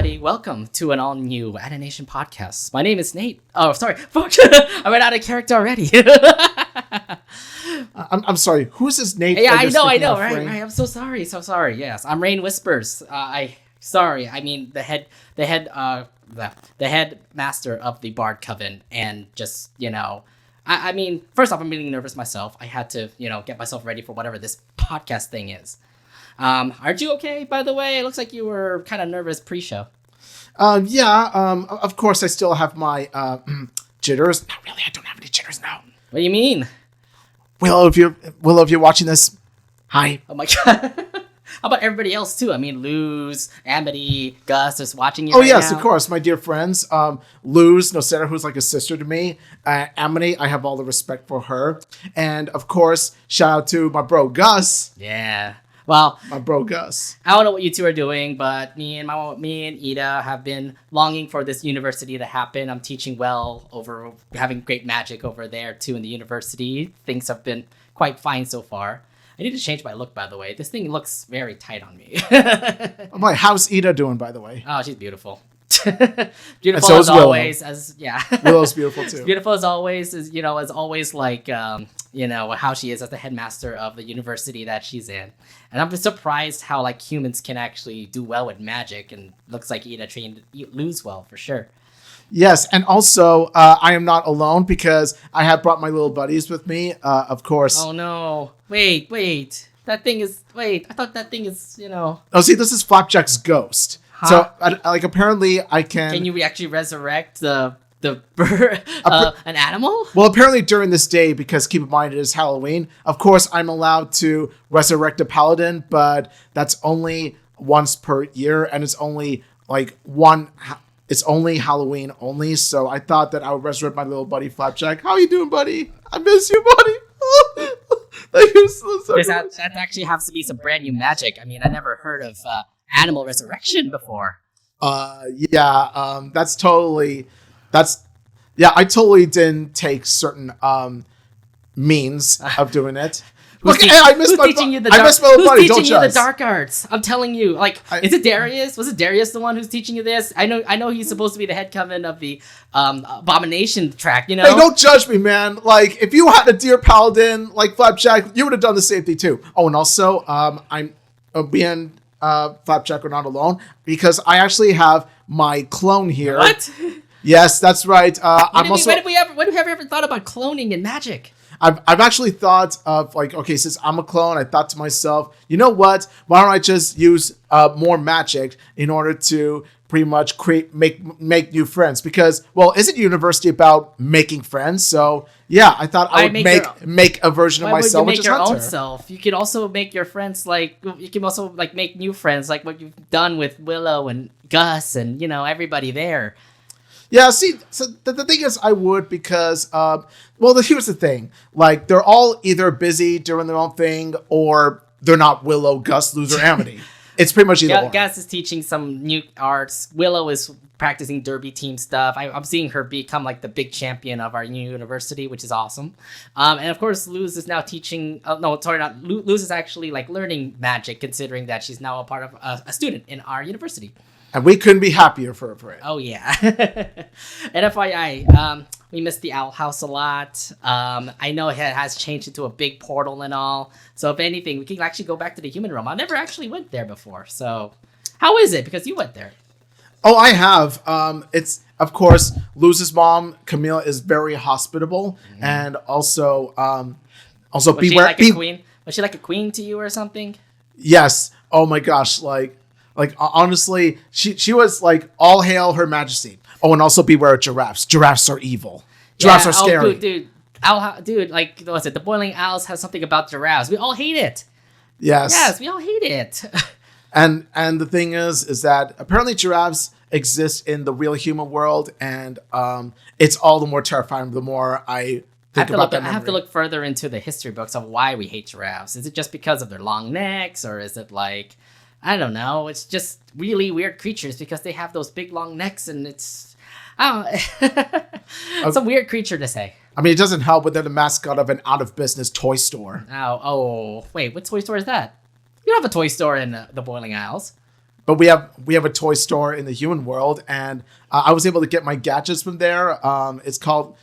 everybody. Welcome to an all-new Anination Podcast. My name is Nate. Oh, sorry. Fuck. I went out of character already. I'm sorry. Who's this Nate? Yeah, I know. Right. I'm so sorry. Yes, I'm Raine Whispers. I mean the head master of the Bard Coven, and just I mean, first off, I'm really nervous myself. I had to get myself ready for whatever this podcast thing is. Aren't you okay, by the way? It looks like you were kind of nervous pre-show. Of course, I still have my jitters. Not really. I don't have any jitters now. What do you mean? Willow, if you're watching this, hi. Oh my god. How about everybody else too? I mean, Luz, Amity, Gus is watching you. Oh right yes, now. Of course, my dear friends. Luz, Nocera, who's like a sister to me. Amity, I have all the respect for her, and of course, shout out to my bro Gus. Yeah. Well, my bro Gus. I don't know what you two are doing, but me and Ida have been longing for this university to happen. I'm teaching well over having great magic over there too in the university. Things have been quite fine so far. I need to change my look, by the way. This thing looks very tight on me. I'm like, how's Ida doing, by the way? Oh, she's beautiful. Beautiful so as always. Willow's beautiful too. Beautiful as always. As always, like how she is as the headmaster of the university that she's in. And I'm just surprised how like humans can actually do well with magic, and looks like Ida trained Luz well for sure. Yes, and also I am not alone because I have brought my little buddies with me, of course. Oh no! Wait! That thing is. Wait! I thought that thing is. Oh, see, this is Flapjack's ghost. Huh? So, apparently, I can. Can you actually resurrect the an animal? Well, apparently during this day, because keep in mind it is Halloween. Of course, I'm allowed to resurrect a paladin, but that's only once per year, and it's only like one. It's only Halloween only, so I thought that I would resurrect my little buddy Flapjack. How you doing, buddy? I miss you, buddy. Thank you so much. That actually has to be some brand new magic. I mean, I never heard of animal resurrection before. I totally didn't take certain means of doing it. I missed my little buddy. Who's teaching you the dark arts? I'm telling you. Is it Darius? Was it Darius the one who's teaching you this? I know he's supposed to be the head coven of the abomination track. Hey, don't judge me, man. Like, if you had a dear paladin like Flapjack, you would have done the same thing too. Oh, and also, I'm being Flapjack are not alone because I actually have my clone here. What? Yes, that's right. When have we ever thought about cloning in magic? I've actually thought of since I'm a clone, I thought to myself, you know what? Why don't I just use more magic in order to pretty much make new friends? Because, well, isn't university about making friends? So yeah, I thought I would make a version of myself, which is Hunter. Why would you make your own self? You could also make your friends make new friends, like what you've done with Willow and Gus and everybody there. Yeah, see, so the thing is, I would because, here's the thing. Like, they're all either busy doing their own thing or they're not Willow, Gus, Luz, or Amity. It's pretty much either one. Gus is teaching some new arts. Willow is practicing derby team stuff. I'm seeing her become like the big champion of our new university, which is awesome. And of course, Luz is now teaching. Luz is actually like learning magic, considering that she's now a part of a student in our university. And we couldn't be happier for it. Oh, yeah. And FYI, we missed the Owl House a lot. I know it has changed into a big portal and all. So if anything, we can actually go back to the human realm. I never actually went there before. So how is it? Because you went there. Oh, I have. It's, of course, Luz's mom, Camille, is very hospitable. Mm-hmm. And also beware. Was she like a queen to you or something? Yes. Oh, my gosh. Honestly, she was like, all hail her majesty. Oh, and also beware of giraffes. Giraffes are evil. Giraffes are scary. Was it the boiling owls have something about giraffes? We all hate it. Yes, we all hate it. and the thing is that apparently giraffes exist in the real human world, and it's all the more terrifying the more I think about that. I have to look further into the history books of why we hate giraffes. Is it just because of their long necks, or is it like, I don't know, it's just really weird creatures because they have those big long necks, and it's it's a weird creature to say. I mean, it doesn't help when they're the mascot of an out-of-business toy store. Oh, wait, what toy store is that? You don't have a toy store in the Boiling Isles. but we have a toy store in the human world, and I was able to get my gadgets from there. It's called,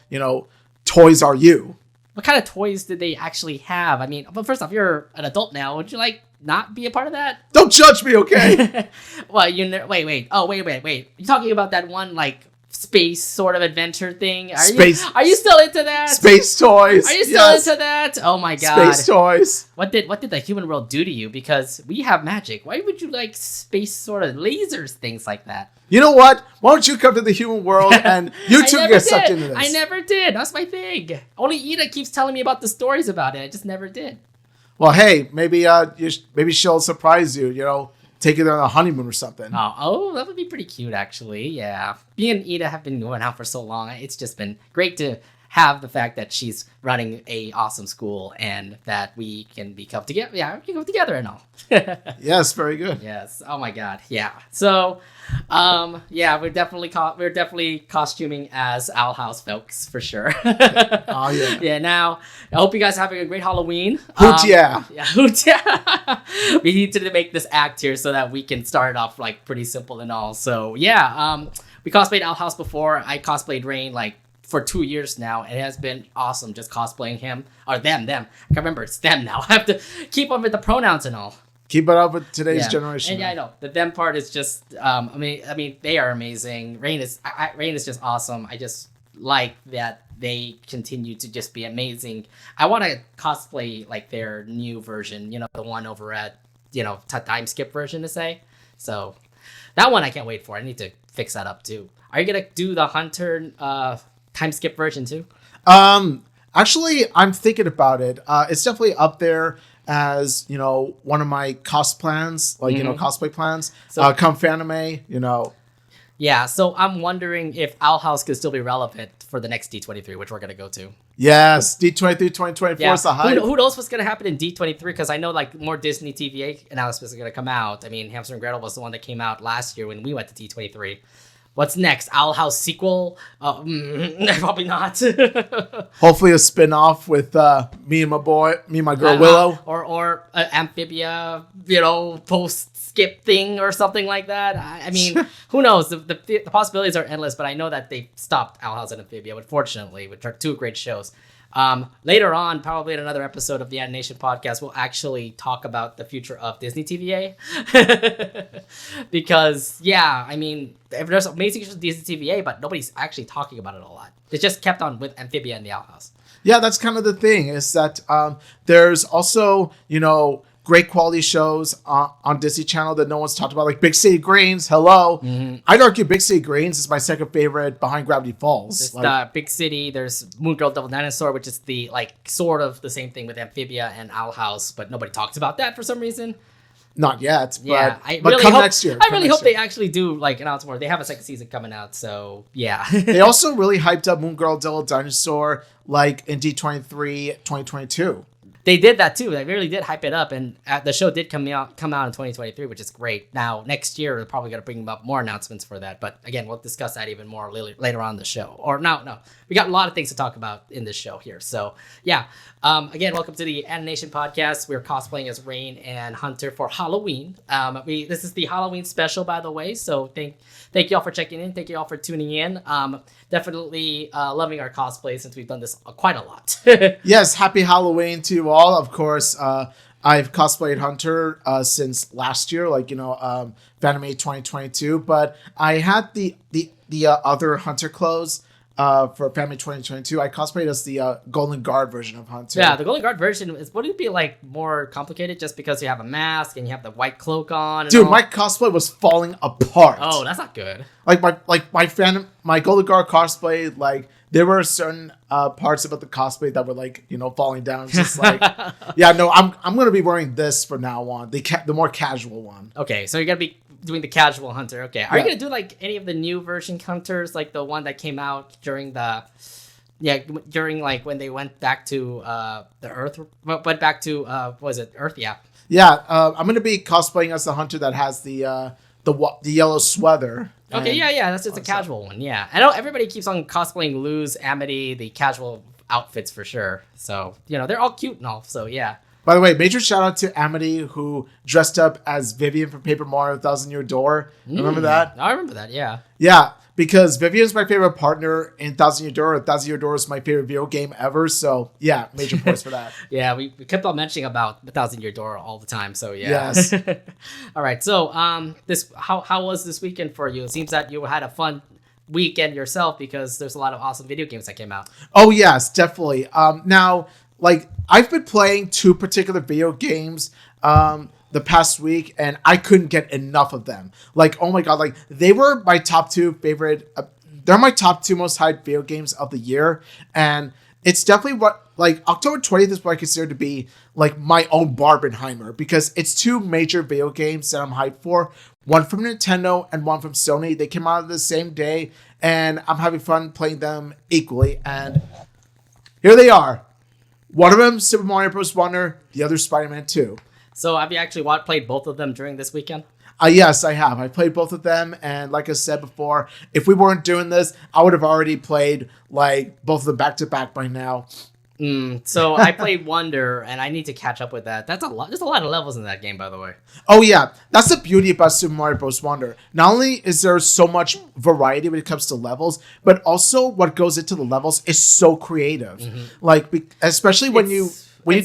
Toys R You. What kind of toys did they actually have? I mean, but first off, you're an adult now. Would you like not be a part of that? Don't judge me, okay? Well, wait. Oh, wait. You talking about that one like space sort of adventure thing? Are you still into that? Space toys. Are you still into that? Oh my god. Space toys. What did the human world do to you? Because we have magic. Why would you like space sort of lasers, things like that? You know what? Why don't you come to the human world and you two get sucked into this? I never did. That's my thing. Only Ida keeps telling me about the stories about it. I just never did. Well, hey, maybe she'll surprise you. Take you there on a honeymoon or something. Oh, that would be pretty cute, actually. Yeah, me and Ida have been going out for so long. It's just been great to have the fact that she's running a awesome school and that we can come together. Yeah, we can come together and all. Yes, very good. Yes. Oh my God. Yeah. So, we're definitely costuming as Owl House folks for sure. Oh yeah. Yeah. Now, I hope you guys are having a great Halloween. Hoot yeah. Yeah. Hoot yeah. We need to make this act here so that we can start off like pretty simple and all. So yeah. We cosplayed Owl House before. I cosplayed Raine like for 2 years now. It has been awesome just cosplaying him or them. I can't remember. It's them now. I have to keep up with the pronouns and all. Keep it up with today's generation. And yeah, I know the them part is just. I mean, they are amazing. Raine is just awesome. I just like that they continue to just be amazing. I want to cosplay like their new version. The one over at time skip version to say. So that one I can't wait for. I need to fix that up too. Are you gonna do the Hunter time skip version too? Actually, I'm thinking about it. It's definitely up there as one of my cosplay plans. So come Fanime, Yeah, so I'm wondering if Owl House could still be relevant for the next D23, which we're gonna go to. Yes, D23 2024 is the hype. Who knows what's gonna happen in D23? Because I know like more Disney TVA announcements are gonna come out. I mean, Hamster and Gretel was the one that came out last year when we went to D23. What's next? Owl House sequel? Probably not. Hopefully a spin-off with me and my girl Willow. Or Amphibia, post-skip thing or something like that. I mean, who knows? The possibilities are endless, but I know that they stopped Owl House and Amphibia, unfortunately, which are two great shows. Later on, probably in another episode of the Anination Podcast, we'll actually talk about the future of Disney TVA. Because, I mean, there's amazing shows Disney TVA, but nobody's actually talking about it a lot. It just kept on with Amphibia and the Owl House. Yeah, that's kind of the thing, is that there's also, great quality shows on Disney Channel that no one's talked about, like Big City Greens. Hello. Mm-hmm. I'd argue Big City Greens is my second favorite behind Gravity Falls. There's Big City. There's Moon Girl Devil Dinosaur, which is the sort of the same thing with Amphibia and Owl House, but nobody talks about that for some reason. Not yet, but come next year. I really hope they actually do announce more. They have a second season coming out, so yeah. They also really hyped up Moon Girl Devil Dinosaur in D23 2022. They did that too. They really did hype it up, and the show did come out in 2023, which is great. Now next year they're probably going to bring up more announcements for that, but again, we'll discuss that even more later on in the show. Or no, we got a lot of things to talk about in this show here. So yeah, again, welcome to the Anination Podcast. We're cosplaying as Raine and Hunter for Halloween. This is the Halloween special, by the way. So thank you all for checking in. Thank you all for tuning in. Definitely loving our cosplay since we've done this quite a lot. Yes, happy Halloween to you all. Of course, I've cosplayed Hunter since last year, Fanime 2022. But I had the other Hunter clothes for Fanime 2022. I cosplayed as the Golden Guard version of Hunter. Yeah, the Golden Guard version wouldn't it be more complicated just because you have a mask and you have the white cloak on? Dude, my cosplay was falling apart. Oh, that's not good. My Golden Guard cosplay, there were certain parts about the cosplay that were falling down. It's just I'm gonna be wearing this from now on, the more casual one. Okay, so you're gonna be doing the casual Hunter. Okay, are you gonna do any of the new version Hunters, like the one that came out during when they went back to the Earth? Went back to Earth? Yeah. Yeah, I'm gonna be cosplaying as the Hunter that has the yellow sweater. Okay, yeah, that's just a casual one. Yeah, I know everybody keeps on cosplaying Luz, Amity, the casual outfits for sure. So they're all cute and all. So yeah. By the way, major shout out to Amity who dressed up as Vivian from Paper Mario Thousand Year Door. Remember that? I remember that, yeah. Yeah, because Vivian's my favorite partner in Thousand Year Door. Thousand Year Door is my favorite video game ever. So yeah, major points for that. Yeah, we kept on mentioning about the Thousand Year Door all the time. So yeah. Yes. All right. So this how was this weekend for you? It seems that you had a fun weekend yourself because there's a lot of awesome video games that came out. Oh yes, definitely. Now, like I've been playing two particular video games the past week, and I couldn't get enough of them. Like, oh my god, like they were my top two favorite. They're my top two most hyped video games of the year, and it's definitely what like October 20th is what I consider to be like my own Barbenheimer because it's two major video games that I'm hyped for. One from Nintendo and one from Sony. They came out the same day, and I'm having fun playing them equally. And here they are. One of them, Super Mario Bros. Wonder. The other, Spider-Man 2. So have you actually played both of them during this weekend? Yes, I have. I played both of them, and like I said before, if we weren't doing this, I would have already played like both of them back to back by now. So I played Wonder, and I need to catch up with that. That's a lot. There's a lot of levels in that game, by the way. Oh yeah, that's the beauty about Super Mario Bros. Wonder. Not only is there so much variety when it comes to levels, but also what goes into the levels is so creative. Like, especially when you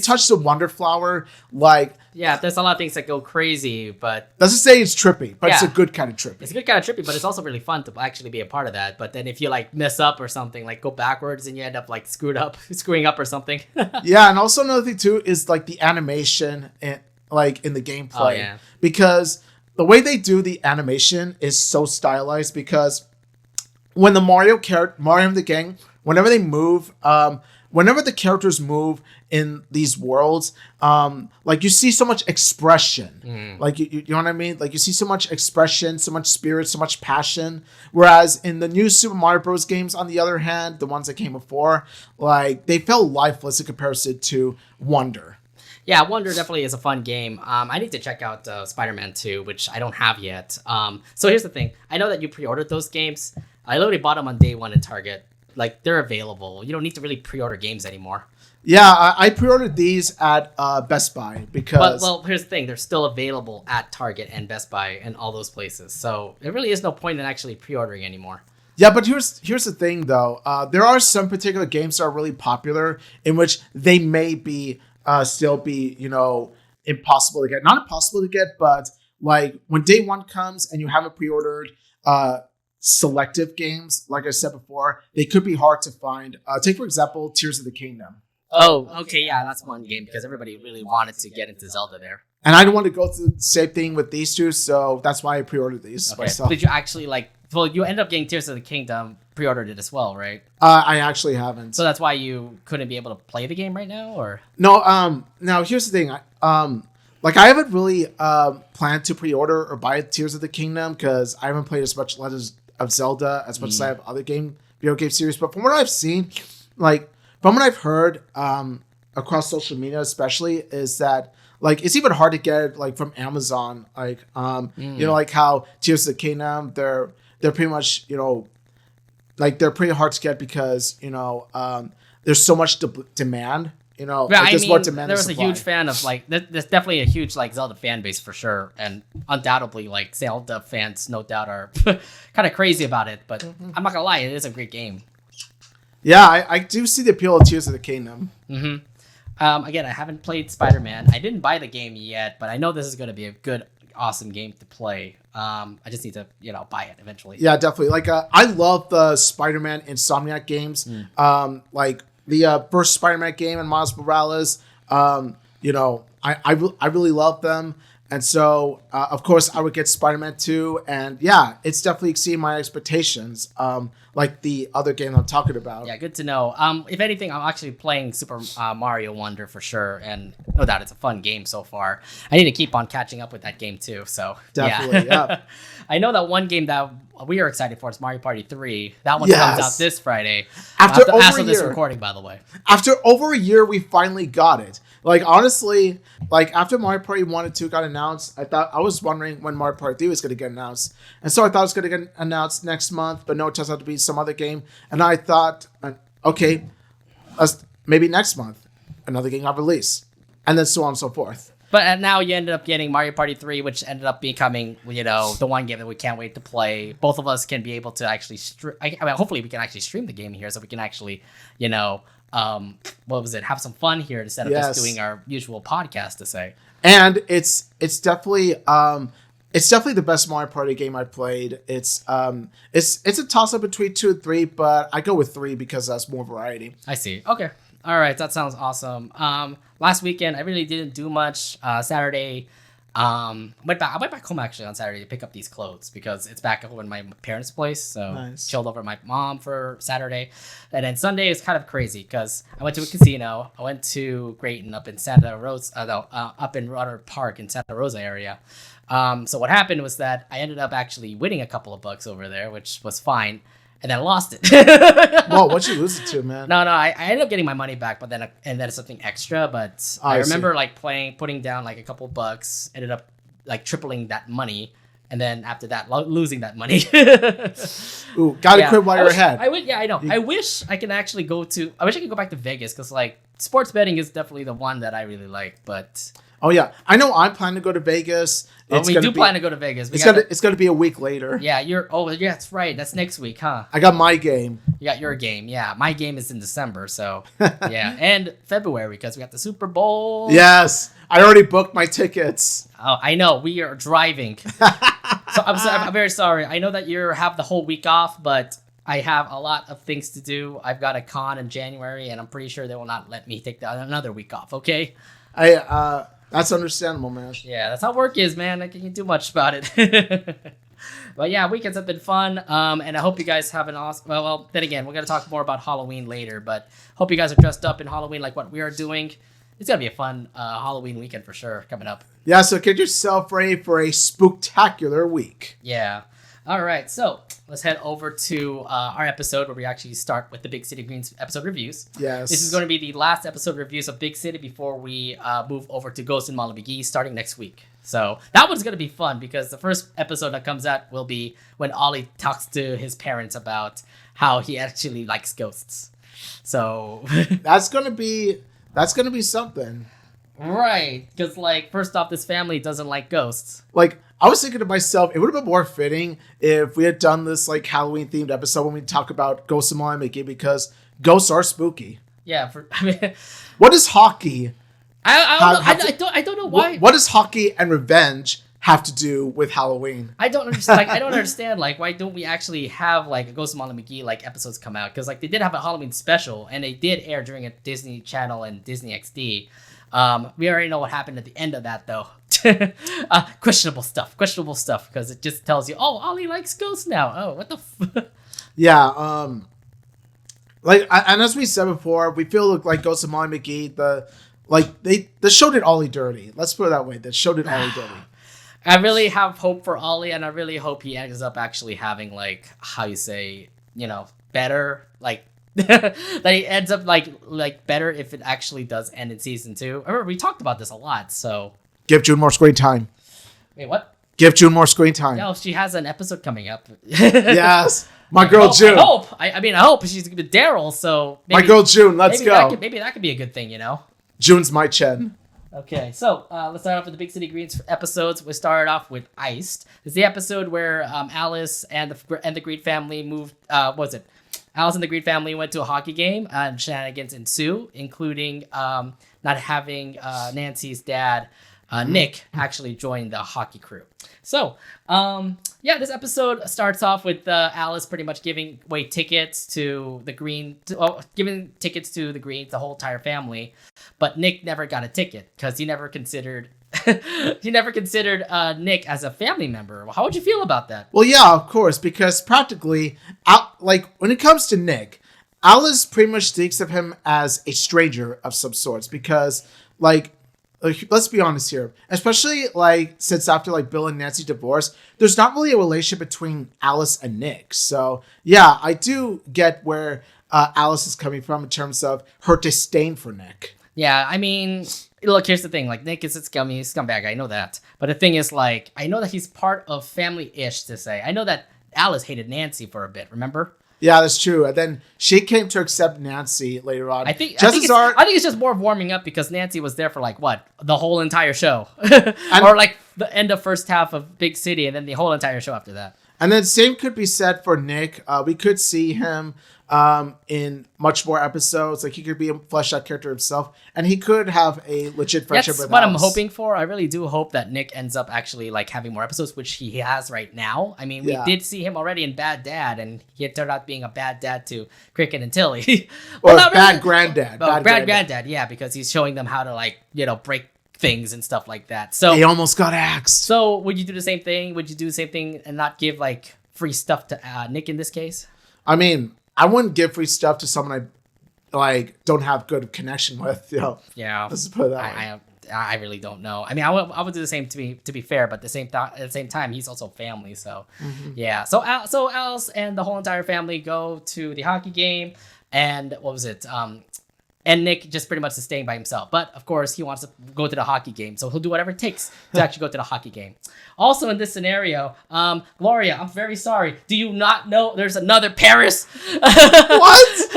touch the Wonder Flower, like. Yeah, there's a lot of things that go crazy, but... Doesn't say it's trippy, but it's a good kind of trippy. It's a good kind of trippy, but it's also really fun to actually be a part of that. But then if you, like, mess up or something, like, go backwards and you end up, like, screwing up or something. Yeah, and also another thing, too, is, like, the animation, in the gameplay. Oh, yeah. Because the way they do the animation is so stylized because when the Mario and the gang, whenever they move... whenever the characters move in these worlds, like you see so much expression, like you know what I mean? Like you see so much expression, so much spirit, so much passion. Whereas in the new Super Mario Bros. Games, on the other hand, the ones that came before, like they felt lifeless in comparison to Wonder. Yeah, Wonder definitely is a fun game. I need to check out Spider-Man 2, which I don't have yet. So here's the thing. I know that you pre-ordered those games. I literally bought them on day one in Target. Like, they're available. You don't need to really pre-order games anymore. Yeah, I pre-ordered these at Best Buy because... Well, here's the thing. They're still available at Target and Best Buy and all those places. So there really is no point in actually pre-ordering anymore. Yeah, but here's the thing, though. There are some particular games that are really popular in which they may be still be, impossible to get. Not impossible to get, but like when day one comes and you haven't pre-ordered... selective games, like I said before, they could be hard to find. Take, for example, Tears of the Kingdom. Oh, okay, yeah, that's one game because everybody really wanted to get into Zelda there. And I don't want to go through the same thing with these two, so that's why I pre-ordered these myself. Did you actually, you ended up getting Tears of the Kingdom, pre-ordered it as well, right? I actually haven't. So that's why you couldn't be able to play the game right now, or? No, now here's the thing. I haven't really planned to pre-order or buy Tears of the Kingdom because I haven't played as much Legends of Zelda as much as I have other video game series. But from what I've seen, from what I've heard across social media especially, is that it's even hard to get from Amazon. Like how Tears of the Kingdom, they're pretty much they're pretty hard to get because there's so much demand. There's more demand. There was a huge fan of there's definitely a huge Zelda fan base for sure, and undoubtedly Zelda fans no doubt are kind of crazy about it. But I'm not gonna lie, it is a great game. Yeah, I do see the appeal of Tears of the Kingdom. Again, I haven't played Spider-Man. I didn't buy the game yet, but I know this is gonna be a good, awesome game to play. I just need to buy it eventually. Yeah, definitely. I love the Spider-Man Insomniac games. The first Spider-Man game and Miles Morales, I really love them. And so, of course, I would get Spider-Man 2. And yeah, it's definitely exceeding my expectations, like the other game I'm talking about. Yeah, good to know. If anything, I'm actually playing Super Mario Wonder for sure. And no doubt it's a fun game so far. I need to keep on catching up with that game too. So definitely, yeah. I know that one game that we are excited for is Mario Party 3. That one comes out this Friday. After over a year. This recording, by the way. After over a year, we finally got it. Honestly, after Mario Party 1 and 2 got announced, I was wondering when Mario Party 3 was going to get announced. And so I thought it was going to get announced next month, but no, it turns out to be some other game. And I thought, okay, maybe next month, another game got released. and then so on and so forth. But now you ended up getting Mario Party 3, which ended up becoming, the one game that we can't wait to play. Both of us can be able to actually hopefully we can actually stream the game here so we can actually, have some fun here instead of just doing our usual podcast to say. And it's definitely the best Mario Party game I've played. It's a toss up between 2 and 3, but I go with 3 because that's more variety. I see. Okay. All right, that sounds awesome. Last weekend I really didn't do much. Saturday, I went back home actually on Saturday to pick up these clothes because it's back over in my parents' place. So nice. Chilled over at my mom for Saturday, and then Sunday is kind of crazy because I went to a casino. I went to Grayton up in up in Roder Park in Santa Rosa area. So what happened was that I ended up actually winning a couple of bucks over there, which was fine. And then I lost it. Whoa, what'd you lose it to, man? No, I ended up getting my money back, but then something extra. But I remember putting down like a couple bucks, ended up like tripling that money, and then after that losing that money. Ooh, gotta quit while you're ahead. I know. I wish I could go back to Vegas because like sports betting is definitely the one that I really like, but. Oh yeah, I know. I plan to go to Vegas. Plan to go to Vegas. It's gonna be a week later. Yeah, that's right. That's next week, huh? I got my game. You got your game. Yeah, my game is in December. So yeah, and February because we got the Super Bowl. Yes, I already booked my tickets. Oh, I know. We are driving. So I'm very sorry. I know that you have the whole week off, but I have a lot of things to do. I've got a con in January, and I'm pretty sure they will not let me take another week off. Okay. That's understandable, man. Yeah, that's how work is, man. I can't do much about it. But yeah, weekends have been fun. And I hope you guys have an awesome... Well, then again, we're going to talk more about Halloween later. But hope you guys are dressed up in Halloween like what we are doing. It's going to be a fun Halloween weekend for sure coming up. Yeah, so get yourself ready for a spooktacular week. Yeah. All right, so let's head over to our episode where we actually start with the Big City Greens episode reviews. Yes. This is going to be the last episode reviews of Big City before we move over to Ghost and Molly McGee starting next week. So that one's going to be fun because the first episode that comes out will be when Ollie talks to his parents about how he actually likes ghosts. So that's going to be something. Right, because like first off, this family doesn't like ghosts. Like I was thinking to myself, it would have been more fitting if we had done this like Halloween themed episode when we talk about Ghosts of Molly McGee because ghosts are spooky. Yeah, what is hockey? I don't know why. What does hockey and revenge have to do with Halloween? I don't understand. I don't understand. Like, why don't we actually have like a Ghost of Molly McGee like episodes come out? Because like they did have a Halloween special and they did air during a Disney Channel and Disney XD. We already know what happened at the end of that though. Questionable stuff because it just tells you, oh, Ollie likes ghosts now. Oh, what the Yeah, and as we said before, we feel like Ghosts of Molly McGee, the show did Ollie dirty. Let's put it that way. The show did Ollie dirty. I really have hope for Ollie, and I really hope he ends up actually having like, how you say, better, like that he ends up like better if it actually does end in season 2. I remember we talked about this a lot, so give June more screen time. Wait, what? Give June more screen time. No, she has an episode coming up. Yes, my girl June. I hope she's gonna be Daryl. So maybe, my girl June, let's go. Maybe that could be a good thing, June's my Chen. Okay, so let's start off with the Big City Greens episodes. We started off with Iced. It's the episode where Alice and the Green family moved. Alice and the Green family went to a hockey game, and shenanigans ensue, including not having Nancy's dad, Nick, actually join the hockey crew. So, this episode starts off with Alice pretty much giving away tickets to the Greens, the whole entire family. But Nick never got a ticket because he never considered Nick as a family member. How would you feel about that? Well, yeah, of course, because practically, when it comes to Nick, Alice pretty much thinks of him as a stranger of some sorts because, let's be honest here, especially since after Bill and Nancy divorced, there's not really a relationship between Alice and Nick. So yeah, I do get where Alice is coming from in terms of her disdain for Nick. Yeah, I mean, look, here's the thing. Nick is a scumbag. I know that. But the thing is, I know that he's part of family-ish to say. I know that Alice hated Nancy for a bit, remember? Yeah, that's true. And then she came to accept Nancy later on. I think it's just more of warming up because Nancy was there for like what? The whole entire show. Or like the end of first half of Big City and then the whole entire show after that. And then same could be said for Nick. We could see him in much more episodes. Like he could be a fleshed out character himself, and he could have a legit friendship with what Alice. I'm hoping for. I really do hope that Nick ends up actually like having more episodes, which he has right now. I mean, we did see him already in Bad Dad, and he had turned out being a bad dad to Cricket and Tilly. Well, not bad really. Granddad. Bad granddad, yeah, because he's showing them how to like break things and stuff like that. So they almost got axed. So would you do the same thing? Would you do the same thing and not give like free stuff to Nick in this case? I mean, I wouldn't give free stuff to someone I like don't have good connection with. Yeah. Let's put it that way. I really don't know. I mean, I would do the same to be fair, but at the same time, he's also family. So yeah. So Alice and the whole entire family go to the hockey game, and what was it? And Nick just pretty much is staying by himself. But, of course, he wants to go to the hockey game. So he'll do whatever it takes to actually go to the hockey game. Also in this scenario, Gloria, I'm very sorry. Do you not know there's another Paris? What?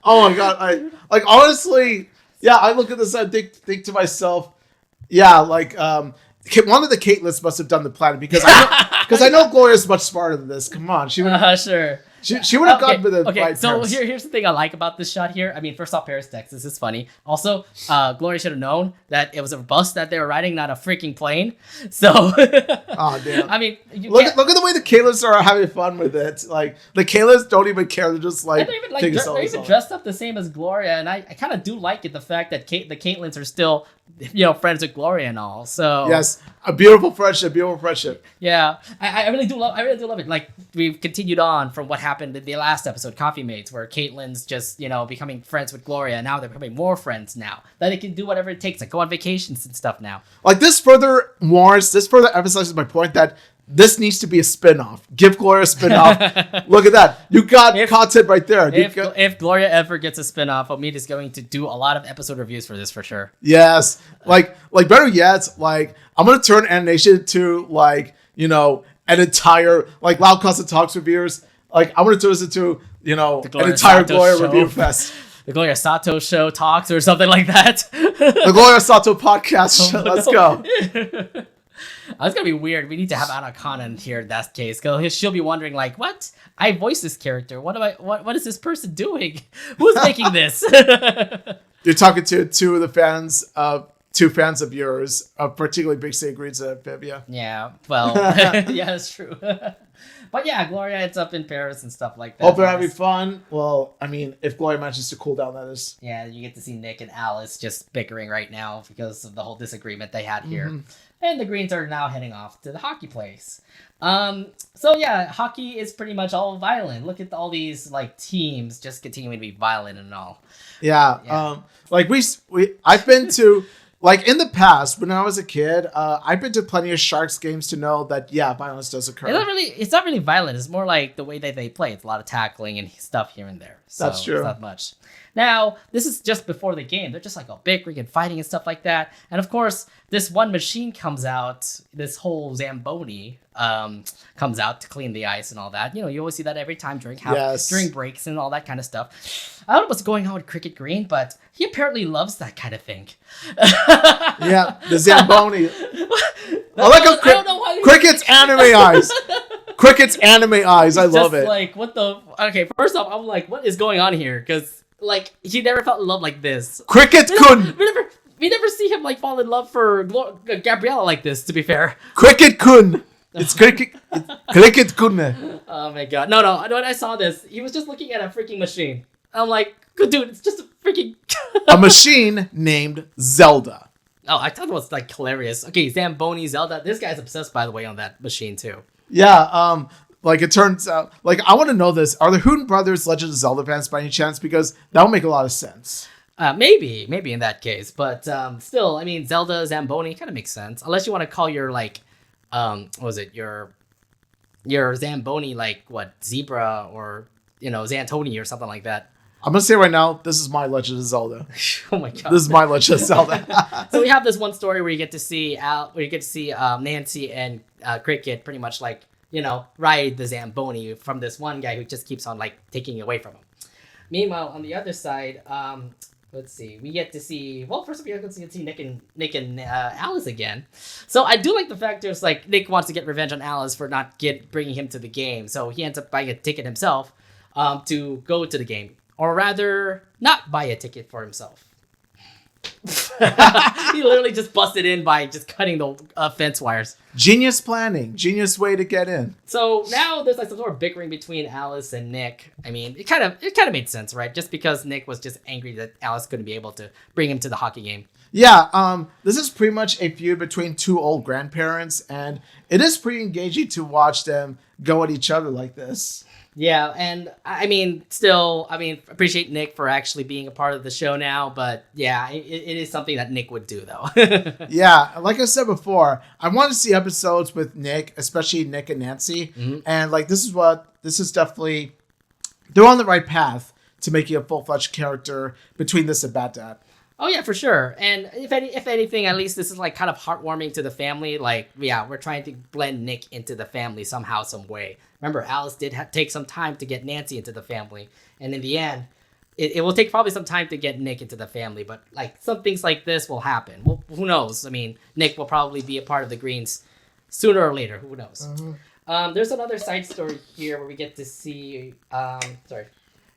Oh, my God. Honestly, yeah, I look at this and think to myself, yeah, like, one of the Caitlins must have done the planning because I know Gloria's much smarter than this. Come on. She would sure. She would have gotten with the right so Paris. Here's the thing I like about this shot here. I mean, first off, Paris, Texas is funny. Also, Gloria should have known that it was a bus that they were riding, not a freaking plane. So, oh damn! I mean, look at the way the Caylins are having fun with it. Like the Caylins don't even care; they're just like they're even dressed up the same as Gloria, and I kind of do like it. The fact that the Caitlins are still friends with Gloria and all. So yes, a beautiful friendship. Yeah, I really do love it. Like we've continued on from what happened in the last episode, Coffee Mates, where Caitlin's just becoming friends with Gloria, and now they're becoming more friends now. That they can do whatever it takes, like go on vacations and stuff now. Like this further emphasizes my point that this needs to be a spin-off. Give Gloria a spin-off. Look at that. You got content right there. If Gloria ever gets a spin-off, Omid is going to do a lot of episode reviews for this for sure. Yes. Like better yet, like I'm going to turn Anination to an entire Loud Constant Talks reviewers. Like I'm going to turn this into, an entire Gloria review fest. The Gloria Sato show talks or something like that. The Gloria Sato podcast. Let's go. It's gonna be weird. We need to have Anna in here in that case, because she'll be wondering, like, what? I voiced this character. What is this person doing? Who's making this? You're talking to two fans of yours, particularly Big City Greens and Amphibia. Yeah, well, yeah, that's true. But yeah, Gloria ends up in Paris and stuff like that. Hope they're having fun. Well, I mean, if Gloria manages to cool down, that is. Yeah, you get to see Nick and Alice just bickering right now because of the whole disagreement they had here. Mm-hmm. And the Greens are now heading off to the hockey place. So yeah, hockey is pretty much all violent. Look at all these teams just continuing to be violent and all. Yeah. I've been to in the past when I was a kid, I've been to plenty of Sharks games to know that violence does occur. It's not really violent. It's more like the way that they play. It's a lot of tackling and stuff here and there. So that's true. It's not much. Now, this is just before the game. They're just all bickering and fighting and stuff like that. And of course, this one machine comes out, this whole Zamboni comes out to clean the ice and all that. You always see that every time during breaks and all that kind of stuff. I don't know what's going on with Cricket Green, but he apparently loves that kind of thing. Yeah, the Zamboni. I like how Cricket's anime eyes. Cricket's anime eyes. I love it. Okay, first off, I'm like, what is going on here? Because he never felt in love like this. Cricket-kun! We never see him fall in love for Gabriella like this, to be fair. Cricket-kun! It's Cricket-kun. Oh my god. No, when I saw this, he was just looking at a freaking machine. I'm like, good dude, it's just a freaking... a machine named Zelda. Oh, I thought it was hilarious. Okay, Zamboni, Zelda. This guy's obsessed, by the way, on that machine too. Yeah, it turns out, I want to know this. Are the Hooten Brothers Legend of Zelda fans by any chance? Because that would make a lot of sense. Maybe in that case. But still, I mean, Zelda, Zamboni kind of makes sense. Unless you want to call your, what was it? Your Zamboni, Zebra or, Zantoni or something like that. I'm going to say right now, this is my Legend of Zelda. Oh my god. This is my Legend of Zelda. So we have this one story where you get to see Nancy and Cricket pretty much ride the Zamboni from this one guy who just keeps on like taking it away from him. Meanwhile, on the other side, let's see, we get to see. Well, first we get to see Nick and Alice again. So I do like the fact there's like Nick wants to get revenge on Alice for not bringing him to the game. So he ends up buying a ticket himself to go to the game, or rather, not buy a ticket for himself. He literally just busted in by just cutting the fence wires. Genius planning, genius way to get in. So now there's like some sort of bickering between Alice and Nick. I mean, it kind of made sense, right? Just because Nick was just angry that Alice couldn't be able to bring him to the hockey game. Yeah, this is pretty much a feud between two old grandparents, and it is pretty engaging to watch them go at each other like this. Yeah, and I mean, appreciate Nick for actually being a part of the show now, but yeah, it is something that Nick would do, though. Yeah, like I said before, I want to see episodes with Nick, especially Nick and Nancy, and like this is definitely, they're on the right path to making a full-fledged character between this and Bat Dad. Oh yeah, for sure. And if anything, at least this is like kind of heartwarming to the family. Like, yeah, we're trying to blend Nick into the family somehow, some way. Remember, Alice did take some time to get Nancy into the family, and in the end, it will take probably some time to get Nick into the family. But like some things like this will happen. Well, who knows? I mean, Nick will probably be a part of the Greens sooner or later. Who knows? There's another side story here where we get to see.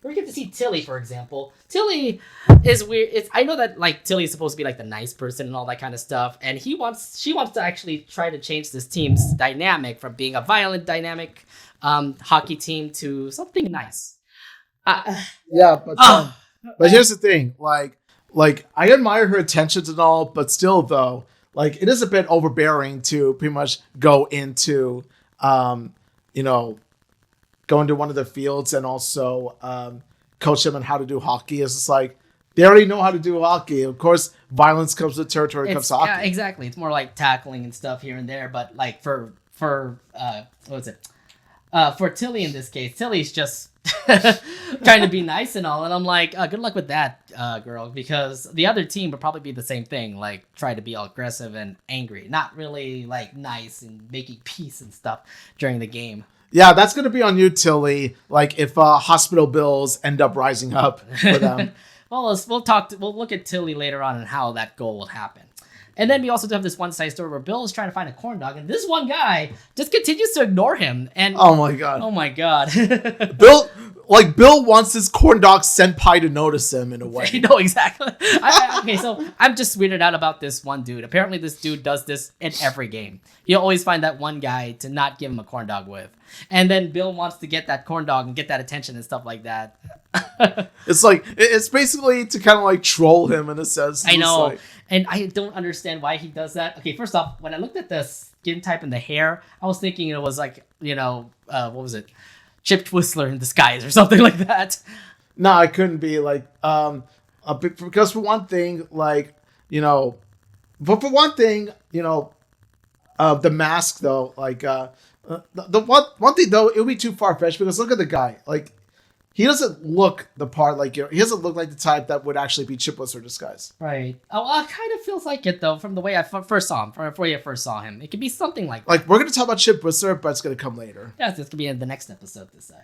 We get to see Tilly, for example. Tilly is weird. I know that like Tilly is supposed to be like the nice person and all that kind of stuff, and she wants to actually try to change this team's dynamic from being a violent dynamic hockey team to something nice. Yeah, but here's the thing, like I admire her attentions and all, but still though, like it is a bit overbearing to pretty much go into go into one of the fields and also coach them on how to do hockey. It's just like, they already know how to do hockey. Of course, violence comes with territory, comes to hockey. Yeah, exactly. It's more like tackling and stuff here and there. But like for Tilly in this case, Tilly's just trying to be nice and all. And I'm like, good luck with that, girl. Because the other team would probably be the same thing. Like, try to be all aggressive and angry. Not really like nice and making peace and stuff during the game. Yeah, that's going to be on you, Tilly. Like, if hospital bills end up rising up for them. Well, we'll look at Tilly later on and how that goal will happen. And then we also do have this one side story where Bill is trying to find a corn dog, and this one guy just continues to ignore him. And oh my god, Bill wants his corn dog senpai to notice him in a way. No, exactly. Okay, so I'm just weirded out about this one dude. Apparently, this dude does this in every game. He'll always find that one guy to not give him a corn dog with. And then Bill wants to get that corn dog and get that attention and stuff like that. It's basically to kind of like troll him in a sense. I know. And I don't understand why he does that. Okay, first off, when I looked at the skin type and the hair, I was thinking it was like, what was it? Chipped Whistler in disguise or something like that. No, it couldn't be like, because for one thing, the mask though, like, the one thing though, it would be too far-fetched because look at the guy. Like, he doesn't look the part, like, he doesn't look like the type that would actually be Chip Whistler disguise. Right. Oh, it kind of feels like it though, from the way I first saw him, before you first saw him. It could be something like that. Like, we're going to talk about Chip Whistler, but it's going to come later. Yeah, it's going to be in the next episode to say.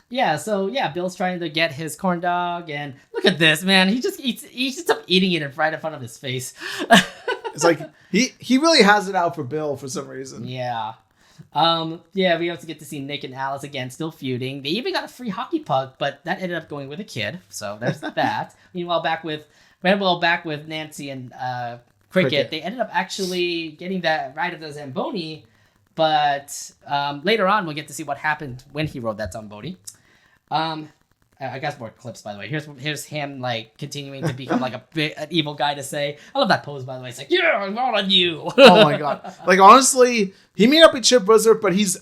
Yeah, so yeah, Bill's trying to get his corn dog, and look at this, man. He just ends up eating it right in front of his face. It's like, he really has it out for Bill for some reason. Yeah. We also get to see Nick and Alice again, still feuding. They even got a free hockey puck, but that ended up going with a kid. So there's that. Meanwhile, back with Nancy and Cricket, they ended up actually getting that ride of the Zamboni. But later on, we'll get to see what happened when he rode that Zamboni. I got more clips, by the way. Here's him like continuing to become like an evil guy to say. I love that pose, by the way. It's like, yeah, I'm all on you. Oh my god! Like, honestly, he may not be Chip Whistler, but he's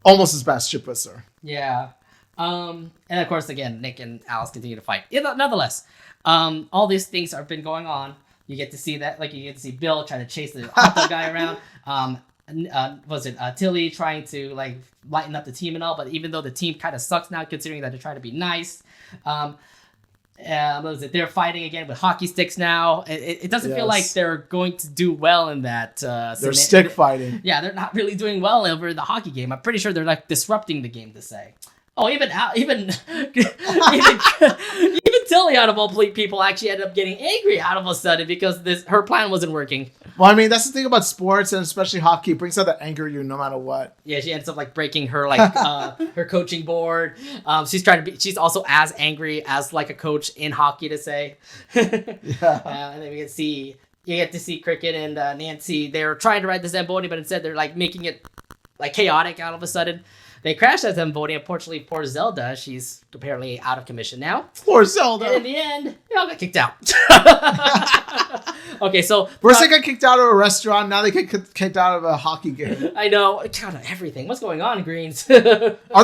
almost as bad as Chip Whistler. Yeah. And of course, again, Nick and Alice continue to fight. Nonetheless, all these things have been going on. You get to see that, like, you get to see Bill trying to chase the hot dog guy around. Tilly trying to like lighten up the team and all, but even though the team kind of sucks now, considering that they're trying to be nice, What is it? They're fighting again with hockey sticks now. It doesn't feel like they're going to do well in that. They're stick fighting. Yeah, they're not really doing well over the hockey game. I'm pretty sure they're like disrupting the game to say. Oh, even Tilly out of all people actually ended up getting angry out of a sudden because her plan wasn't working. Well, I mean, that's the thing about sports and especially hockey. It brings out that anger in you no matter what. Yeah, she ends up like breaking her her coaching board. She's also as angry as like a coach in hockey to say. Yeah. And then you get to see Cricket and Nancy. They're trying to ride the Zamboni, but instead they're like making it like chaotic out of a sudden. They crash that Zamboni. Unfortunately, poor Zelda, she's apparently out of commission now. Poor Zelda. And in the end, they all got kicked out. Okay, so... First they got kicked out of a restaurant, now they get kicked out of a hockey game. I know. Kind of everything. What's going on, Greens? Are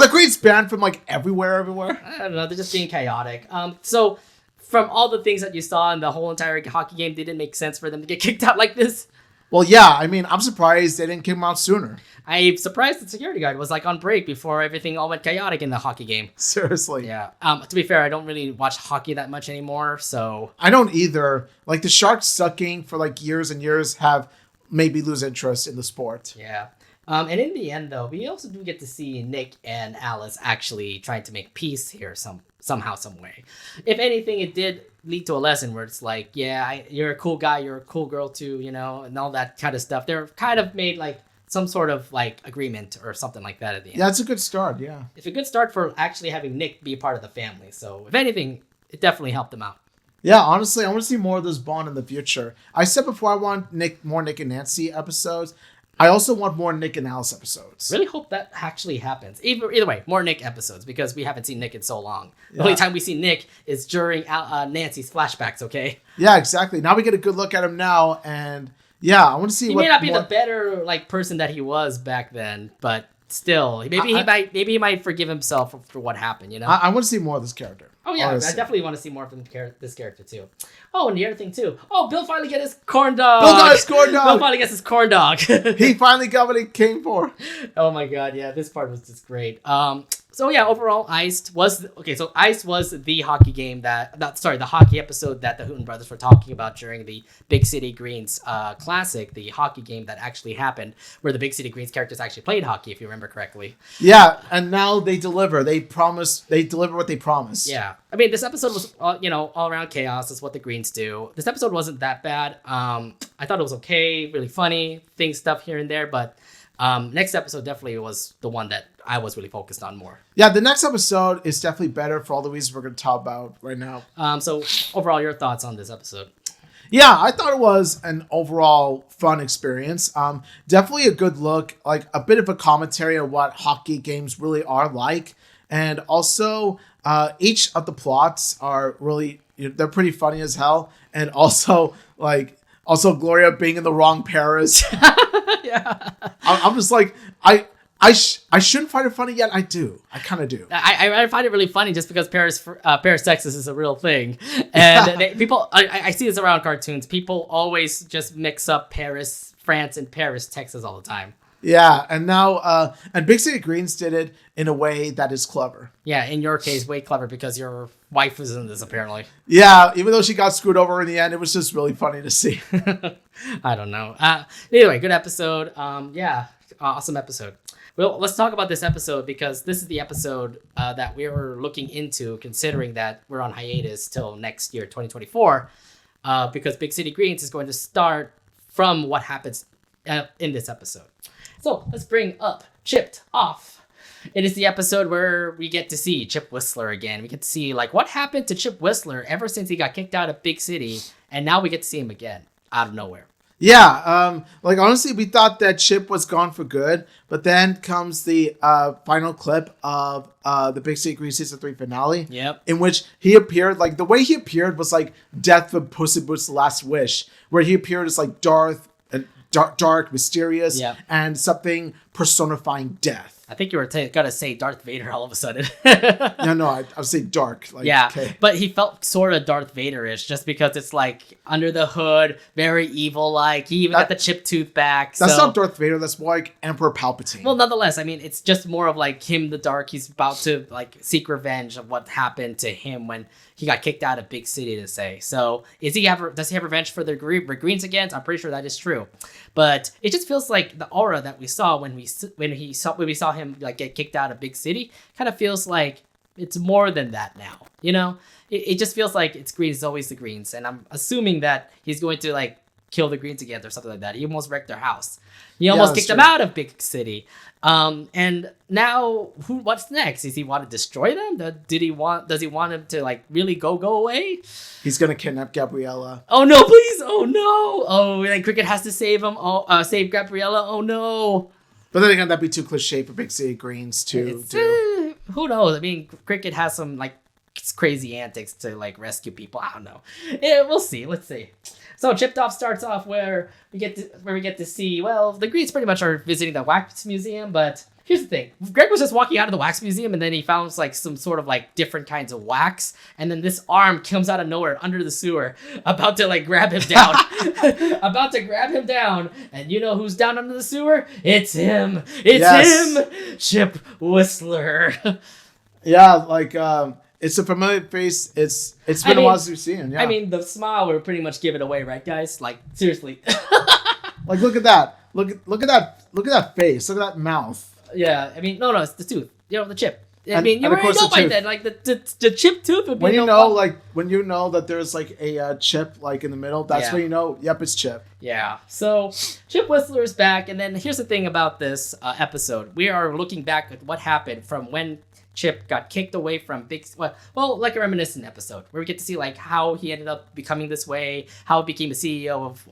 the Greens banned from like everywhere? I don't know. They're just being chaotic. So, from all the things that you saw in the whole entire hockey game, did it make sense for them to get kicked out like this? Well, yeah. I mean, I'm surprised they didn't kick him out sooner. I'm surprised the security guard was like on break before everything all went chaotic in the hockey game. Seriously. Yeah. To be fair, I don't really watch hockey that much anymore, so... I don't either. Like, the Sharks sucking for like years and years have made me lose interest in the sport. Yeah. And in the end, though, we also do get to see Nick and Alice actually trying to make peace here somehow, some way. If anything, it did lead to a lesson where it's like, yeah, you're a cool guy, you're a cool girl too, you know, and all that kind of stuff. They're kind of made like some sort of like agreement or something like that at the end. Yeah, it's a good start, yeah. It's a good start for actually having Nick be a part of the family. So if anything, it definitely helped them out. Yeah, honestly, I want to see more of this bond in the future. I said before I want more Nick and Nancy episodes. I also want more Nick and Alice episodes. Really hope that actually happens. Either way, more Nick episodes because we haven't seen Nick in so long. The only time we see Nick is during Nancy's flashbacks, okay? Yeah, exactly. Now we get a good look at him now, and yeah, I want to see he may not be the better like person that he was back then, but still, maybe he might forgive himself for what happened, you know? I want to see more of this character. Oh, yeah, honestly. I definitely want to see more from this character, too. Oh, and the other thing, too. Oh, Bill finally got his corn dog. Bill finally gets his corn dog. He finally got what he came for. Oh, my God. Yeah, this part was just great. So, yeah, overall, Iced was the hockey game the hockey episode that the Hooten brothers were talking about during the Big City Greens Classic, the hockey game that actually happened, where the Big City Greens characters actually played hockey, if you remember correctly. Yeah, and now they deliver. They deliver what they promise. Yeah. I mean, this episode was, all around chaos. That's what the Greens do. This episode wasn't that bad. I thought it was okay, really funny, stuff here and there, but next episode definitely was the one that I was really focused on more. Yeah, the next episode is definitely better for all the reasons we're going to talk about right now. So overall, your thoughts on this episode? Yeah, I thought it was an overall fun experience. Definitely a good look, like a bit of a commentary on what hockey games really are like. And also, each of the plots are really, they're pretty funny as hell. And also, Gloria being in the wrong Paris. Yeah. I'm just like, I shouldn't find it funny, yet I do. I kind of do. I find it really funny just because Paris, Texas is a real thing. And people, I see this around cartoons. People always just mix up Paris, France, and Paris, Texas all the time. Yeah, and now, and Big City Greens did it in a way that is clever. Yeah, in your case, way clever because your wife was in this, apparently. Yeah, even though she got screwed over in the end, it was just really funny to see. I don't know. Anyway, good episode. Awesome episode. Well, let's talk about this episode because this is the episode that we were looking into, considering that we're on hiatus till next year, 2024, because Big City Greens is going to start from what happens in this episode. So let's bring up Chipped Off. It is the episode where we get to see Chip Whistler again. We get to see what happened to Chip Whistler ever since he got kicked out of Big City, and now we get to see him again out of nowhere. Yeah, honestly, we thought that Chip was gone for good, but then comes the final clip of the Big City Greens Season 3 finale. Yep. In which he appeared, the way he appeared was like Death of Puss in Boots' Last Wish, where he appeared as dark, mysterious, yep, and something personifying death. I think you were gonna say Darth Vader all of a sudden. No, I would say dark. Like, yeah, okay. But he felt sort of Darth Vader-ish just because it's like under the hood, very evil-like. He even got the chip tooth back. That's not Darth Vader. That's more like Emperor Palpatine. Well, nonetheless, I mean, it's just more of like him, the dark. He's about to like seek revenge of what happened to him when he got kicked out of Big City, to say. So, does he have revenge for the Greens again? I'm pretty sure that is true, but it just feels like the aura that we saw when we saw him like get kicked out of Big City kind of feels like it's more than that now. You know, it just feels like it's Greens is always the Greens, and I'm assuming that he's going to like kill the Greens again or something like that. He almost wrecked their house. He almost kicked them out of Big City. And now what's next? Does he want to destroy them? Does he want him to like really go away? He's gonna kidnap Gabriella. Oh no, please! Oh no! Oh, and Cricket has to save him. Oh, save Gabriella. Oh no! But then again, that'd be too cliche for Big City Greens to do. Who knows? I mean, Cricket has some like crazy antics to like rescue people. I don't know. Yeah, we'll see. Let's see. So Chipped Off starts off where we get to see, well, the Greens pretty much are visiting the wax museum, but here's the thing. Greg was just walking out of the wax museum and then he found like some sort of like different kinds of wax, and then this arm comes out of nowhere under the sewer, about to like grab him down. About to grab him down, and you know who's down under the sewer? It's him. It's him, Chip Whistler. Yeah, like it's a familiar face. It's been a while since we've seen him. Yeah. I mean, the smile would pretty much give it away, right, guys? Like, seriously. Like, look at that. Look at that face. Look at that mouth. Yeah, I mean, no, it's the tooth. You know, the chip. I mean, you already know by then. Like, the chip tooth would be... when you know that there's like a chip like in the middle, that's when you know, yep, it's Chip. Yeah. So, Chip Whistler is back, and then here's the thing about this episode. We are looking back at what happened from when Chip got kicked away from Big... Well, like a reminiscent episode, where we get to see like how he ended up becoming this way, how he became a CEO of...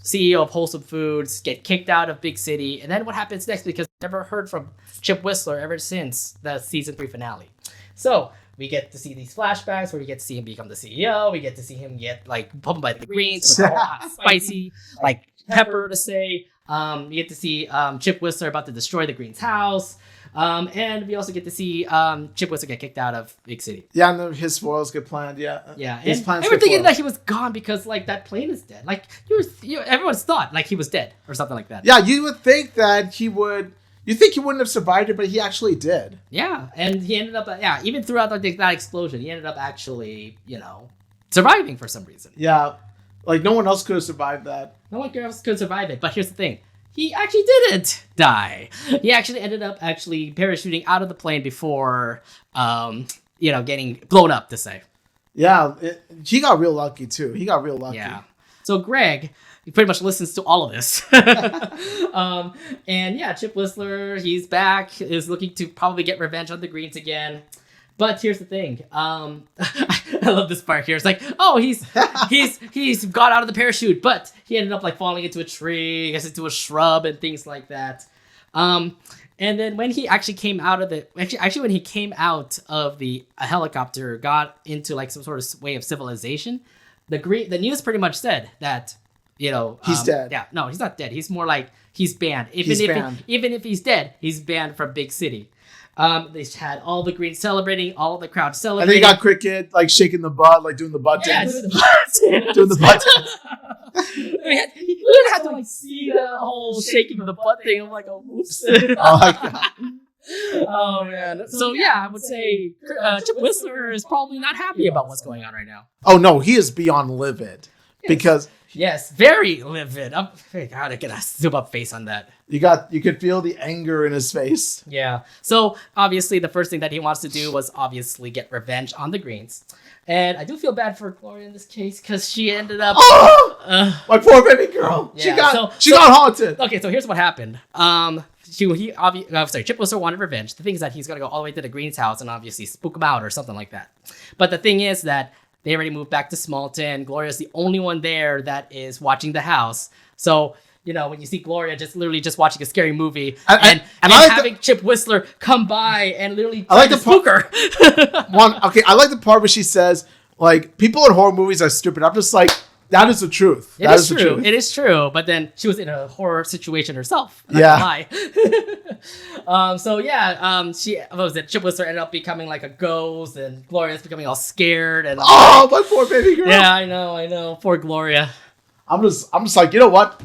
CEO of Wholesome Foods, get kicked out of Big City, and then what happens next, because I've never heard from Chip Whistler ever since the season 3 finale. So we get to see these flashbacks where we get to see him become the CEO, we get to see him get like pumped by the Greens, with all hot, spicy, like pepper to say. We get to see Chip Whistler about to destroy the Greens' house. And we also get to see Chip Whistler get kicked out of Big City. Yeah, and then his spoils get planned. Yeah, his plans. We're thinking that he was gone because like that plane is dead. Like everyone's thought like he was dead or something like that. Yeah, you would think that he would. You think he wouldn't have survived it, but he actually did. Yeah, and he ended up. Even throughout that explosion, he ended up actually, surviving for some reason. Yeah, like no one else could have survived that. No one else could survive it. But here's the thing. He actually didn't die. He actually ended up parachuting out of the plane before, getting blown up, to say. Yeah, he got real lucky, too. Yeah. So Greg, he pretty much listens to all of this. And yeah, Chip Whistler, he's back, is looking to probably get revenge on the Greens again. But here's the thing. I love this part here. It's like, oh, he's got out of the parachute, but he ended up like falling into a tree, I guess into a shrub and things like that. And then when he actually came out of when he came out of the helicopter, got into like some sort of way of civilization, the news pretty much said that, he's dead. Yeah, no, he's not dead. He's more like he's banned. Even if he's dead, he's banned from Big City. They had all the Greens celebrating, all the crowd celebrating. And then you got Cricket like shaking the butt, like doing the butt dance. Doing the butt dance. We didn't have to like see the whole shaking of the butt thing. I'm like, oh, oops. Oh my God. Oh man. So yeah, I would say Chip Whistler is probably not happy about what's going on right now. Oh no, he is beyond livid. Because yes, very livid. God, I get a zoom up face on that. You could feel the anger in his face. Yeah. So obviously the first thing that he wants to do was obviously get revenge on the Greens. And I do feel bad for Gloria in this case because she ended up my poor baby girl. Yeah, she got haunted. Okay, so here's what happened. Chip Whistler wanted revenge. The thing is that he's gonna go all the way to the Greens' house and obviously spook him out or something like that. But the thing is that they already moved back to Smallton. Gloria's the only one there that is watching the house. So, when you see Gloria just watching a scary movie and having Chip Whistler come by and literally spook her. I like the part where she says, like, people in horror movies are stupid. I'm just like, That is the truth. It is true. It is true. But then she was in a horror situation herself. Yeah. She what was it? Chip Whistler ended up becoming like a ghost, and Gloria's becoming all scared. And my poor baby girl. Yeah, I know. Poor Gloria. I'm just like, you know what?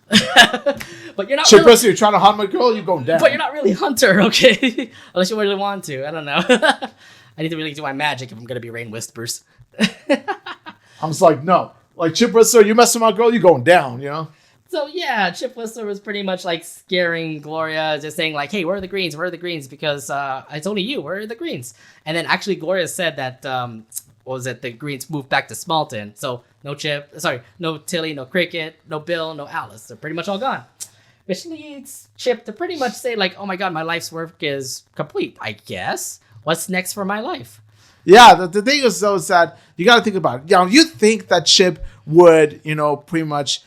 But you're not. Chip Whistler, you're trying to hunt my girl. You going down. But you're not really Hunter, okay? Unless you really want to. I don't know. I need to really do my magic if I'm gonna be Raine Whispers. I'm just like, no. Like, Chip Whistler, you messing with my girl, you going down, you know? So, yeah, Chip Whistler was pretty much, like, scaring Gloria, just saying, like, hey, where are the greens? Where are the greens? Because it's only you. Where are the greens? And then, actually, Gloria said that, the greens moved back to Smalton. So, no Tilly, no Cricket, no Bill, no Alice. They're pretty much all gone. Which leads Chip to pretty much say, like, oh, my God, my life's work is complete, I guess. What's next for my life? Yeah, the thing is, though, is that you got to think about it. You think that Chip would, pretty much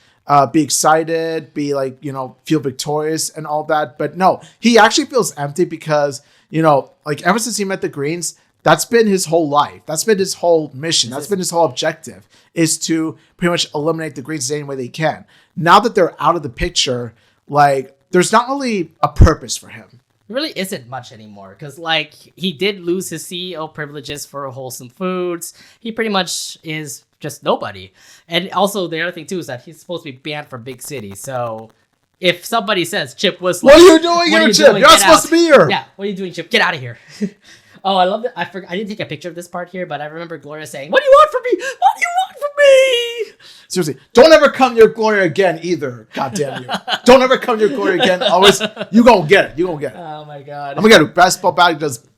be excited, be like, feel victorious and all that. But no, he actually feels empty because, like ever since he met the Greens, that's been his whole life. That's been his whole mission. That's been his whole objective, is to pretty much eliminate the Greens any way they can. Now that they're out of the picture, like, there's not really a purpose for him. Really isn't much anymore because, like, he did lose his CEO privileges for Wholesome Foods. He pretty much is just nobody. And also, the other thing, too, is that he's supposed to be banned from big cities. So, if somebody says, Chip Whistler... What are you doing here, Chip? You're not supposed to be here. Yeah, what are you doing, Chip? Get out of here. Oh, I love it. I didn't take a picture of this part here, but I remember Gloria saying, what do you want from me? What do you want from me? Seriously, don't ever come near Gloria again either. God damn you. Don't ever come near Gloria again. Always, you gonna get it. Oh my God. I'm gonna get a basketball bat. Just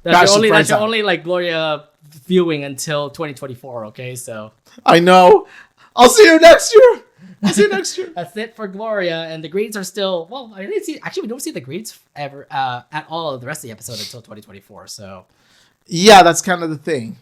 that's your only like Gloria viewing until 2024. Okay, so. I know. I'll see you next year. That's it for Gloria, and the Greens are still. Well, I didn't see. Actually, we don't see the Greens ever at all of the rest of the episode until 2024. So. Yeah, that's kind of the thing.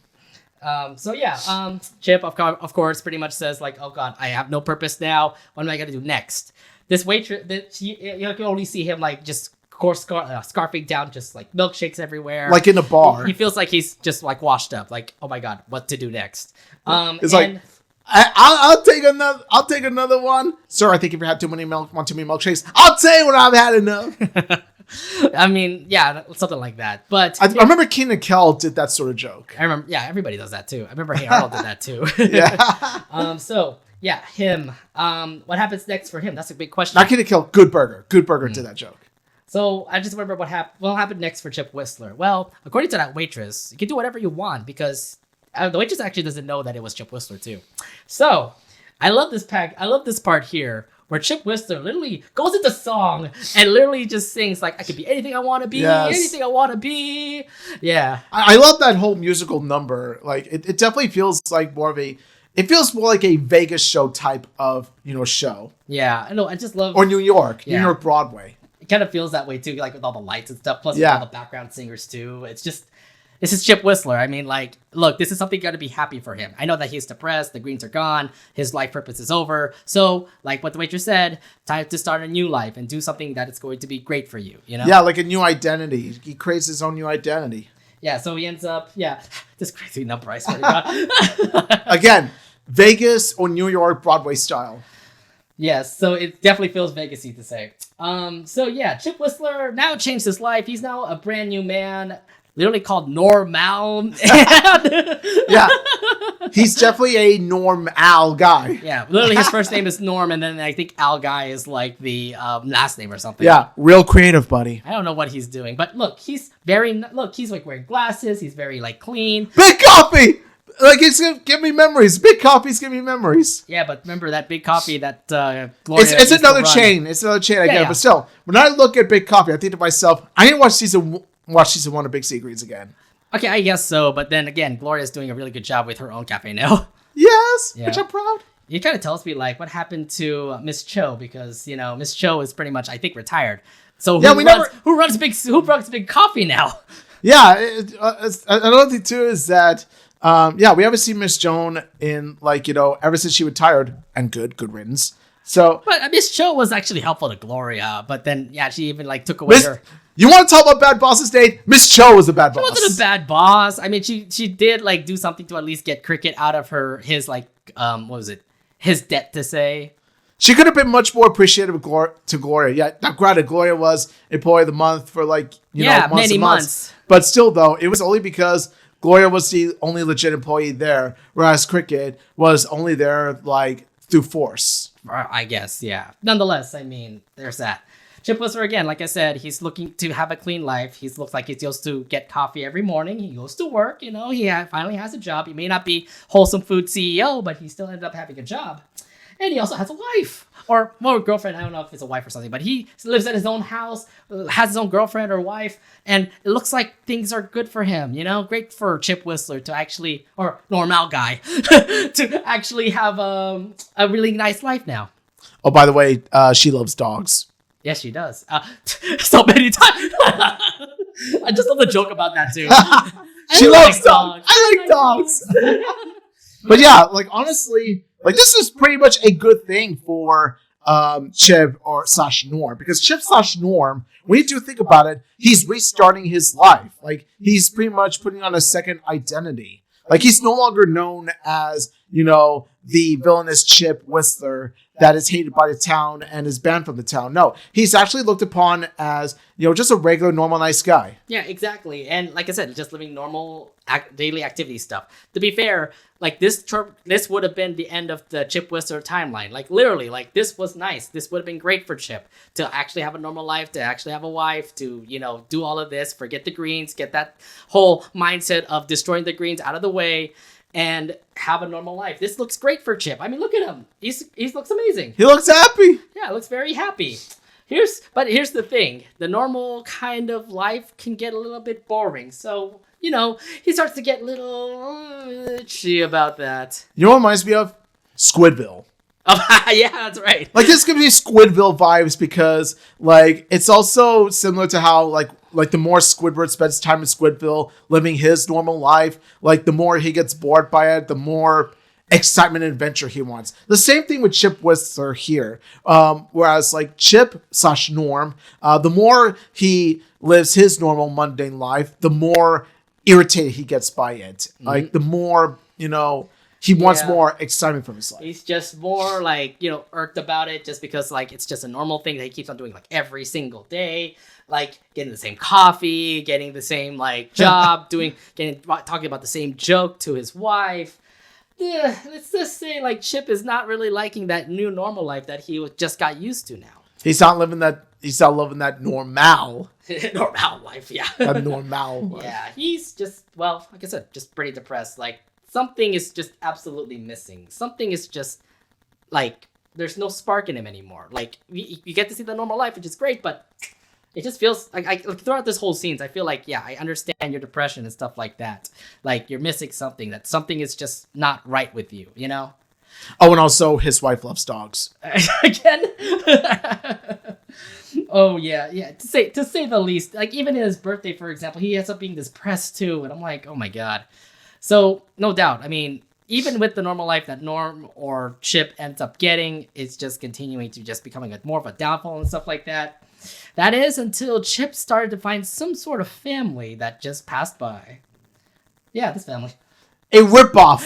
Chip, of course, pretty much says, like, oh, God, I have no purpose now. What am I going to do next? This waitress, you can only see him, like, just scarfing down just, like, milkshakes everywhere. Like in a bar. He feels like he's just, like, washed up. Like, oh, my God, what to do next? It's like, I'll take another one. Sir, I think if you had too many milkshakes, I'll tell you when I've had enough. I mean, yeah, something like that. But I remember Keenan Kel did that sort of joke. I remember, yeah, everybody does that too. I remember Hey Arnold did that too. Yeah. Him. What happens next for him? That's a big question. Not Keenan Kel. Good Burger did that joke. So I just remember what happened next for Chip Whistler. Well, according to that waitress, you can do whatever you want because the waitress actually doesn't know that it was Chip Whistler too. So I love this part here, where Chip Whistler literally goes into song and literally just sings like, I could be anything I want to be, anything I want to be. Yeah. I love that whole musical number. Like, it definitely feels like more like a Vegas show type of, show. Yeah. I know. I just love. Or New York Broadway. It kind of feels that way too, like with all the lights and stuff, plus with all the background singers too. It's just, this is Chip Whistler. I mean, like, look, this is something got to be happy for him. I know that he's depressed. The Greens are gone. His life purpose is over. So, like what the waitress said, time to start a new life and do something that is going to be great for you, Yeah, like a new identity. He creates his own new identity. Yeah, so he ends up, this crazy number, I swear to God. Again, Vegas or New York Broadway style. Yes, so it definitely feels Vegas-y to say. Chip Whistler now changed his life. He's now a brand new man. Literally called Normal. Yeah. He's definitely a Norm-Al guy. Yeah. Literally his first name is Norm, and then I think Al Guy is like the last name or something. Yeah. Real creative, buddy. I don't know what he's doing. But look, he's like wearing glasses. He's very like clean. Big Coffee! Like, it's gonna give me memories. Big Coffee's give me memories. Yeah, but remember that Big Coffee that Gloria It's another chain. It's another chain, I get it. But still, when I look at Big Coffee, I think to myself, I need to watch season 1 of Big Sea Greens again. Okay, I guess so. But then again, Gloria's doing a really good job with her own cafe now. Yes, which I'm proud. You kind of tells me like what happened to Miss Cho, because Miss Cho is pretty much, I think, retired. So who runs Big Coffee now? Yeah, another thing too is that we haven't seen Miss Joan in ever since she retired, and good riddance. So, but Miss Cho was actually helpful to Gloria, but then she even took away her. You want to talk about bad bosses, Nate? Miss Cho was a bad boss. She wasn't a bad boss. I mean, she did do something to at least get Cricket out of his what was it? His debt to say. She could have been much more appreciative to Gloria. Yeah, now granted, Gloria was employee of the month for like, months many and months. But still, though, it was only because Gloria was the only legit employee there, whereas Cricket was only there like through force. I guess, yeah. Nonetheless, I mean, there's that. Chip Whistler, again, like I said, he's looking to have a clean life. He looks like he goes to get coffee every morning. He goes to work, he finally has a job. He may not be wholesome food CEO, but he still ended up having a job. And he also has a wife or girlfriend. I don't know if it's a wife or something, but he lives at his own house, has his own girlfriend or wife. And it looks like things are good for him, great for Chip Whistler to actually, or normal guy, to actually have a really nice life now. Oh, by the way, she loves dogs. Yes, she does. So many times. I just love the joke about that too. She loves dogs. I like dogs. But yeah, like honestly, like this is pretty much a good thing for Chip or / Norm, because Chip / Norm, when you do think about it, he's restarting his life. Like he's pretty much putting on a second identity. Like he's no longer known as, the villainous Chip Whistler that is hated by the town and is banned from the town. No, he's actually looked upon as, just a regular, normal, nice guy. Yeah, exactly. And like I said, just living normal daily activity stuff. To be fair, like this would have been the end of the Chip Whistler timeline. Like literally, like this was nice. This would have been great for Chip to actually have a normal life, to actually have a wife, to, do all of this, forget the greens, get that whole mindset of destroying the greens out of the way, and have a normal life. This looks great for Chip. I mean, look at him. He looks amazing. He looks happy. Yeah, looks very happy. Here's the thing. The normal kind of life can get a little bit boring. So, he starts to get a little itchy about that. You know what reminds me of? Squidville. Oh, yeah, that's right. Like this could be Squidville vibes because like it's also similar to how like the more Squidward spends time in Squidville living his normal life, like the more he gets bored by it, the more excitement and adventure he wants. The same thing with Chip Whistler here. Whereas like Chip / Norm, the more he lives his normal mundane life, the more irritated he gets by it. Mm-hmm. Like the more, he wants more excitement from his life. He's just more like, irked about it just because like it's just a normal thing that he keeps on doing like every single day. Like getting the same coffee, getting the same like job, talking about the same joke to his wife. Yeah, let's just say like Chip is not really liking that new normal life that he just got used to now. He's not loving that normal. Normal life, yeah. That normal life. Yeah, he's just, well, like I said, just pretty depressed. Like something is just absolutely missing. Something is just like there's no spark in him anymore. Like you get to see the normal life, which is great, but it just feels like throughout this whole scenes, I feel like, yeah, I understand your depression and stuff like that. Like you're missing something, that something is just not right with you, Oh, and also his wife loves dogs. Again? Oh yeah. To say the least. Like even in his birthday, for example, he ends up being depressed too, and I'm like, oh my god. So no doubt. I mean, even with the normal life that Norm or Chip ends up getting, it's just continuing to just becoming more of a downfall and stuff like that. That is until Chip started to find some sort of family that just passed by. Yeah, this family. A ripoff.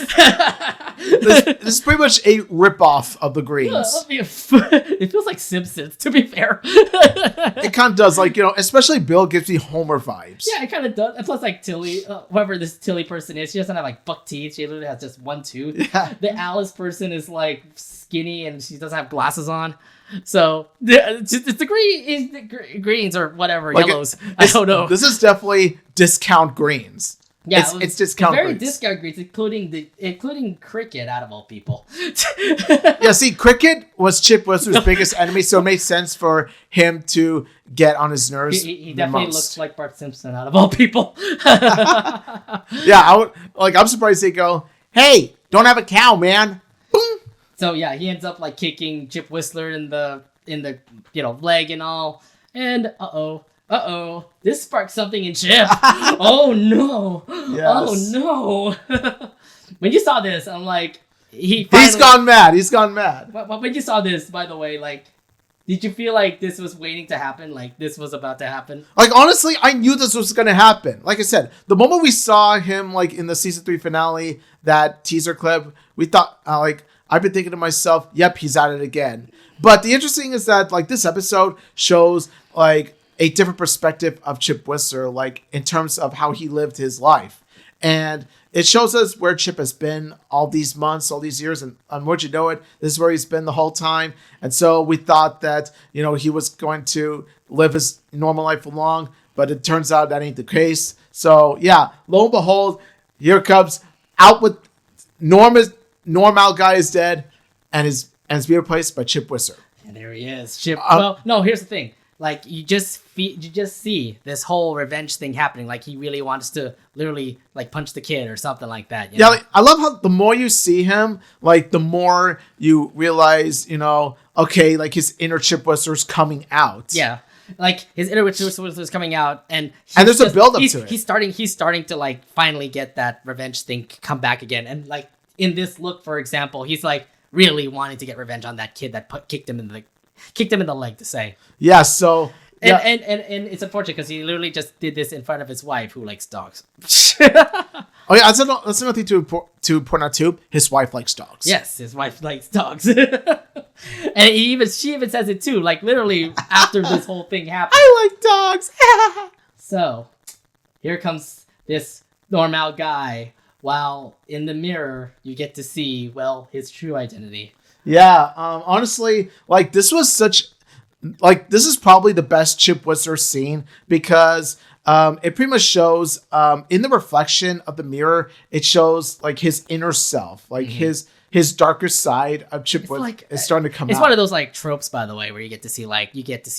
This is pretty much a ripoff of the Greens. It feels like Simpsons, to be fair. It kind of does, like, especially Bill gives me Homer vibes. Yeah, it kind of does. And plus, like Tilly, whoever this Tilly person is, she doesn't have like buck teeth. She literally has just one tooth. Yeah. The Alice person is like skinny and she doesn't have glasses on. So it's the greens or whatever, like yellows. I don't know. This is definitely discount greens. Yeah, it's discount very greens. Discount greens, including Cricket out of all people. Yeah, see, Cricket was Chip Whistler's biggest enemy, so it made sense for him to get on his nerves. He definitely looks like Bart Simpson out of all people. Yeah, I'm surprised they go, "Hey, don't have a cow, man." Boom. So yeah, he ends up like kicking Chip Whistler in the leg and all, and this sparked something in Chip. Oh no! Yes. Oh no! When you saw this, I'm like, he's gone mad. He's gone mad. When you saw this, by the way, like, Did you feel like this was waiting to happen? Like this was about to happen? Like, honestly, I knew this was going to happen. Like I said, the moment we saw him, like, in the season 3 finale, that teaser clip, we thought, I've been thinking to myself, yep, he's at it again. But the interesting is that, like, this episode shows, like, a different perspective of Chip Whistler, like, in terms of how he lived his life. And it shows us where Chip has been all these months, all these years, and would you know it, this is where he's been the whole time. And so we thought that, you know, he was going to live his normal life along, but it turns out that ain't the case. So yeah, lo and behold, here comes out with normal guy is dead, and is being replaced by Chip Whistler. And there he is, Chip. Well, no, here's the thing. Like, you just see this whole revenge thing happening. Like, he really wants to literally, like, punch the kid or something like that. You know? Like, I love how the more you see him, like, the more you realize, you know, okay, like, his inner Chip Whistler's coming out. Yeah. Like, his inner Chip Whistler's coming out, and there's a build-up to it. He's starting to, like, finally get that revenge thing come back again. And, like, in this look, for example, he's, like, really wanting to get revenge on that kid that kicked him in the leg, to say. Yeah, so... Yeah. And it's unfortunate because he literally just did this in front of his wife, who likes dogs. Oh yeah, that's another thing to point out too. His wife likes dogs. Yes, his wife likes dogs. And she even says it too, like literally after this whole thing happened. I like dogs. So, here comes this normal guy, while in the mirror, you get to see, well, his true identity. Yeah, honestly, like, this is probably the best Chip Whistler scene, because it pretty much shows in the reflection of the mirror, it shows, like, his inner self, like his darker side of Chip Whistler is starting to come out. It's one of those, like, tropes, by the way, where you get to see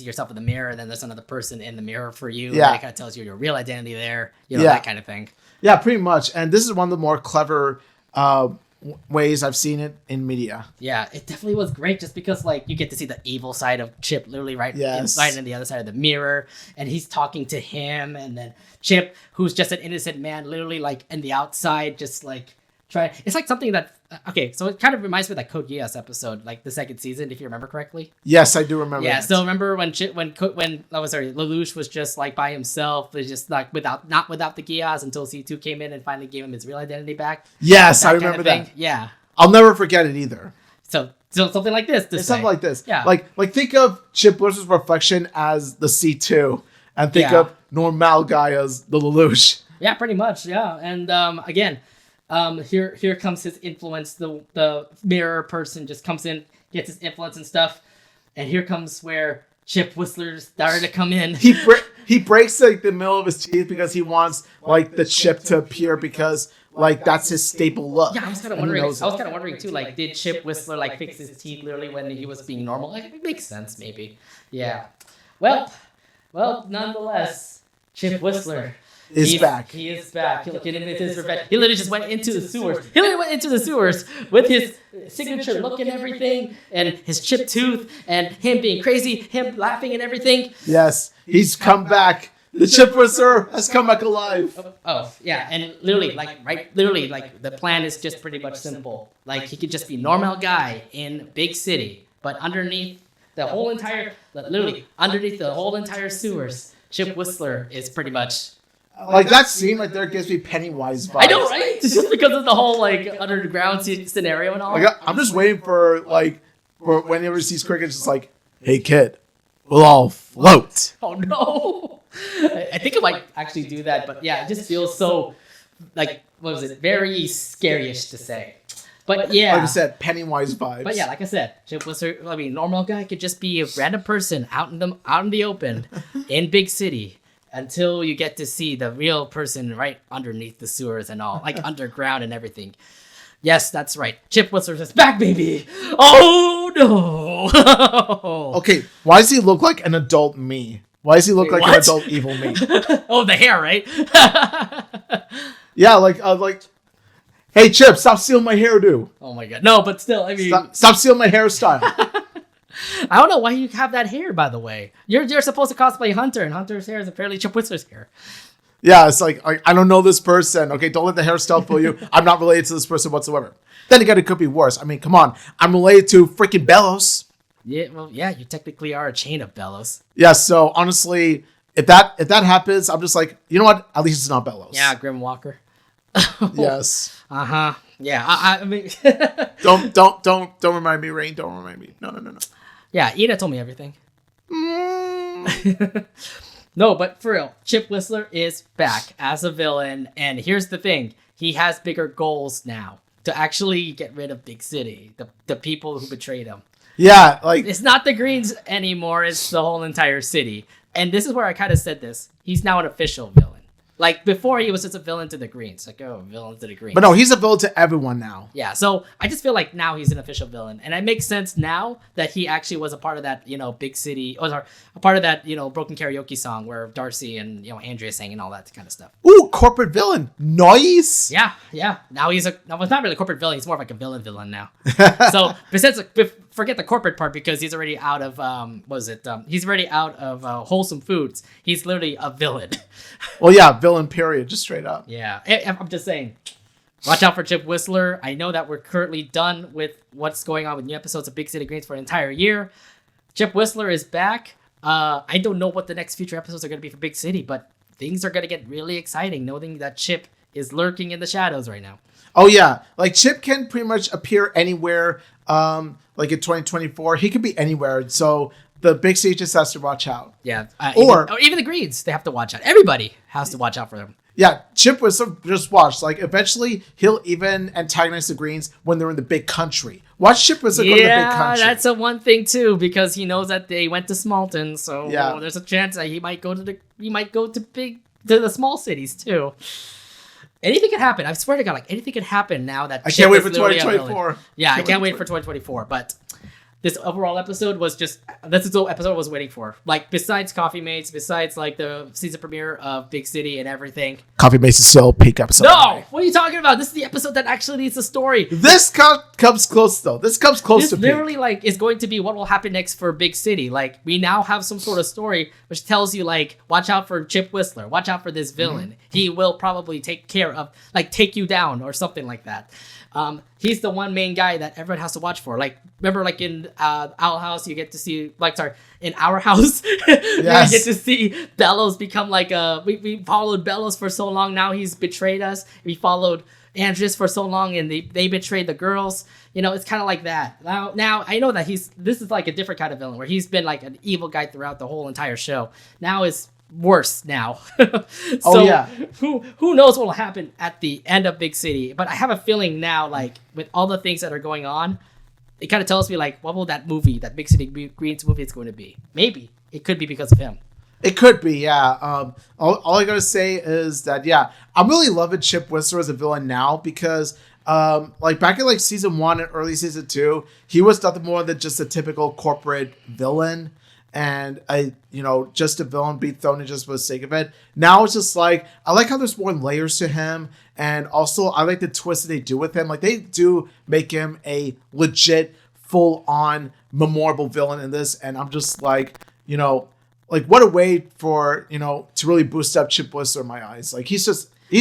yourself in the mirror, and then there's another person in the mirror for you. Yeah, and it kind of tells you your real identity there, that kind of thing. Yeah, pretty much. And this is one of the more clever ways I've seen it in media. Yeah, it definitely was great, just because, like, you get to see the evil side of Chip literally right inside and the other side of the mirror, and he's talking to him, and then Chip, who's just an innocent man, literally, like, in the outside, just, like, it's like something that, okay, so it kind of reminds me of that Code Geass episode, like the second season, if you remember correctly. Yes, I do remember. Yeah, that. so remember when Lelouch was just, like, by himself, was just, like, not without the Geass, until C2 came in and finally gave him his real identity back. Yes, I remember that. Yeah, I'll never forget it either. So something like this. Something like this. Yeah. Like think of Chip Whistler's reflection as the C2, and think of normal guy as the Lelouch. Yeah, pretty much. Yeah, and again. Here comes his influence. The mirror person just comes in, gets his influence and stuff, and here comes where Chip Whistler started to come in. He breaks, like, the middle of his teeth because he wants, like, the chip to appear, because, like, that's his staple look. Yeah, I was kind of wondering too. Like, did Chip Whistler, like, fix his teeth literally when he was being normal? Like, it makes sense, maybe. Yeah. Well, nonetheless, Chip Whistler. He's back. He is back. He'll get into his revenge. He literally just went into the sewers. With his signature look and everything, and his chipped tooth, and him being crazy, him laughing and everything. Yes, he's come back. The Chip Whistler has come back alive. Oh, yeah, and literally, the plan is just pretty much simple. Like, he could just be a normal guy in big city, but underneath the whole entire sewers, Chip Whistler is pretty much... Like, that scene right there gives me Pennywise vibes. I know, right? Just because of the whole, like, underground scenario and all. Like, I'm just waiting for whenever he sees Cricket, just like, hey, kid, we'll all float. Oh, no. I think it might actually do that, but yeah, it just feels so, like, what was it? Very scary-ish to say. But yeah. Like I said, Pennywise vibes. But yeah, like I said, Chip Whistler, normal guy could just be a random person out in the open in big city. Until you get to see the real person right underneath the sewers and all, like underground and everything. Yes, that's right. Chip Whistler's is back, baby. Oh, no. Okay, why does he look like an adult me? Why does he look like an adult evil me? Oh, the hair, right? Yeah, like, hey, Chip, stop stealing my hairdo. Oh, my God. No, but still, I mean... Stop stealing my hairstyle. I don't know why you have that hair, by the way. You're supposed to cosplay Hunter, and Hunter's hair is apparently Chip Whistler's hair. Yeah, it's like, I don't know this person. Okay, don't let the hairstyle fool you. I'm not related to this person whatsoever. Then again, it could be worse. I mean, come on. I'm related to freaking Bellows. Yeah, well, yeah, you technically are a chain of Bellows. Yeah, so honestly, if that happens, I'm just like, you know what? At least it's not Bellows. Yeah, Grim Walker. Yes. Uh-huh. Yeah, I mean... don't remind me, Raine. Don't remind me. No. Yeah, Ina told me everything. No, but for real, Chip Whistler is back as a villain. And here's the thing. He has bigger goals now to actually get rid of Big City, the people who betrayed him. Yeah, like... It's not the Greens anymore. It's the whole entire city. And this is where I kind of said this. He's now an official villain. Like, before, he was just a villain to the Greens. Like, oh, villain to the Greens. But no, he's a villain to everyone now. Yeah, so I just feel like now he's an official villain. And it makes sense now that he actually was a part of that, Big City... Oh, sorry, a part of that, Broken Karaoke song where Darcy and, Andrea sang and all that kind of stuff. Ooh, corporate villain. Nice. Yeah. Now he's it's not really a corporate villain. He's more of like a villain now. So, forget the corporate part because he's already out of, he's already out of wholesome foods. He's literally a villain. Well, yeah, villain period, just straight up. Yeah, I'm just saying, watch out for Chip Whistler. I know that we're currently done with what's going on with new episodes of Big City Greens for an entire year. Chip Whistler is back. I don't know what the next future episodes are going to be for Big City, but things are going to get really exciting knowing that Chip is lurking in the shadows right now. Oh, yeah. Like, Chip can pretty much appear anywhere. Like, in 2024, he could be anywhere. So, the Big City just has to watch out. Yeah. Or even the Greens, they have to watch out. Everybody has to watch out for them. Yeah, Chip was just watch. Like, eventually, he'll even antagonize the Greens when they're in the big country. Watch Chip was go to the big country. Yeah, that's a one thing too, because he knows that they went to Smalton, so there's a chance that he might go to the small cities too. Anything could happen. I swear to God, like anything could happen now that I can't wait for 2024. Yeah, I can't wait for 2024. But this overall episode was just that's the episode I was waiting for. Like besides Coffee Mates, besides like the season premiere of Big City and everything. Coffee Mates is still peak episode. No, what are you talking about? This is the episode that actually needs a story. This comes close though. This comes close to peak. This literally like is going to be what will happen next for Big City. Like we now have some sort of story which tells you like watch out for Chip Whistler, watch out for this villain. Mm-hmm. He will probably take you down or something like that. He's the one main guy that everyone has to watch for. Like, remember, like in Owl House, you get to see, in Our House, yes. You get to see Bellows become like we followed Bellows for so long. Now he's betrayed us. We followed Andres for so long, and they betrayed the girls. It's kind of like that. Now I know that this is like a different kind of villain where he's been like an evil guy throughout the whole entire show. Now is worse now. Who knows what will happen at the end of Big City, but I have a feeling now, like with all the things that are going on, it kind of tells me like what will that Big City Greens movie is going to be. Maybe it could be because of him. It could be, yeah. All I gotta say is that I'm really loving Chip Whistler as a villain now because like back in like season 1 and early season 2, he was nothing more than just a typical corporate villain. And just a villain be thrown in just for the sake of it. Now it's just like, I like how there's more layers to him. And also I like the twist that they do with him. Like they do make him a legit, full on, memorable villain in this. And I'm just like, what a way for, to really boost up Chip Whistler in my eyes. Like he's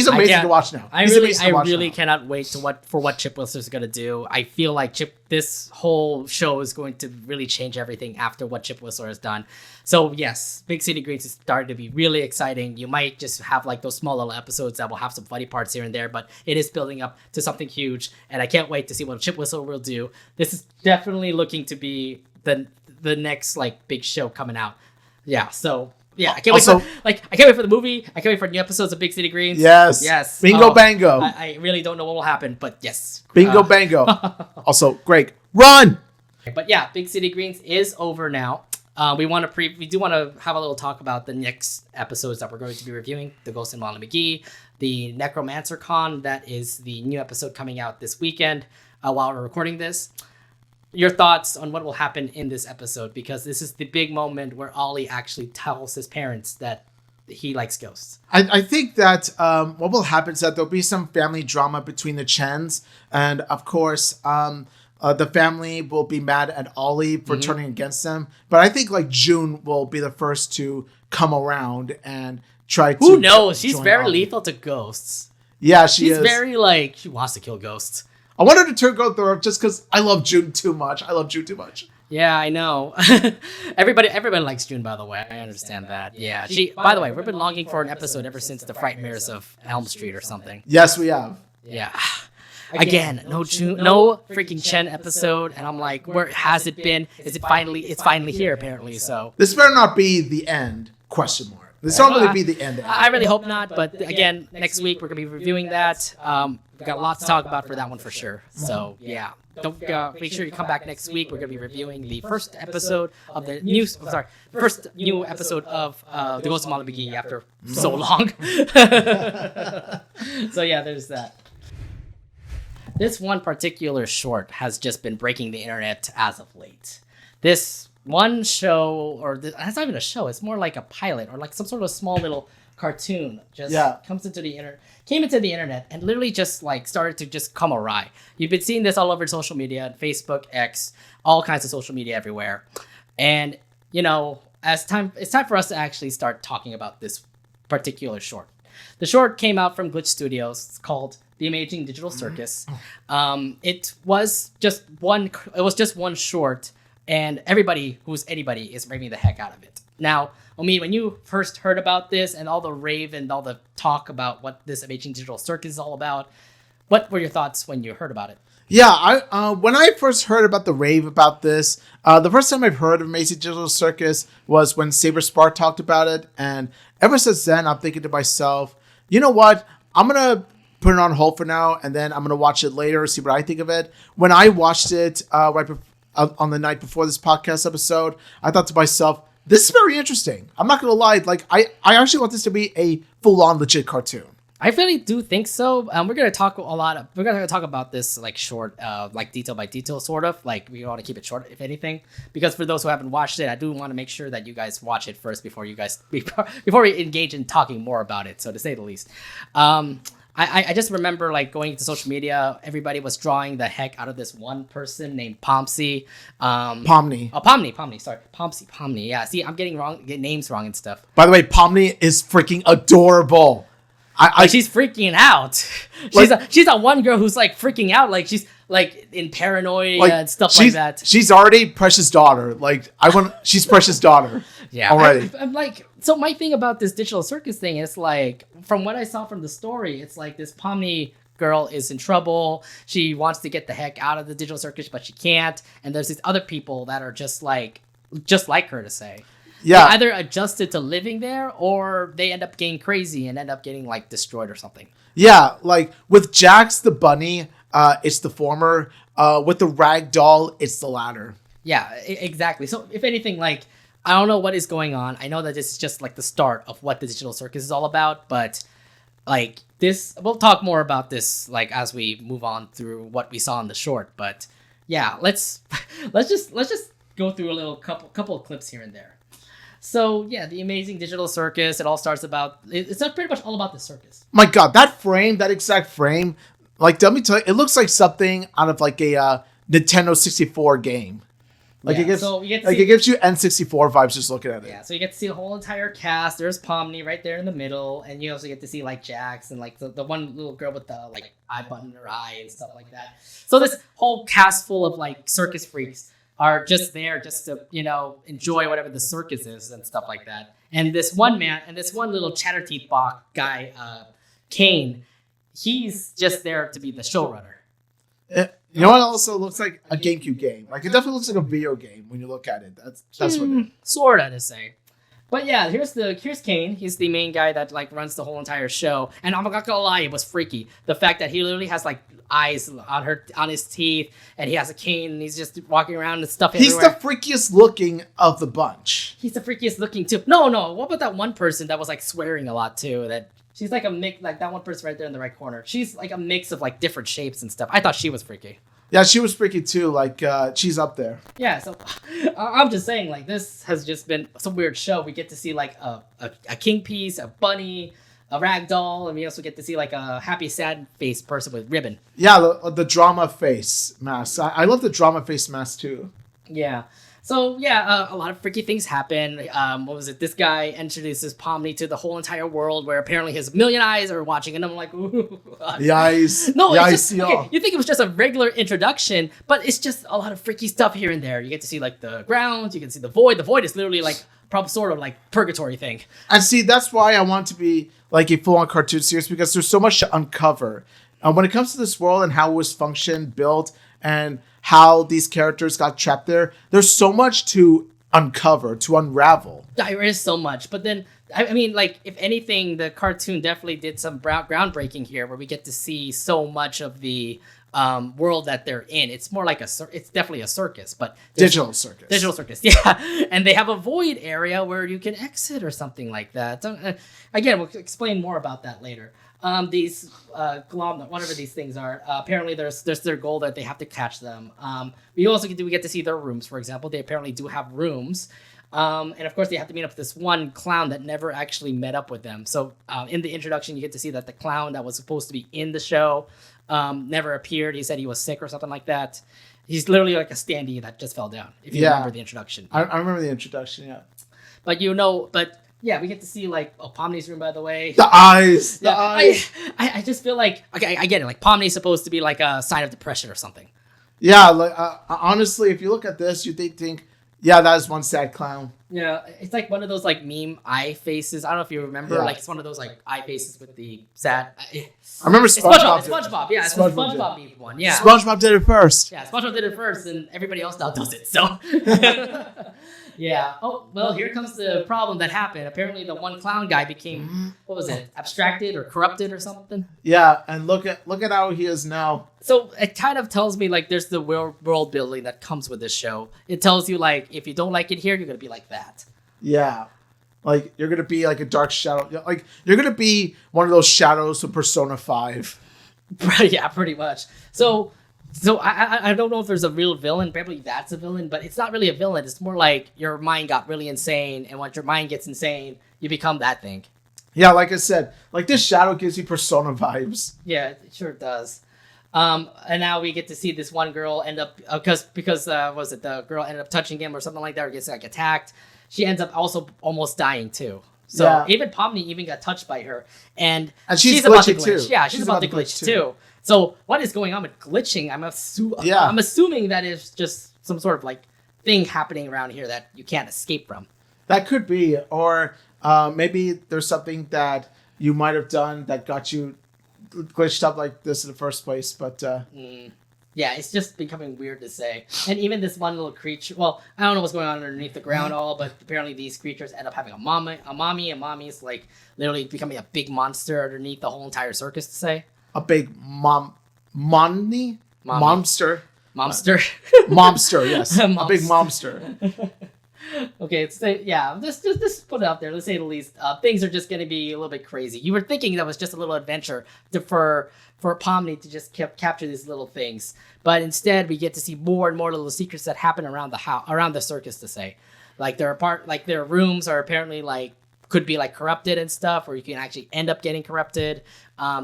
amazing to watch now. I really cannot wait for what Chip Whistler is going to do. I feel like this whole show is going to really change everything after what Chip Whistler has done. So yes, Big City Greens is starting to be really exciting. You might just have like those small little episodes that will have some funny parts here and there, but it is building up to something huge. And I can't wait to see what Chip Whistler will do. This is definitely looking to be the next like big show coming out. Yeah, so yeah, I can't wait for the movie. I can't wait for new episodes of Big City Greens. Yes. Bingo bango. I really don't know what will happen, but yes. Bingo bango. Also, Greg, run. But yeah, Big City Greens is over now. We do want to have a little talk about the next episodes that we're going to be reviewing: The Ghost and Molly McGee, the Necromancer Con. That is the new episode coming out this weekend while we're recording this. Your thoughts on what will happen in this episode, because this is the big moment where Ollie actually tells his parents that he likes ghosts. I think that what will happen is that there'll be some family drama between the Chens, and of course the family will be mad at Ollie for turning against them. But I think like June will be the first to come around and try to. Who knows? She's very Ollie. Lethal to ghosts. Yeah, she's very she wants to kill ghosts. I want her to turn go through just because I love June too much. Yeah, I know. Everybody likes June, by the way. I understand that. Yeah. By the way, we've been longing for an episode ever since the Frightmares of Elm Street or something. Yes, we have. Yeah. Again, no June, no freaking Chen episode, and I'm like, where has it been? It's finally here, apparently. So this better not be the end? Question mark. This don't really be the end. I really hope not. But again, next week we're gonna be reviewing that. We got a lot to talk about for that one for sure. So yeah. Don't make sure you come back next week. We're gonna be reviewing the first episode of the first new episode of The Ghost of Molly McGee after so long. So yeah, there's that. This one particular short has just been breaking the internet as of late. This one show, it's not even a show. It's more like a pilot or like some sort of small little cartoon. Came into the internet and literally just like started to just come awry. You've been seeing this all over social media, Facebook, X, all kinds of social media everywhere. And it's time for us to actually start talking about this particular short. The short came out from Glitch Studios. It's called The Amazing Digital Circus. It was just one short, and everybody who's anybody is raving the heck out of it. Now, Omid, when you first heard about this and all the rave and all the talk about what this Amazing Digital Circus is all about, what were your thoughts when you heard about it? Yeah, when I first heard about the rave about this, the first time I've heard of Amazing Digital Circus was when Saber Spark talked about it, and ever since then, I'm thinking to myself, you know what? I'm gonna put it on hold for now, and then I'm gonna watch it later, see what I think of it. When I watched it on the night before this podcast episode, I thought to myself, this is very interesting. I'm not gonna lie, like I actually want this to be a full-on legit cartoon. I really do think so. We're gonna talk about this like short, like detail by detail, sort of. Like we want to keep it short, if anything, because for those who haven't watched it, I do want to make sure that you guys watch it first before we engage in talking more about it. So to say the least, I just remember like going to social media, everybody was drawing the heck out of this one person named Pomsey. Pomni. Oh, Pomni. Sorry, Pomni. Yeah. See, I'm getting names wrong and stuff. By the way, Pomni is freaking adorable. She's freaking out. She's that one girl who's like freaking out, like she's like in paranoia and stuff like that. She's already Precious daughter. Like she's Precious daughter. Yeah, already. I'm like, so my thing about this digital circus thing is like, from what I saw from the story, it's like this Pomni girl is in trouble. She wants to get the heck out of the digital circus, but she can't. And there's these other people that are just like her, to say. Yeah, they either adjusted to living there or they end up getting crazy and end up getting like destroyed or something. Yeah, like with Jax the bunny, it's the former. With the rag doll, it's the latter. Yeah, exactly. So if anything, like, I don't know what is going on. I know that this is just like the start of what the digital circus is all about, but like this, we'll talk more about this like as we move on through what we saw in the short. But yeah, let's just go through a little couple of clips here and there. So yeah, the Amazing Digital Circus. It all starts about. It's pretty much all about the circus. My God, that exact frame. Like, let me tell you, it looks like something out of like a Nintendo 64 game. Like, yeah, it gives you N64 vibes just looking at it. Yeah, so you get to see the whole entire cast. There's Pomni right there in the middle, and you also get to see like Jax and like the one little girl with the like eye button in her eye and stuff like that. So this whole cast full of like circus freaks are just there just to, enjoy whatever the circus is and stuff like that. And this one little chatterteeth bach guy, Kane, he's just there to be the showrunner. You know what also looks like a GameCube game? Like, it definitely looks like a video game when you look at it. That's what it is. Sort of, to say. But yeah, here's Kane. He's the main guy that like runs the whole entire show. And I'm not gonna lie, it was freaky. The fact that he literally has like eyes on his teeth, and he has a cane, and he's just walking around and stuff everywhere. He's the freakiest looking of the bunch. He's the freakiest looking too. No. What about that one person that was like swearing a lot too? That she's like a mix, like that one person right there in the right corner. She's like a mix of like different shapes and stuff. I thought she was freaky. Yeah, she was freaky too. Like, she's up there. Yeah, so I'm just saying, like, this has just been some weird show. We get to see like a king piece, a bunny, a rag doll, and we also get to see like a happy sad face person with ribbon. Yeah, the drama face mask. I love the drama face mask too. Yeah. So yeah, a lot of freaky things happen. What was it? This guy introduces Pomni to the whole entire world, where apparently his million eyes are watching, and I'm like, ooh. The eyes. No, the it's eyes just, okay, you think it was just a regular introduction, but it's just a lot of freaky stuff here and there. You get to see like the ground, you can see the void. The void is literally like probably sort of like purgatory thing. And see, that's why I want to be like a full-on cartoon series, because there's so much to uncover. When it comes to this world and how it was functioned, built, and how these characters got trapped there, there's so much to uncover, to unravel. There is so much, but then I mean, like, if anything, the cartoon definitely did some groundbreaking here, where we get to see so much of the world that they're in. It's more like it's definitely a circus, but digital circus, yeah. And they have a void area where you can exit or something like that. Again, we'll explain more about that later. These whatever these things are, apparently there's their goal that they have to catch them. We also get to see their rooms. For example, they apparently do have rooms. And of course, they have to meet up with this one clown that never actually met up with them. So in the introduction, you get to see that the clown that was supposed to be in the show never appeared. He said he was sick or something like that. He's literally like a standee that just fell down, if you remember the introduction. I remember the introduction, yeah. But yeah, we get to see like Pomni's room, by the way. The eyes. I just feel like, okay, I get it. Like Pomni's supposed to be like a sign of depression or something. Yeah, like honestly, if you look at this, you think, yeah, that is one sad clown. Yeah, it's like one of those like meme eye faces. I don't know if you remember. Yeah. Like it's one of those like eye faces with the sad. I remember SpongeBob. SpongeBob. Yeah, it's the SpongeBob meme one. Yeah, SpongeBob did it first. Yeah, SpongeBob did it first, and everybody else now does it. So. Yeah. Oh, well, here comes the problem that happened. Apparently, the one clown guy became, what was it, abstracted or corrupted or something? Yeah, and look at how he is now. So it kind of tells me like there's the world building that comes with this show. It tells you like if you don't like it here, you're gonna be like that. Yeah, like you're gonna be like a dark shadow. Like you're gonna be one of those shadows of Persona 5. Yeah, pretty much. So I don't know if there's a real villain. Probably that's a villain, but it's not really a villain. It's more like your mind got really insane, and once your mind gets insane, you become that thing. Yeah, like I said, like this shadow gives you Persona vibes. Yeah, it sure does. And now we get to see this one girl end up because was it the girl ended up touching him or something like that, or gets like attacked. She ends up also almost dying too. So even Pomni even got touched by her, and she's about to glitch. Too. Yeah, she's about to glitch too. So what is going on with glitching? I'm assuming that is just some sort of like thing happening around here that you can't escape from. That could be, or maybe there's something that you might have done that got you glitched up like this in the first place. But yeah, it's just becoming weird to say. And even this one little creature. Well, I don't know what's going on underneath the ground but apparently these creatures end up having a mommy, and mommy's like literally becoming a big monster underneath the whole entire circus. To say. A big momster. Momster, yes. A big momster. Okay, just put it out there. Let's say the least. Things are just going to be a little bit crazy. You were thinking that was just a little adventure for Pomni to just capture these little things, but instead we get to see more and more little secrets that happen around the circus. To say, like their rooms are apparently like could be like corrupted and stuff, or you can actually end up getting corrupted.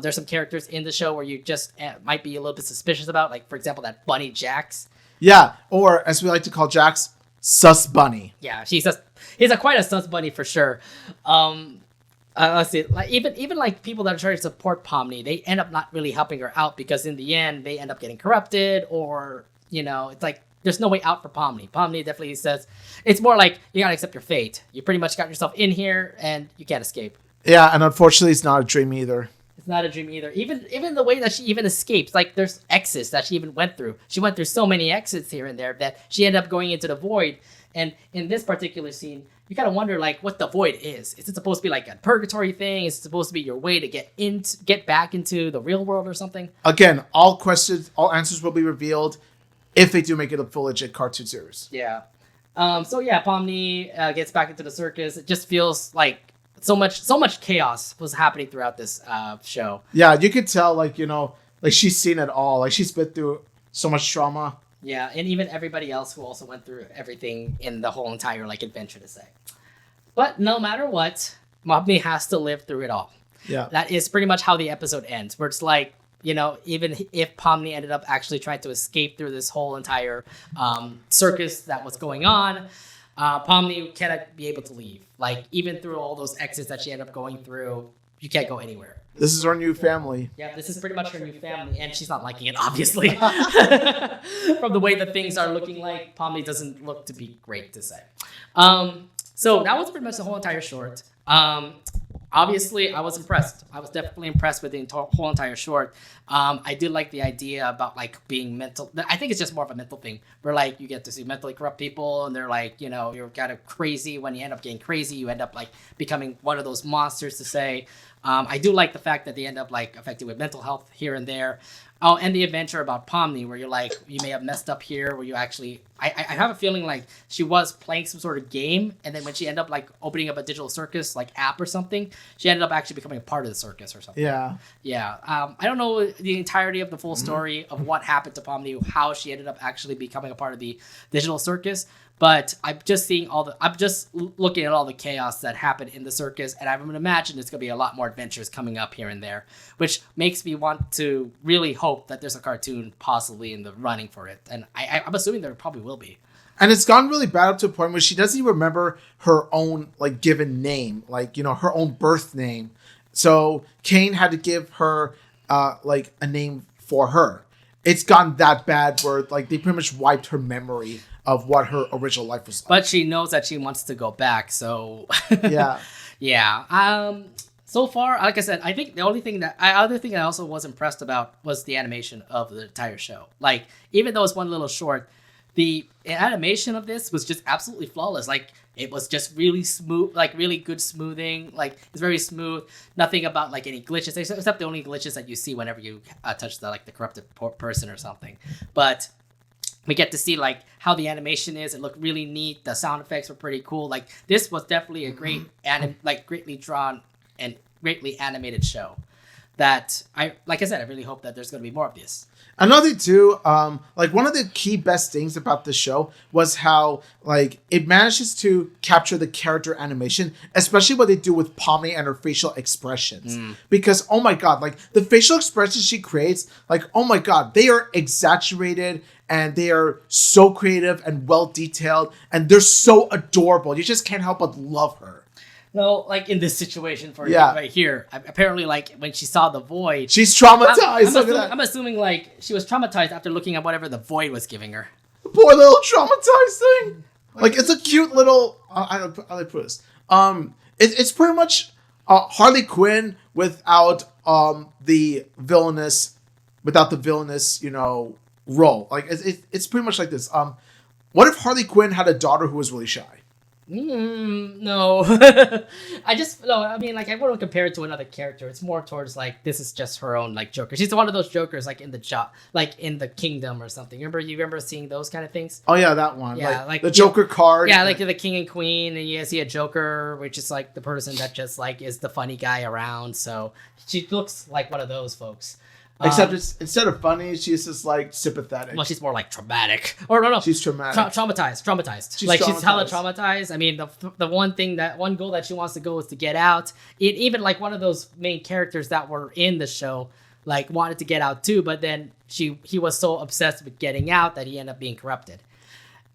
There's some characters in the show where you just might be a little bit suspicious about, like for example that bunny Jax. Yeah, or as we like to call Jax, Sus Bunny. Yeah, he's quite a sus bunny for sure. Let's see, like even like people that are trying to support Pomni, they end up not really helping her out because in the end they end up getting corrupted, or it's like there's no way out for Pomni. Pomni definitely says it's more like you gotta accept your fate. You pretty much got yourself in here and you can't escape. Yeah, and unfortunately it's not a dream either. It's not a dream either. Even the way that she even escapes, like there's exits that she even went through. She went through so many exits here and there that she ended up going into the void. And in this particular scene, you kind of wonder like what the void is. Is it supposed to be like a purgatory thing? Is it supposed to be your way to get back into the real world or something? Again, all answers will be revealed if they do make it a full legit cartoon series. Yeah. Pomni gets back into the circus. It just feels like so much chaos was happening throughout this show. Yeah, you could tell, like she's seen it all. Like she's been through so much trauma. Yeah, and even everybody else who also went through everything in the whole entire like adventure to say. But no matter what, Pomni has to live through it all. Yeah, that is pretty much how the episode ends. Where it's like even if Pomni ended up actually trying to escape through this whole entire circus that was going on, Pomni cannot be able to leave. Like, even through all those exits that she ended up going through, you can't go anywhere. This is our new family. Yeah, this is pretty much her new family, and she's not liking it, obviously. From the way that things are looking like, Pomni doesn't look to be great to say. So that was pretty much the whole entire short. Obviously, I was impressed. I was definitely impressed with the whole entire short. I did like the idea about like being mental. I think it's just more of a mental thing where like you get to see mentally corrupt people and they're like, you're kind of crazy. When you end up getting crazy, you end up like becoming one of those monsters to say. I do like the fact that they end up like affected with mental health here and there. Oh, and the adventure about Pomni, where you're like, you may have messed up here, where you actually, I have a feeling like she was playing some sort of game, and then when she ended up like opening up a digital circus like app or something, she ended up actually becoming a part of the circus or something. Yeah. I don't know the entirety of the full story of what happened to Pomni, how she ended up actually becoming a part of the digital circus. But I'm just looking at all the chaos that happened in the circus, and I would imagine there's going to be a lot more adventures coming up here and there, which makes me want to really hope that there's a cartoon possibly in the running for it. And I'm assuming there probably will be. And it's gone really bad up to a point where she doesn't even remember her own like given name, like, her own birth name. So Kane had to give her like a name for her. It's gone that bad where like they pretty much wiped her memory of what her original life was like. But she knows that she wants to go back, so yeah. Yeah. So far, like I said, I think the other thing I also was impressed about was the animation of the entire show. Like, even though it's one little short, the animation of this was just absolutely flawless. Like, it was just really smooth, like really good smoothing. Like, it's very smooth. Nothing about like any glitches, except the only glitches that you see whenever you touch the corrupted person or something. But we get to see like how the animation is. It looked really neat. The sound effects were pretty cool. Like, this was definitely a great greatly drawn and greatly animated show. That I really hope that there's going to be more of this. Another too, like one of the key best things about the show was how like it manages to capture the character animation, especially what they do with Pomni and her facial expressions. Because oh my god, like the facial expressions she creates, like oh my god, they are exaggerated and they are so creative and well detailed and they're so adorable. You just can't help but love her. No, like in this situation right here, apparently like when she saw the void, she's traumatized. I'm assuming like she was traumatized after looking at whatever the void was giving her. Poor little traumatized thing. Like it's a cute little. I don't know how to put this. It's pretty much Harley Quinn without the villainous, role. Like it's pretty much like this. What if Harley Quinn had a daughter who was really shy? No. I mean, like, I wouldn't compare it to another character. It's more towards, like, this is just her own, like, Joker. She's one of those Jokers, like, in the Kingdom or something. You remember seeing those kind of things? Oh, yeah, that one. Yeah, like the Joker card. Yeah, like the King and Queen, and you see a Joker, which is, like, the person that just, like, is the funny guy around. So she looks like one of those folks. Except instead of funny, she's just like sympathetic. Well, she's more like traumatic. Or no, she's traumatic. Traumatized. She's hella traumatized. I mean, the one goal that she wants to go is to get out. Even like one of those main characters that were in the show, like wanted to get out too, but then he was so obsessed with getting out that he ended up being corrupted.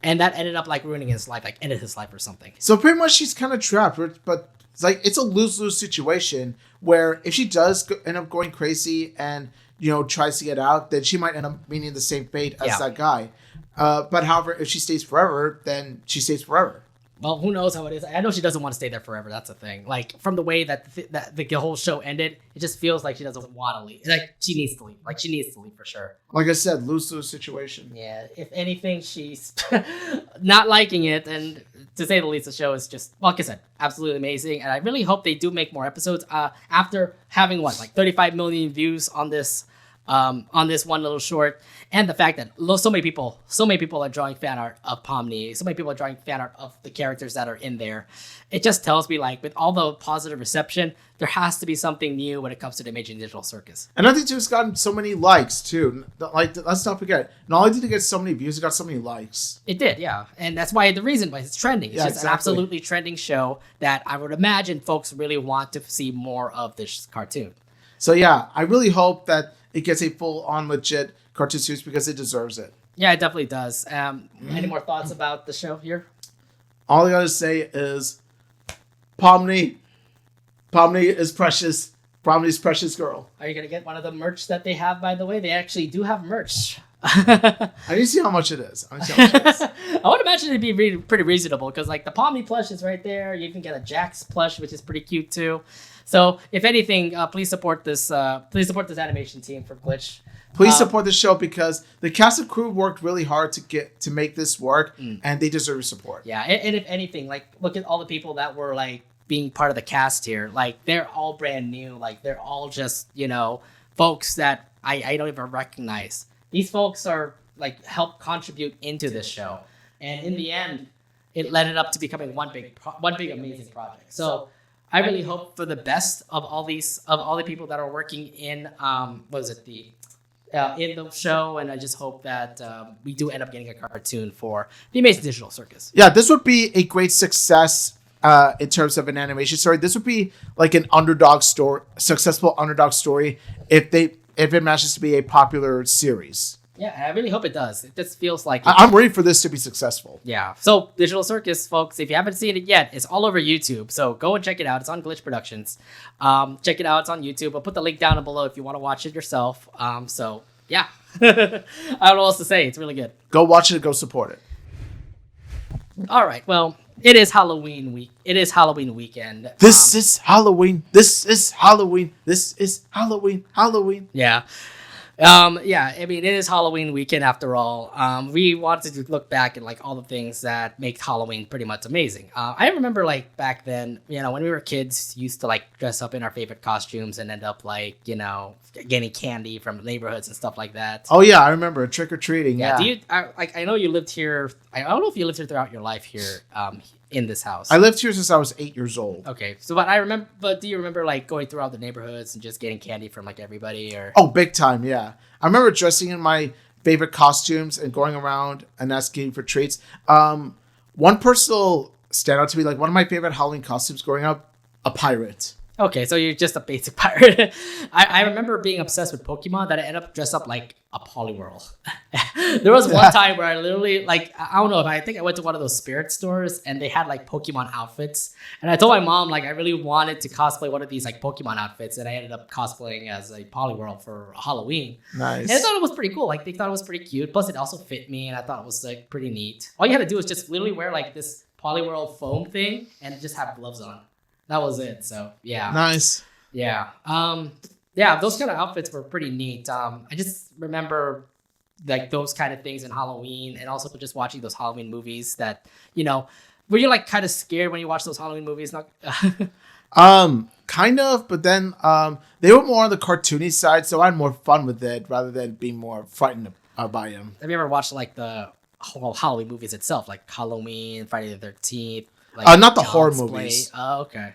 And that ended up like ruining his life, like ended his life or something. So pretty much she's kind of trapped, but it's a lose-lose situation where if she does end up going crazy and tries to get out, then she might end up meeting the same fate as that guy. But however, if she stays forever, then she stays forever. Well, who knows how it is. I know she doesn't want to stay there forever. That's the thing. Like, from the way that the whole show ended, it just feels like she doesn't want to leave. Like, she needs to leave. Like, she needs to leave for sure. Like I said, lose-lose situation. Yeah. If anything, she's not liking it. And to say the least, the show is just, like I said, absolutely amazing. And I really hope they do make more episodes. After having, 35 million views on this one little short, and the fact that so many people are drawing fan art of Pomni, so many people are drawing fan art of the characters that are in there. It just tells me, like, with all the positive reception, there has to be something new when it comes to the Amazing Digital Circus. And I think it's gotten so many likes too. Like, let's not forget, not only did it get so many views, it got so many likes. It did, yeah, and that's why the reason why it's trending. It's just an absolutely trending show that I would imagine folks really want to see more of this cartoon. So yeah, I really hope that it gets a full-on legit cartoon series because it deserves it. Yeah, it definitely does. Any more thoughts about the show here? All I gotta say is, Pomni is precious. Pomni's precious girl. Are you gonna get one of the merch that they have? By the way, they actually do have merch. I need to see how much it is. I would imagine it'd be pretty reasonable because like the Pomni plush is right there. You can get a Jax plush, which is pretty cute too. So if anything, please support this. Please support this animation team for Glitch. Please support the show because the cast and crew worked really hard to make this work, and they deserve your support. Yeah, and if anything, like look at all the people that were like being part of the cast here. Like they're all brand new. Like they're all just folks that I don't even recognize. These folks are like help contribute into this show, and in the end, it led it up to becoming one big amazing project. So I really hope for the best of all the people that are working in in the show, and I just hope that we do end up getting a cartoon for the Amazing Digital Circus. Yeah, this would be a great success in terms of an animation story. This would be like an successful underdog story if it manages to be a popular series. Yeah, I really hope it does. It just feels like I'm ready for this to be successful. Yeah. So Digital Circus, folks, if you haven't seen it yet, it's all over YouTube. So go and check it out. It's on Glitch Productions. Check it out. It's on YouTube. I'll put the link down below if you want to watch it yourself. So yeah, I don't know what else to say. It's really good. Go watch it. Go support it. All right. Well, it is Halloween week. It is Halloween weekend. This is Halloween. This is Halloween. This is Halloween. Halloween. Yeah. Yeah, I mean, it is Halloween weekend after all. We wanted to look back at like all the things that make Halloween pretty much amazing. I remember like back then, when we were kids, used to like dress up in our favorite costumes and end up like, getting candy from neighborhoods and stuff like that. Oh yeah, I remember trick or treating. Yeah. Yeah. I know you lived here. I don't know if you lived here throughout your life here, in this house. I lived here since I was 8 years old. Okay, so but do you remember like going throughout the neighborhoods and just getting candy from like everybody or? Oh, big time, yeah. I remember dressing in my favorite costumes and going around and asking for treats. One personal standout to me, like one of my favorite Halloween costumes growing up, a pirate. Okay, so you're just a basic pirate. I remember being obsessed with Pokemon that I ended up dressed up like a Poliwhirl. There was one time where I literally, like, I don't know, I think I went to one of those spirit stores and they had like Pokemon outfits. And I told my mom, like, I really wanted to cosplay one of these like Pokemon outfits. And I ended up cosplaying as a Poliwhirl for Halloween. Nice. And I thought it was pretty cool. Like, they thought it was pretty cute. Plus, it also fit me and I thought it was like pretty neat. All you had to do was just literally wear like this Poliwhirl foam thing and just have gloves on. That was it. So yeah. Nice. Yeah. Yeah, those kind of outfits were pretty neat. I just remember like those kind of things in Halloween and also just watching those Halloween movies that, were you like kind of scared when you watched those Halloween movies? Not kind of, but then they were more on the cartoony side, so I had more fun with it rather than being more frightened by them. Have you ever watched like the whole Halloween movies itself, like Halloween, Friday the 13th? Like not the Child's horror Play? movies. Oh, okay.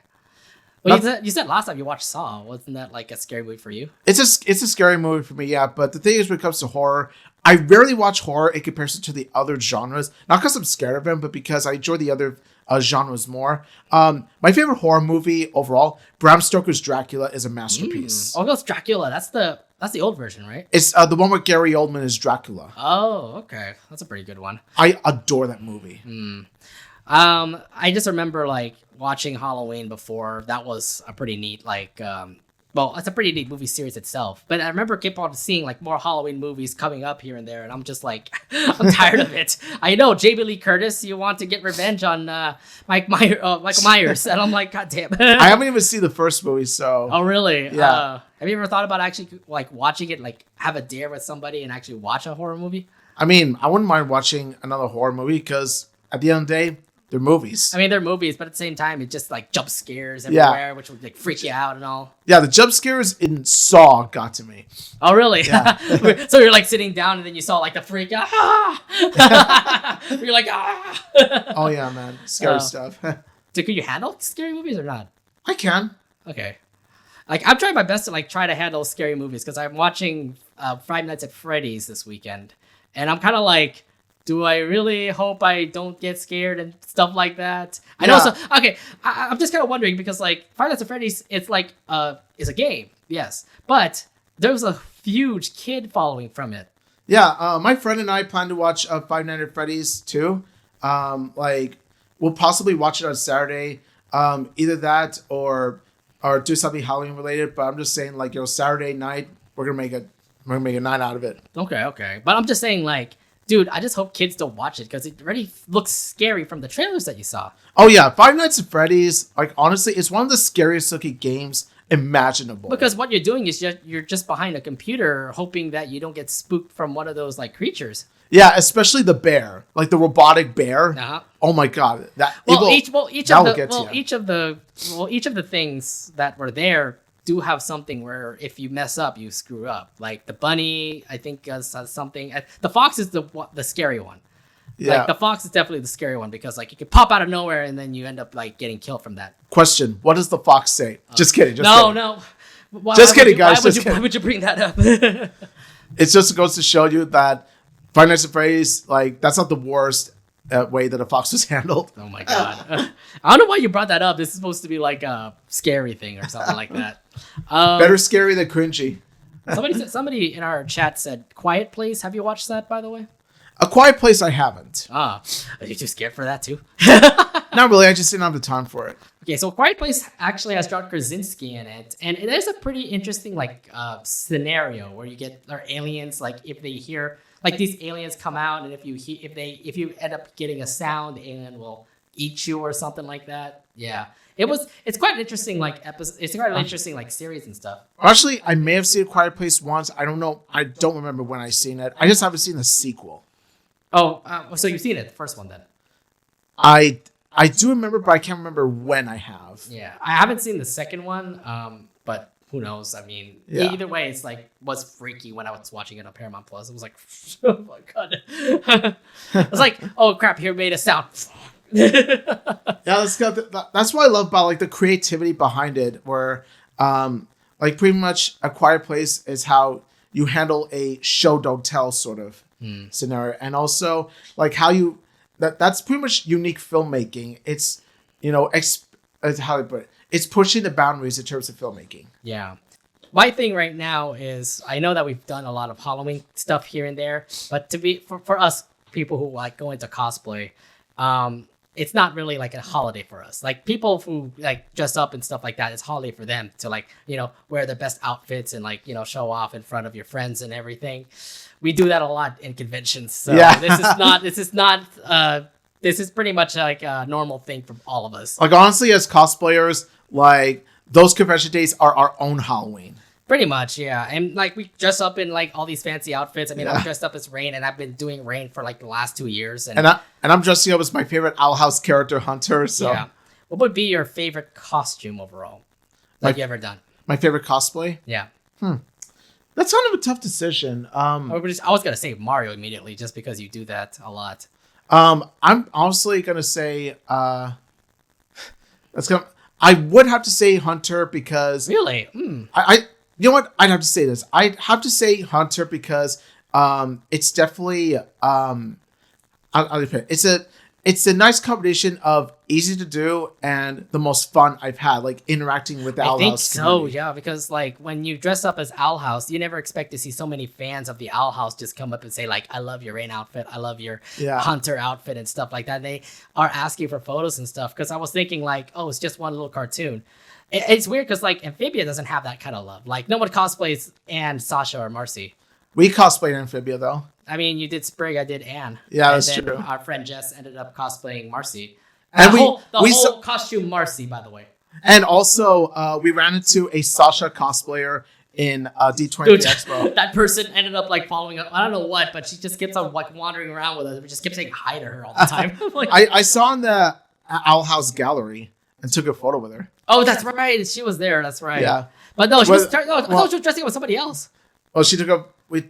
Well, you said last time you watched Saw. Wasn't that like a scary movie for you? It's a scary movie for me, yeah. But the thing is, when it comes to horror, I rarely watch horror in comparison to the other genres. Not because I'm scared of them, but because I enjoy the other genres more. My favorite horror movie overall, Bram Stoker's Dracula, is a masterpiece. Oh, that's Dracula. That's the old version, right? It's the one where Gary Oldman is Dracula. Oh, okay. That's a pretty good one. I adore that movie. I just remember like watching Halloween before. That was a pretty neat it's a pretty neat movie series itself. But I remember keep on seeing like more Halloween movies coming up here and there, and I'm just like, I'm tired of it. I know Jamie Lee Curtis, you want to get revenge on Michael Myers, and I'm like, God damn. I haven't even seen the first movie, so. Oh really? Yeah. Have you ever thought about actually like watching it, like have a dare with somebody and actually watch a horror movie? I mean, I wouldn't mind watching another horror movie because at the end of the day, they're movies. I mean, they're movies, but at the same time, it just like jump scares everywhere, which would like freak you out and all. Yeah, the jump scares in Saw got to me. Oh, really? Yeah. So you're like sitting down and then you saw like the freak. Ah! You're like, ah! Oh, yeah, man. Scary stuff. Could you handle scary movies or not? I can. Okay. Like, I'm trying my best to like try to handle scary movies because I'm watching Five Nights at Freddy's this weekend. And I'm kind of like, do I really hope I don't get scared and stuff like that? I know. So, okay, I'm just kind of wondering because like Five Nights at Freddy's, it's like it's a game, yes, but there was a huge kid following from it. Yeah, my friend and I plan to watch Five Nights at Freddy's too. We'll possibly watch it on Saturday. Either that or do something Halloween related. But I'm just saying, like, Saturday night we're gonna make a night out of it. Okay. But I'm just saying, like, dude, I just hope kids don't watch it because it already looks scary from the trailers that you saw. Oh yeah, Five Nights at Freddy's. Like, honestly, it's one of the scariest looking games imaginable. Because what you're doing is you're just behind a computer hoping that you don't get spooked from one of those like creatures. Yeah, especially the bear, like the robotic bear. Uh-huh. Oh my god, each of the things that were there do have something where if you mess up, you screw up. Like the bunny, I think has something. The fox is the scary one. Yeah. Like the fox is definitely the scary one because like you can pop out of nowhere and then you end up like getting killed from that. Question: what does the fox say? Just kidding. No. Just kidding, guys. Why would you bring that up? It just goes to show you that Five Nights at Freddy's, like, that's not the worst way that a fox was handled. Oh my god! I don't know why you brought that up. This is supposed to be like a scary thing or something like that. Better scary than cringy. Somebody in our chat said Quiet Place. Have you watched that, by the way? A Quiet Place I haven't. Are you too scared for that too? Not really. I just didn't have the time for it. Okay, so Quiet Place actually has John Krasinski in it, and it is a pretty interesting like scenario where you get aliens, like if they hear like these aliens come out, and if you end up getting a sound, the alien will eat you or something like that. Yeah, it's quite an interesting like episode. It's quite an interesting like series and stuff. Actually, I may have seen Quiet Place once. I don't know. I don't remember when I seen it. I just haven't seen the sequel. Oh, so you've seen it, the first one then? I do remember, but I can't remember when I have. Yeah, I haven't seen the second one, but who knows? I mean, either way, it's like was freaky when I was watching it on Paramount Plus. It was like, oh my god! I was like, oh crap! Here made a sound. That's what I love about like the creativity behind it. Where, like pretty much A Quiet Place is how you handle a show don't tell sort of scenario, and also like how you. That's pretty much unique filmmaking. It's, how to put it. It's pushing the boundaries in terms of filmmaking. Yeah. My thing right now is I know that we've done a lot of Halloween stuff here and there, but for us people who like go into cosplay, it's not really like a holiday for us. Like people who like dress up and stuff like that, it's holiday for them to like, wear their best outfits and like, show off in front of your friends and everything. We do that a lot in conventions. So yeah. This is pretty much like a normal thing for all of us. Like honestly, as cosplayers, like those convention days are our own Halloween. Pretty much, yeah. And like we dress up in like all these fancy outfits. I mean, I'm dressed up as Raine, and I've been doing Raine for like the last 2 years. And I'm dressing up as my favorite Owl House character, Hunter. So yeah. What would be your favorite costume overall that you ever done? My favorite cosplay? Yeah. That's kind of a tough decision. I was gonna say Mario immediately, just because you do that a lot. I'm honestly gonna say I would have to say Hunter because really, I you know what, I'd have to say this. I'd have to say Hunter because it's definitely it's a nice combination of easy to do and the most fun I've had, like interacting with the Owl House. I think so, yeah, because like when you dress up as Owl House, you never expect to see so many fans of the Owl House just come up and say like, I love your Raine outfit, I love your Hunter outfit and stuff like that. And they are asking for photos and stuff because I was thinking like, oh, it's just one little cartoon. It's weird because like Amphibia doesn't have that kind of love. Like no one cosplays Anne, Sasha, or Marcy. We cosplayed Amphibia though. I mean, you did Sprig, I did Anne. Yeah, that's true. Our friend Jess ended up cosplaying Marcy. And the whole costume Marcy, by the way. And also, we ran into a Sasha cosplayer in D20 Expo. That person ended up like following up. I don't know what, but she just keeps on like wandering around with us. We just kept saying hi to her all the time. Like, I saw in the Owl House gallery and took a photo with her. Oh, that's right. She was there. That's right. Yeah. But no, I thought she was dressing up with somebody else. Well,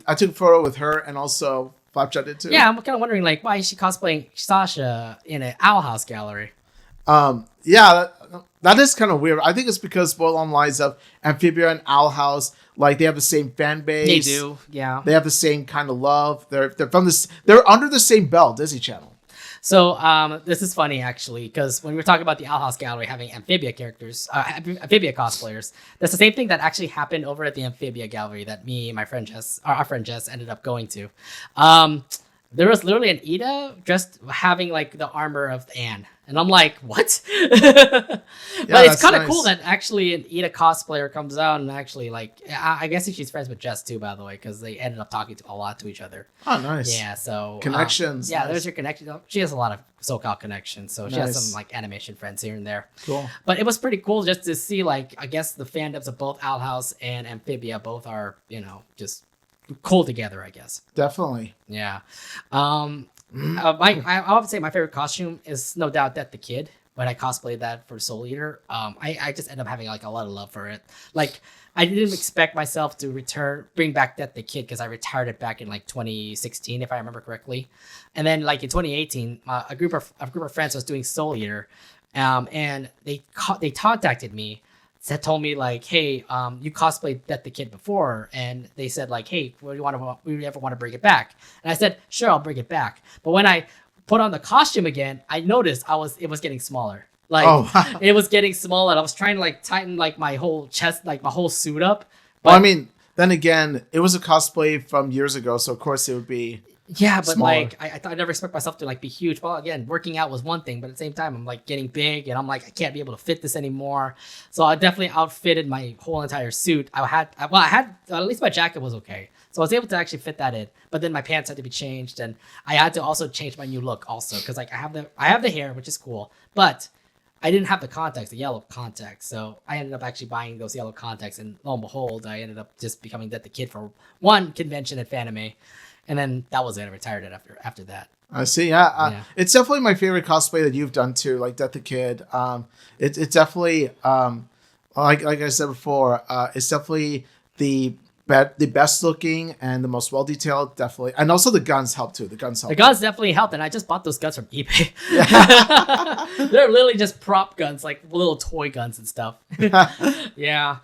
I took a photo with her and also Flapjack did too. Yeah, I'm kind of wondering like why is she cosplaying Sasha in an Owl House gallery? Yeah, that is kind of weird. I think it's because spoiled on lines of Amphibia and Owl House, like they have the same fan base. They do, yeah. They have the same kind of love. They're from this. They're under the same belt, Disney Channel. So this is funny actually, because when we were talking about the Owl House Gallery having Amphibia characters, Amphibia cosplayers, that's the same thing that actually happened over at the Amphibia Gallery that me and my friend our friend Jess ended up going to. There was literally an Ida just having like the armor of Anne. And I'm like, what? But it's kind of cool that actually an Ida cosplayer comes out and actually like, I guess she's friends with Jess too, by the way, because they ended up talking a lot to each other. Oh, nice. Yeah, so. Connections. Yeah, nice. There's your connection. She has a lot of SoCal connections, so she has some like animation friends here and there. Cool. But it was pretty cool just to see like, I guess the fandoms of both Owl House and Amphibia both are, just cool together, I guess. Definitely. Yeah. I would say my favorite costume is no doubt Death the Kid. When I cosplayed that for Soul Eater, I just end up having like a lot of love for it. Like I didn't expect myself to bring back Death the Kid because I retired it back in like 2016, if I remember correctly. And then like in 2018, a group of friends was doing Soul Eater, and they contacted me. Told me like, hey, you cosplayed Death the Kid before, and they said like, hey, we ever want to bring it back? And I said, sure, I'll bring it back. But when I put on the costume again, I noticed it was getting smaller. Like it was getting smaller. And I was trying to like tighten like my whole chest, like my whole suit up. But, well, I mean, then again, it was a cosplay from years ago, so of course it would be. Yeah, but smaller. like I never expect myself to like be huge. Well, again, working out was one thing, but at the same time, I'm like getting big, and I'm like I can't be able to fit this anymore. So I definitely outfitted my whole entire suit. I had at least my jacket was okay, so I was able to actually fit that in. But then my pants had to be changed, and I had to also change my new look also because like I have the hair, which is cool, but I didn't have the yellow contacts. So I ended up actually buying those yellow contacts, and lo and behold, I ended up just becoming Death the Kid for one convention at Fanime. And then that was it. I retired it after that. I see. Yeah. It's definitely my favorite cosplay that you've done too, like Death the Kid. It's definitely like I said before, it's definitely the best looking and the most well detailed, definitely, and also the guns help too. The guns definitely helped, and I just bought those guns from eBay. Yeah. They're literally just prop guns, like little toy guns and stuff. Yeah.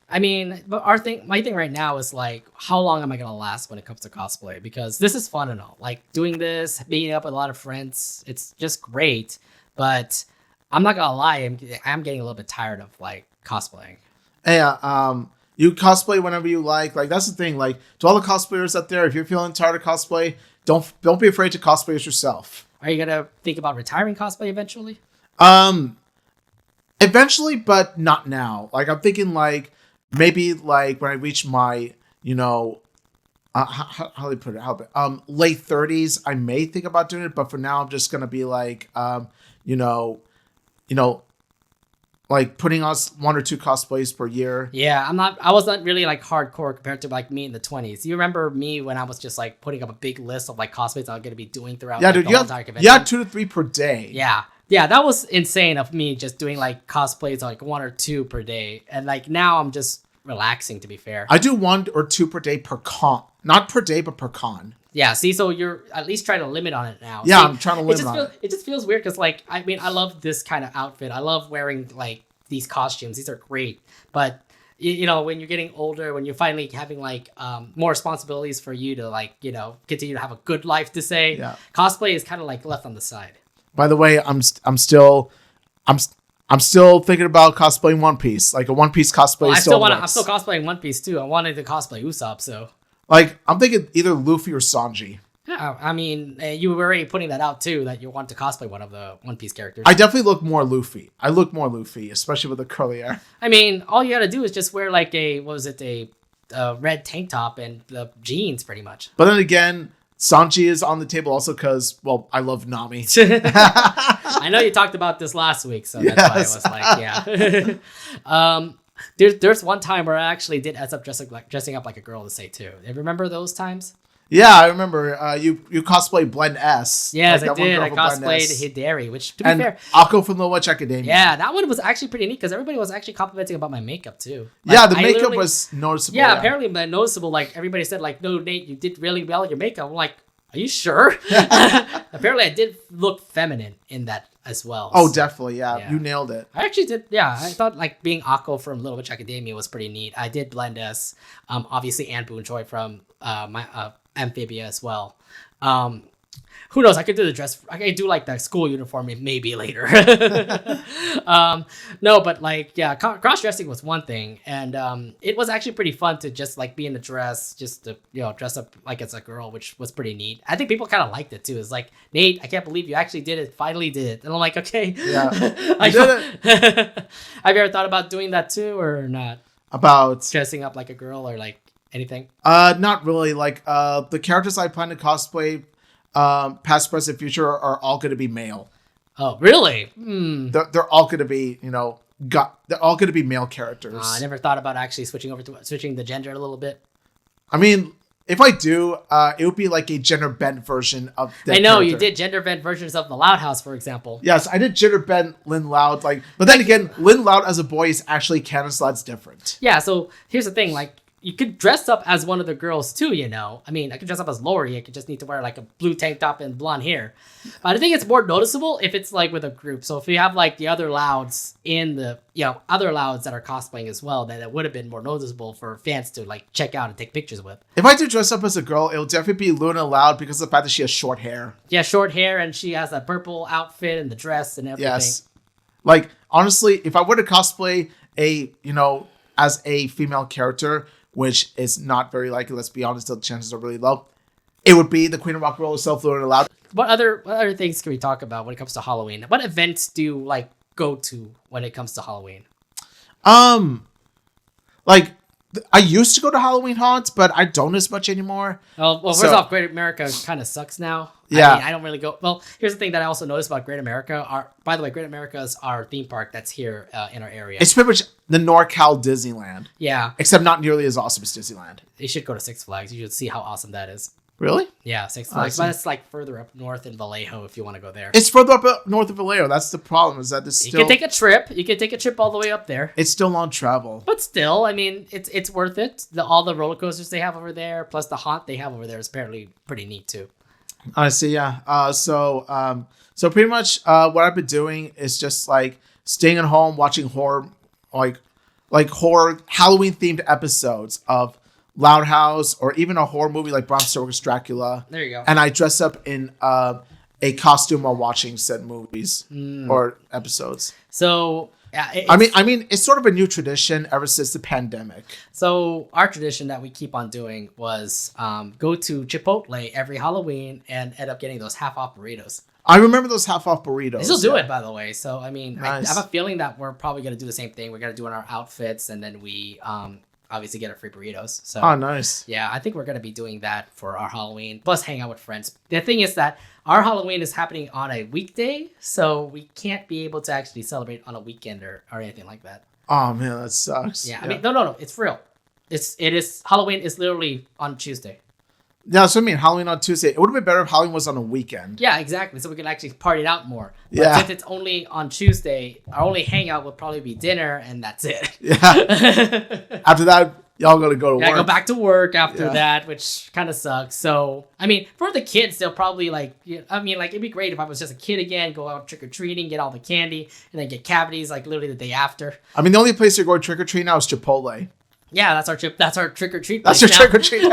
I mean, but my thing right now is like, how long am I gonna last when it comes to cosplay? Because this is fun and all. Like doing this, meeting up with a lot of friends, it's just great. But I'm not gonna lie, I'm getting a little bit tired of like cosplaying. Yeah. You cosplay whenever you like. Like that's the thing. Like to all the cosplayers out there, if you're feeling tired of cosplay, don't be afraid to cosplay as yourself. Are you gonna think about retiring cosplay eventually? Eventually, but not now. Like I'm thinking like. Maybe like when I reach my, how do I put it? Late 30s, I may think about doing it, but for now, I'm just gonna be like, like putting on 1 or 2 cosplays per year. Yeah, I was not really like hardcore compared to like me in the 20s. You remember me when I was just like putting up a big list of like cosplays I was gonna be doing throughout the whole entire convention. Yeah, 2 to 3 per day. Yeah. Yeah, that was insane of me just doing like cosplays like 1 or 2 per day. And like now I'm just relaxing, to be fair. I do 1 or 2 per day per con. Not per day, but per con. Yeah, see, so you're at least trying to limit on it now. Yeah, see, I'm trying to limit on it. It just feels weird because like, I mean, I love this kind of outfit. I love wearing like these costumes. These are great. But when you're getting older, when you're finally having like more responsibilities for you to like, continue to have a good life to say, cosplay is kind of like left on the side. By the way, I'm still thinking about cosplaying One Piece, like a One Piece cosplay. I'm still cosplaying One Piece too. I wanted to cosplay Usopp, so like I'm thinking either Luffy or Sanji. Yeah, I mean, you were already putting that out too, that you want to cosplay one of the One Piece characters. I definitely look more Luffy. Especially with the curly hair. I mean, all you gotta do is just wear like a red tank top and the jeans, pretty much. But then again, Sanji is on the table also because, well, I love Nami. I know you talked about this last week, so that's why I was like, yeah. There's one time where I actually did end up dressing up like a girl to say too. You remember those times? Yeah, I remember. You cosplayed Blend S. Yes, like I did. I cosplayed Hidari, which, to be fair, Akko from the Witch Academia. Yeah, that one was actually pretty neat because everybody was actually complimenting about my makeup too. Like, yeah, the makeup was noticeable. Yeah, apparently noticeable. Like everybody said, like, no, Nate, you did really well with your makeup. I'm like, are you sure? Apparently, I did look feminine in that as well. Oh, definitely. Yeah, you nailed it. I actually did. Yeah, I thought like being Akko from Little Witch Academia was pretty neat. I did Blend S. Obviously, Anne Boon Choi from my Amphibia as well. Who knows? I could do the dress. I could do like the school uniform maybe later. No, but like, yeah, cross dressing was one thing, and it was actually pretty fun to just like be in the dress, just to dress up like as a girl, which was pretty neat. I think people kind of liked it too. It's like, Nate, I can't believe you actually did it. Finally did it, and I'm like, okay, yeah, I did it. Have you ever thought about doing that too, or not? About dressing up like a girl or like anything? Not really. Like the characters I plan to cosplay, past, present, future are all going to be male. Oh, really? They're all going to be, they're all going to be male characters. I never thought about actually switching the gender a little bit. I mean, if I do, it would be like a gender bent version of the I know character. You did gender bent versions of the Loud House, for example. Yes, I did gender bent Lynn Loud. But then again, Lynn Loud as a boy is actually canon, so that's different. Yeah, so here's the thing, like, you could dress up as one of the girls too, I mean, I could dress up as Lori. I could just need to wear like a blue tank top and blonde hair. But I think it's more noticeable if it's like with a group. So if you have like the other Louds in the, other Louds that are cosplaying as well, then it would have been more noticeable for fans to like check out and take pictures with. If I do dress up as a girl, it'll definitely be Luna Loud because of the fact that she has short hair. Yeah, short hair, and she has that purple outfit and the dress and everything. Yes. Like, honestly, if I were to cosplay as a female character, which is not very likely, let's be honest, the chances are really low, it would be the Queen of Rock and Roll herself, Luna Loud. What other things can we talk about when it comes to Halloween? What events do you like go to when it comes to Halloween? Like, I used to go to Halloween haunts, but I don't as much anymore. Well, first off, Great America kind of sucks now. Yeah. I mean, I don't really go. Well, here's the thing that I also noticed about Great America. By the way, Great America is our theme park that's here in our area. It's pretty much the NorCal Disneyland. Yeah. Except not nearly as awesome as Disneyland. You should go to Six Flags. You should see how awesome that is. Really? Yeah, Six Flags. But it's like further up north in Vallejo if you want to go there. It's further up north of Vallejo. That's the problem, is that it's still... You can take a trip. You can take a trip all the way up there. It's still long travel. But still, I mean, it's worth it. All the roller coasters they have over there, plus the haunt they have over there is apparently pretty neat too. I see, yeah. So pretty much what I've been doing is just like staying at home, watching horror, like horror Halloween themed episodes of Loud House, or even a horror movie like Bram Stoker's Dracula. There you go. And I dress up in a costume while watching said movies or episodes. So I mean, it's sort of a new tradition ever since the pandemic. So our tradition that we keep on doing was go to Chipotle every Halloween and end up getting those half-off burritos. I remember those half-off burritos. They still do it, by the way. So, I mean, nice. I have a feeling that we're probably going to do the same thing. We're going to do in our outfits, and then we obviously get our free burritos. So, oh, nice. Yeah, I think we're going to be doing that for our Halloween, plus hang out with friends. The thing is that our Halloween is happening on a weekday, so we can't be able to actually celebrate on a weekend or anything like that. Oh, man, that sucks. Yeah, I mean, no, it's real. It is Halloween is literally on Tuesday. Yeah, so I mean, Halloween on Tuesday. It would have been better if Halloween was on a weekend. Yeah, exactly. So we could actually party it out more. But yeah. Since it's only on Tuesday, our only hangout will probably be dinner, and that's it. Yeah. After that, y'all gotta go to work. Go back to work after that, which kind of sucks. So, I mean, for the kids, they'll probably it'd be great if I was just a kid again, go out trick-or-treating, get all the candy, and then get cavities like literally the day after. I mean, the only place you're going trick-or-treat now is Chipotle. Yeah, that's our trick-or-treat. That's your trick-or-treat.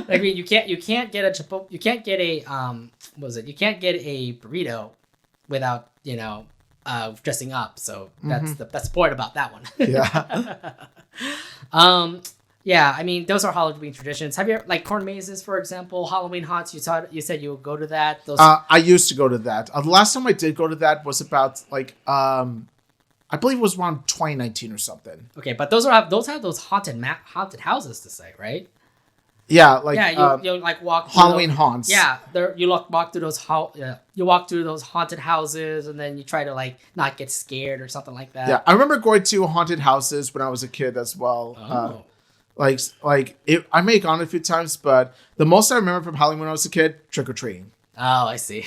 I mean, you can't get a Chipotle, you can't get a you can't get a burrito without dressing up. So that's the point about that one. Yeah. Yeah. I mean, those are Halloween traditions. Have you like corn mazes, for example, Halloween haunts? You said you would go to that. Those. I used to go to that. The last time I did go to that was about I believe it was around 2019 or something. Okay, but those have those haunted houses to say, right? Yeah, you like walk Halloween haunts. Yeah, you walk through those you walk through those haunted houses, and then you try to like not get scared or something like that. Yeah, I remember going to haunted houses when I was a kid as well. Oh. I may have gone a few times, but the most I remember from Halloween when I was a kid, trick or treating. Oh, I see.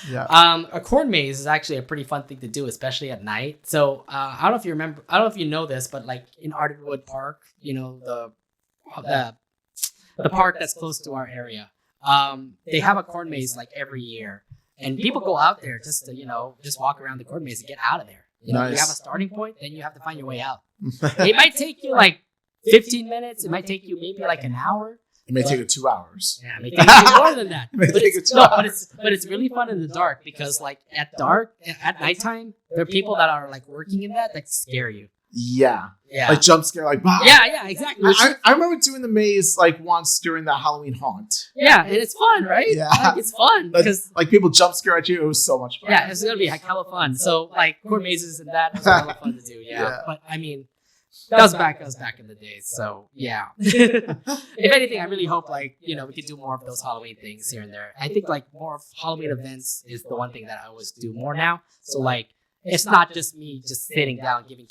Yeah. A corn maze is actually a pretty fun thing to do, especially at night. So I don't know if you remember. I don't know if you know this, but like in Ardenwood Park, the park that's close to our area, they have a corn maze like every year, and people go out there just to just walk around the corn maze and get out of there. Nice. You have a starting point, then you have to find your way out. It might take you like 15 minutes. It might take you maybe like an hour. It may take it 2 hours. Yeah, it may take it more than that. It may take it 2 hours. But it's really fun in the dark because like at nighttime, there are people that are like working in that scare you. Yeah. Yeah. Like jump scare, like bah. Yeah, exactly. I remember doing the maze like once during the Halloween haunt. Yeah, and it's fun, right? Yeah. Like, it's fun because like people jump scare at you. It was so much fun. yeah, it's gonna be like hella fun. So like court mazes and that was hella fun to do. Yeah. But I mean, that was back in the days. So yeah. If anything, I really hope like we could do more of those Halloween things here and there. I think like more of Halloween events is the one thing that I always do more now. So like. It's not just me just sitting down giving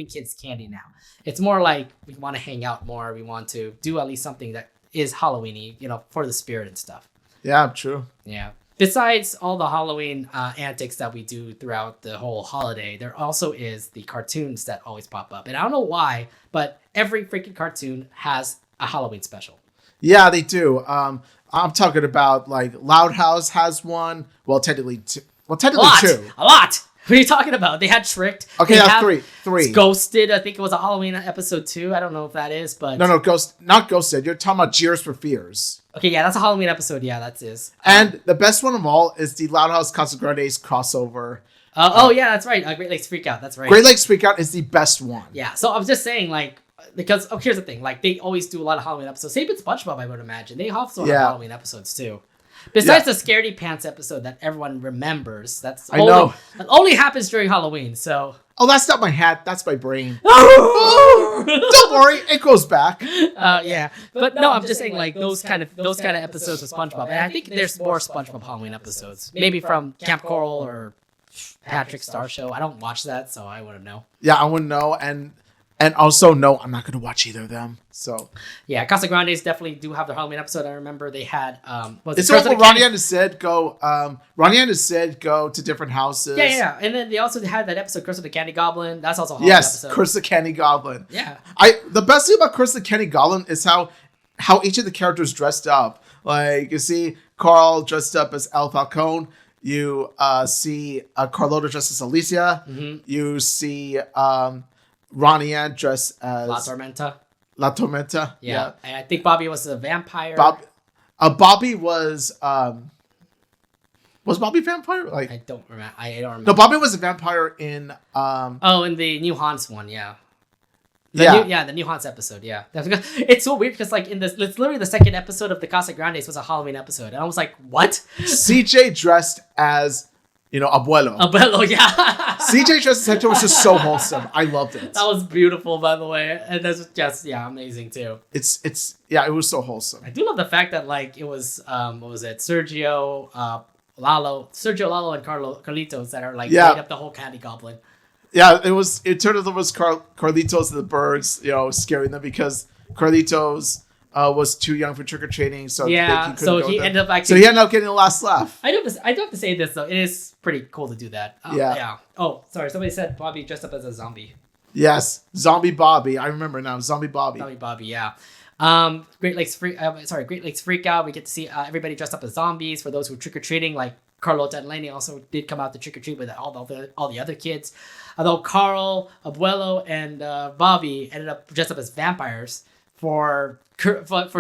kids candy now. It's more like we want to hang out more. We want to do at least something that is Halloween-y, for the spirit and stuff. Yeah, true. Yeah. Besides all the Halloween antics that we do throughout the whole holiday, there also is the cartoons that always pop up. And I don't know why, but every freaking cartoon has a Halloween special. Yeah, they do. I'm talking about like Loud House has one. Well, technically two. A lot. What are you talking about? They had Tricked. Okay, that's three. Ghosted. I think it was a Halloween episode 2. I don't know if that is, but no, not Ghosted. You're talking about Cheers for Fears. Okay, yeah, that's a Halloween episode. Yeah, that is. And the best one of all is the Loud House Casa Grande's crossover. Yeah, that's right. Great Lakes Freakout. That's right. Great Lakes Freakout is the best one. Yeah, so I'm just saying, like, because here's the thing, like they always do a lot of Halloween episodes. Same with SpongeBob, I would imagine. They also have Halloween episodes too. Besides the Scaredy Pants episode that everyone remembers, that only happens during Halloween. So that's not my hat, that's my brain. Don't worry, it goes back. Yeah, but no, I'm just saying like those kind of episodes with SpongeBob, and I think there's more SpongeBob Halloween episodes, maybe from Camp Coral or Patrick's Star Show. I don't watch that, so I wouldn't know. Yeah, I wouldn't know, and also, no, I'm not going to watch either of them. So yeah, Casa Grande's definitely do have their Halloween episode. I remember they had it's when Ronnie and Sid go. Ronnie and Sid go to different houses. Yeah, and then they also had that episode, Curse of the Candy Goblin. That's also a Halloween episode. Curse of the Candy Goblin. Yeah, the best thing about Curse of the Candy Goblin is how each of the characters dressed up. Like you see Carl dressed up as El Falcone. You see Carlota dressed as Alicia. Mm-hmm. You see. Ronnie Ann dressed as La Tormenta. Yeah. And I think Bobby was a vampire. Bobby was Bobby a vampire? Like I don't remember. No, Bobby was a vampire in in the New Haunts one, yeah. The New Haunts episode, yeah. It's so weird because like it's literally the second episode of the Casa Grandes was a Halloween episode, and I was like, what? CJ dressed as Abuelo. Abuelo, yeah. CJ dressed as Hector was just so wholesome. I loved it. That was beautiful, by the way. And that's just, amazing, too. It was so wholesome. I do love the fact that, like, it was, what was it? Sergio, Lalo, and Carlitos that are, like, made up the whole Candy Goblin. Yeah, it turned out it was Carlitos and the birds, scaring them because Carlitos was too young for trick or treating, so he ended up getting the last laugh. I do have to say this though, it is pretty cool to do that. Yeah. Oh, sorry, somebody said Bobby dressed up as a zombie. Yes, Zombie Bobby. I remember now, Zombie Bobby. Zombie Bobby, yeah. Great Lakes Freakout. We get to see everybody dressed up as zombies for those who trick or treating. Like Carlota and Lenny also did come out to trick or treat with all the other kids. Although Carl, Abuelo, and Bobby ended up dressed up as vampires for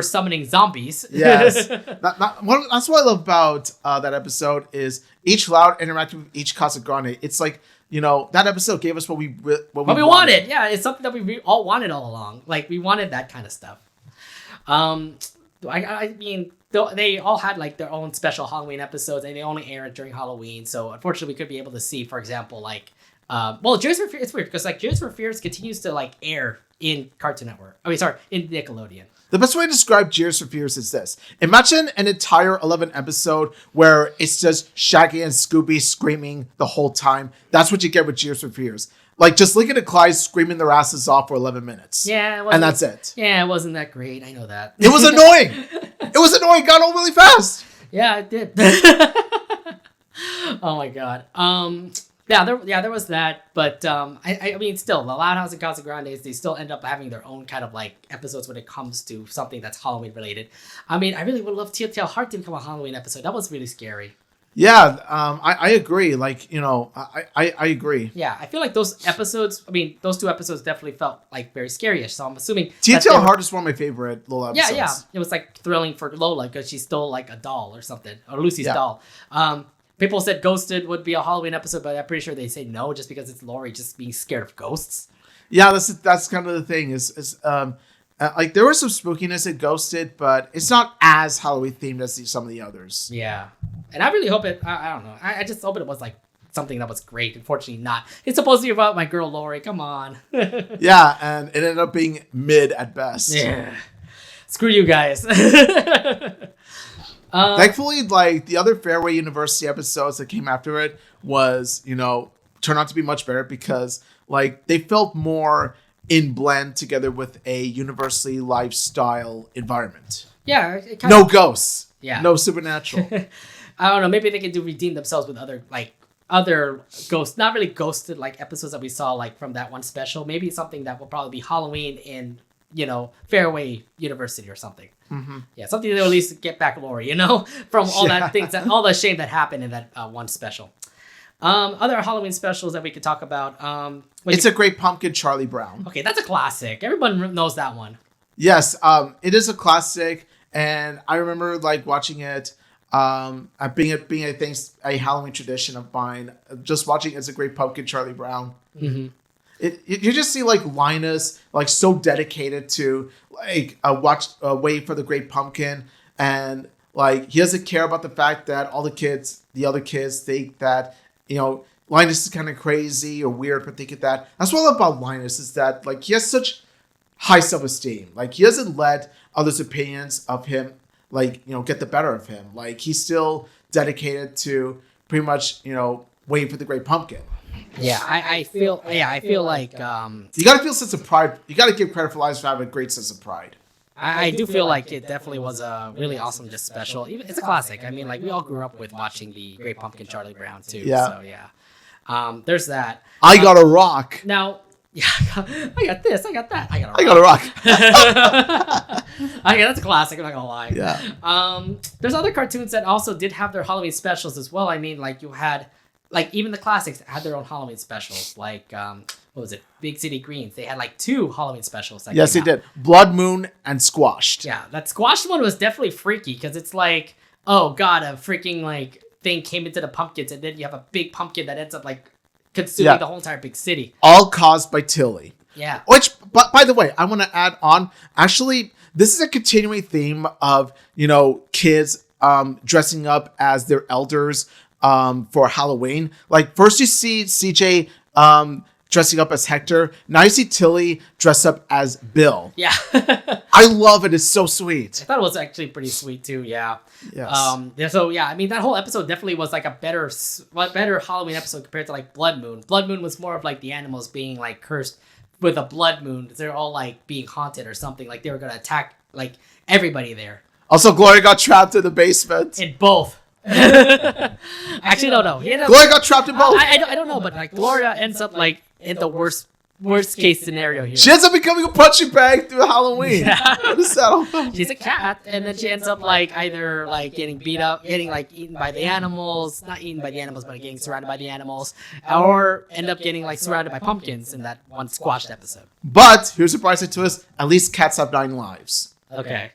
summoning zombies. Yes. That's what I love about that episode is each Loud interacting with each Casa Grande. It's like, that episode gave us what we wanted. Yeah, it's something that we all wanted all along. Like, we wanted that kind of stuff. I mean, they all had like their own special Halloween episodes, and they only aired during Halloween. So unfortunately, we could be able to see, for example, like, Joyous for Fears. It's weird because like Joyous for Fears continues to like air in Cartoon Network. In Nickelodeon. The best way to describe Cheers for Fears is this. Imagine an entire 11 episode where it's just Shaggy and Scooby screaming the whole time. That's what you get with Cheers for Fears. Like, just Lincoln and Clyde screaming their asses off for 11 minutes. Yeah. And that's it. Yeah, it wasn't that great. I know that. It was annoying. It got old really fast. Yeah, it did. Oh, my God. There was that, but I mean, still, the Loud House and Casa Grandes, they still end up having their own kind of like episodes when it comes to something that's Halloween related. I mean, I really would love Telltale Heart to become a Halloween episode. That was really scary. Yeah, I agree. Like, I agree. Yeah, I feel like those episodes, I mean, those 2 episodes definitely felt like very scary-ish. So I'm assuming Detail Heart is one of my favorite Lola episodes. Yeah. It was like thrilling for Lola because she stole like a doll or something, or Lucy's doll. People said Ghosted would be a Halloween episode, but I'm pretty sure they say no just because it's Lori just being scared of ghosts. Yeah, that's kind of the thing. Is like there was some spookiness at Ghosted, but it's not as Halloween themed as some of the others. Yeah, and I really hope it. I don't know. I just hope it was like something that was great. Unfortunately, not. It's supposed to be about my girl Lori. Come on. Yeah, and it ended up being mid at best. Yeah. Screw you guys. Thankfully, like the other Fairway University episodes that came after it was, turned out to be much better because like they felt more in blend together with a university lifestyle environment. Yeah. No ghosts. Yeah. No supernatural. I don't know. Maybe they can redeem themselves with other ghosts, not really ghosted like episodes that we saw like from that one special. Maybe something that will probably be Halloween in Fairway University or something. Mm-hmm. Yeah, something that will at least get back Lori, from all all the shame that happened in that one special. Other Halloween specials that we could talk about. It's a Great Pumpkin, Charlie Brown. Okay, that's a classic. Everyone knows that one. Yes, it is a classic, and I remember like watching it. Being a Halloween tradition of mine, just watching It's a Great Pumpkin, Charlie Brown. Mm-hmm. You just see like Linus like so dedicated to like wait for the Great Pumpkin, and like he doesn't care about the fact that the other kids think that Linus is kind of crazy or weird, but think that that's what I love about Linus is that like he has such high self-esteem. Like he doesn't let others' opinions of him get the better of him. Like he's still dedicated to pretty much waiting for the Great Pumpkin. Yeah, I feel like you gotta feel a sense of pride. You gotta give credit for Linus for having a great sense of pride. I do feel like it definitely was a really awesome, just special. It's a classic. I mean, like we all grew up with watching the Great Pumpkin, Charlie Brown too. Yeah. So yeah, there's that. I got a rock. Now, yeah, I got this. I got that. I got a rock. Okay, that's a classic. I'm not gonna lie. Yeah. There's other cartoons that also did have their Halloween specials as well. I mean, like you had. Like, even the classics had their own Halloween specials. Like, what was it? Big City Greens. They had, like, 2 Halloween specials. Yes, they did. Blood Moon and Squashed. Yeah, that Squashed one was definitely freaky. Because it's like, oh, God, a freaking, like, thing came into the pumpkins. And then you have a big pumpkin that ends up, like, consuming the whole entire big city. All caused by Tilly. Yeah. Which, but by the way, I want to add on. Actually, this is a continuing theme of, kids dressing up as their elders. For Halloween. Like first you see CJ dressing up as Hector. Now you see Tilly dressed up as Bill. Yeah. I love it. It's so sweet. I thought it was actually pretty sweet too. Yeah. Yes. So yeah, I mean that whole episode definitely was like a better Halloween episode compared to like Blood Moon. Blood Moon was more of like the animals being like cursed with a blood moon. They're all like being haunted or something. Like they were gonna attack like everybody there. Also, Gloria got trapped in the basement. In both. Actually, no. Gloria got trapped in both. I don't know, but like Gloria ends up like in the worst case scenario here. She ends up becoming a punching bag through Halloween. Yeah. What is that? She's a cat, and then she ends up like either like getting beat up, getting like eaten by the animals, not eaten by the animals, but getting surrounded by the animals, or end up getting like surrounded by pumpkins in that one Squashed episode. But here's a surprise twist: at least cats have 9 lives. Okay.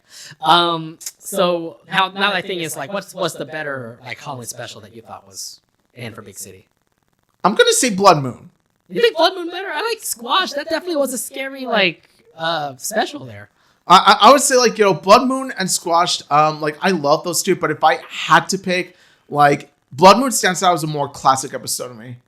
So now the thing is like, what's the better like Halloween special that you thought was in for Big City? I'm gonna say Blood Moon. You think Blood Moon better? I like Squash. That definitely was a scary like special there. I would say like Blood Moon and Squashed. Like I love those 2, but if I had to pick, like Blood Moon stands out as a more classic episode to me.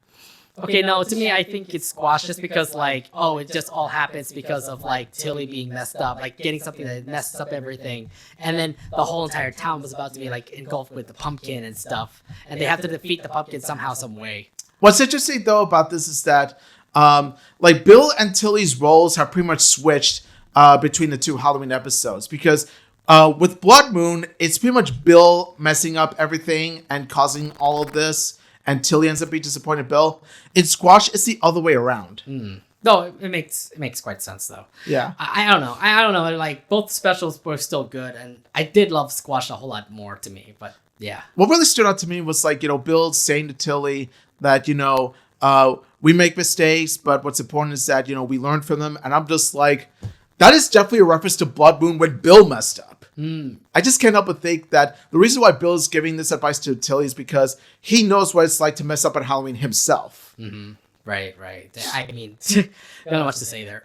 Okay, no, to me, I think it's Squash just because, like, it just all happens because of, like, Tilly being messed up, like, getting something that messes up everything. And then the whole entire town was about to be, like, engulfed with the pumpkin and stuff. And they have to defeat the pumpkin somehow, some way. What's interesting, though, about this is that, like, Bill and Tilly's roles have pretty much switched between the 2 Halloween episodes. Because with Blood Moon, it's pretty much Bill messing up everything and causing all of this. And Tilly ends up being disappointed Bill. In Squash, it's the other way around. No, it makes quite sense though. Yeah. I don't know. I don't know. Like both specials were still good, and I did love Squash a whole lot more to me. But Yeah. What really stood out to me was like, Bill saying to Tilly that, we make mistakes, but what's important is that, we learn from them. And I'm just like, that is definitely a reference to Blood Moon when Bill messed up. I just can't help but think that the reason why Bill is giving this advice to Tilly is because he knows what it's like to mess up on Halloween himself. Mm-hmm. Right. I mean, I don't know much to say there.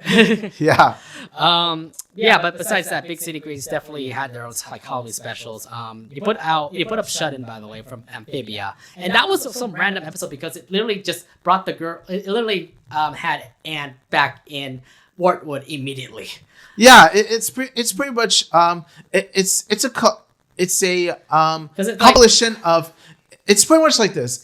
Yeah. But besides that, Big City Grease definitely had their own like Halloween specials. You put up Shut In, by the way, from Amphibia, and that was some random episode because it literally just brought the girl. It literally had Anne back in Wartwood immediately. Yeah, it's pretty much it's a compilation of. It's pretty much like this.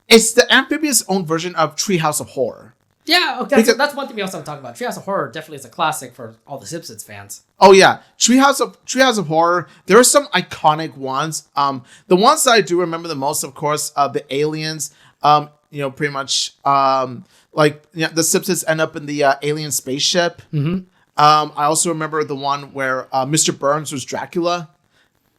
It's the Amphibia's own version of Treehouse of Horror. Yeah, okay. That's one thing we also want to talk about. Treehouse of Horror definitely is a classic for all the Simpsons fans. Oh yeah, Treehouse of Horror. There are some iconic ones. The ones that I do remember the most, of course, the aliens. Pretty much the Simpsons end up in the alien spaceship. Mm-hmm. I also remember the one where Mr. Burns was Dracula.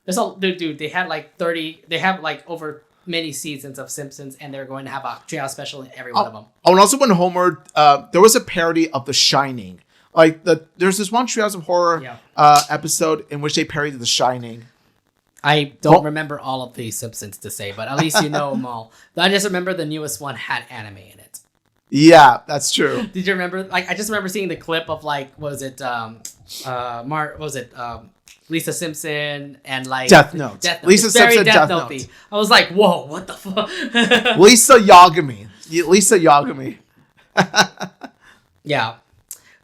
Dude, they had like 30. They have like over many seasons of Simpsons, and they're going to have a Treehouse special in every one of them. Oh, and also when Homer, there was a parody of The Shining. There's this one Treehouse of Horror episode in which they parodied The Shining. I don't remember all of the Simpsons to say, but at least you know them all. I just remember the newest one had anime in it. Yeah, that's true. Did you remember? Like, I just remember seeing the clip of Lisa Simpson and like Death Note. Lisa Simpson, Death Note. I was like, whoa, what the fuck? Lisa Yagami. Yeah.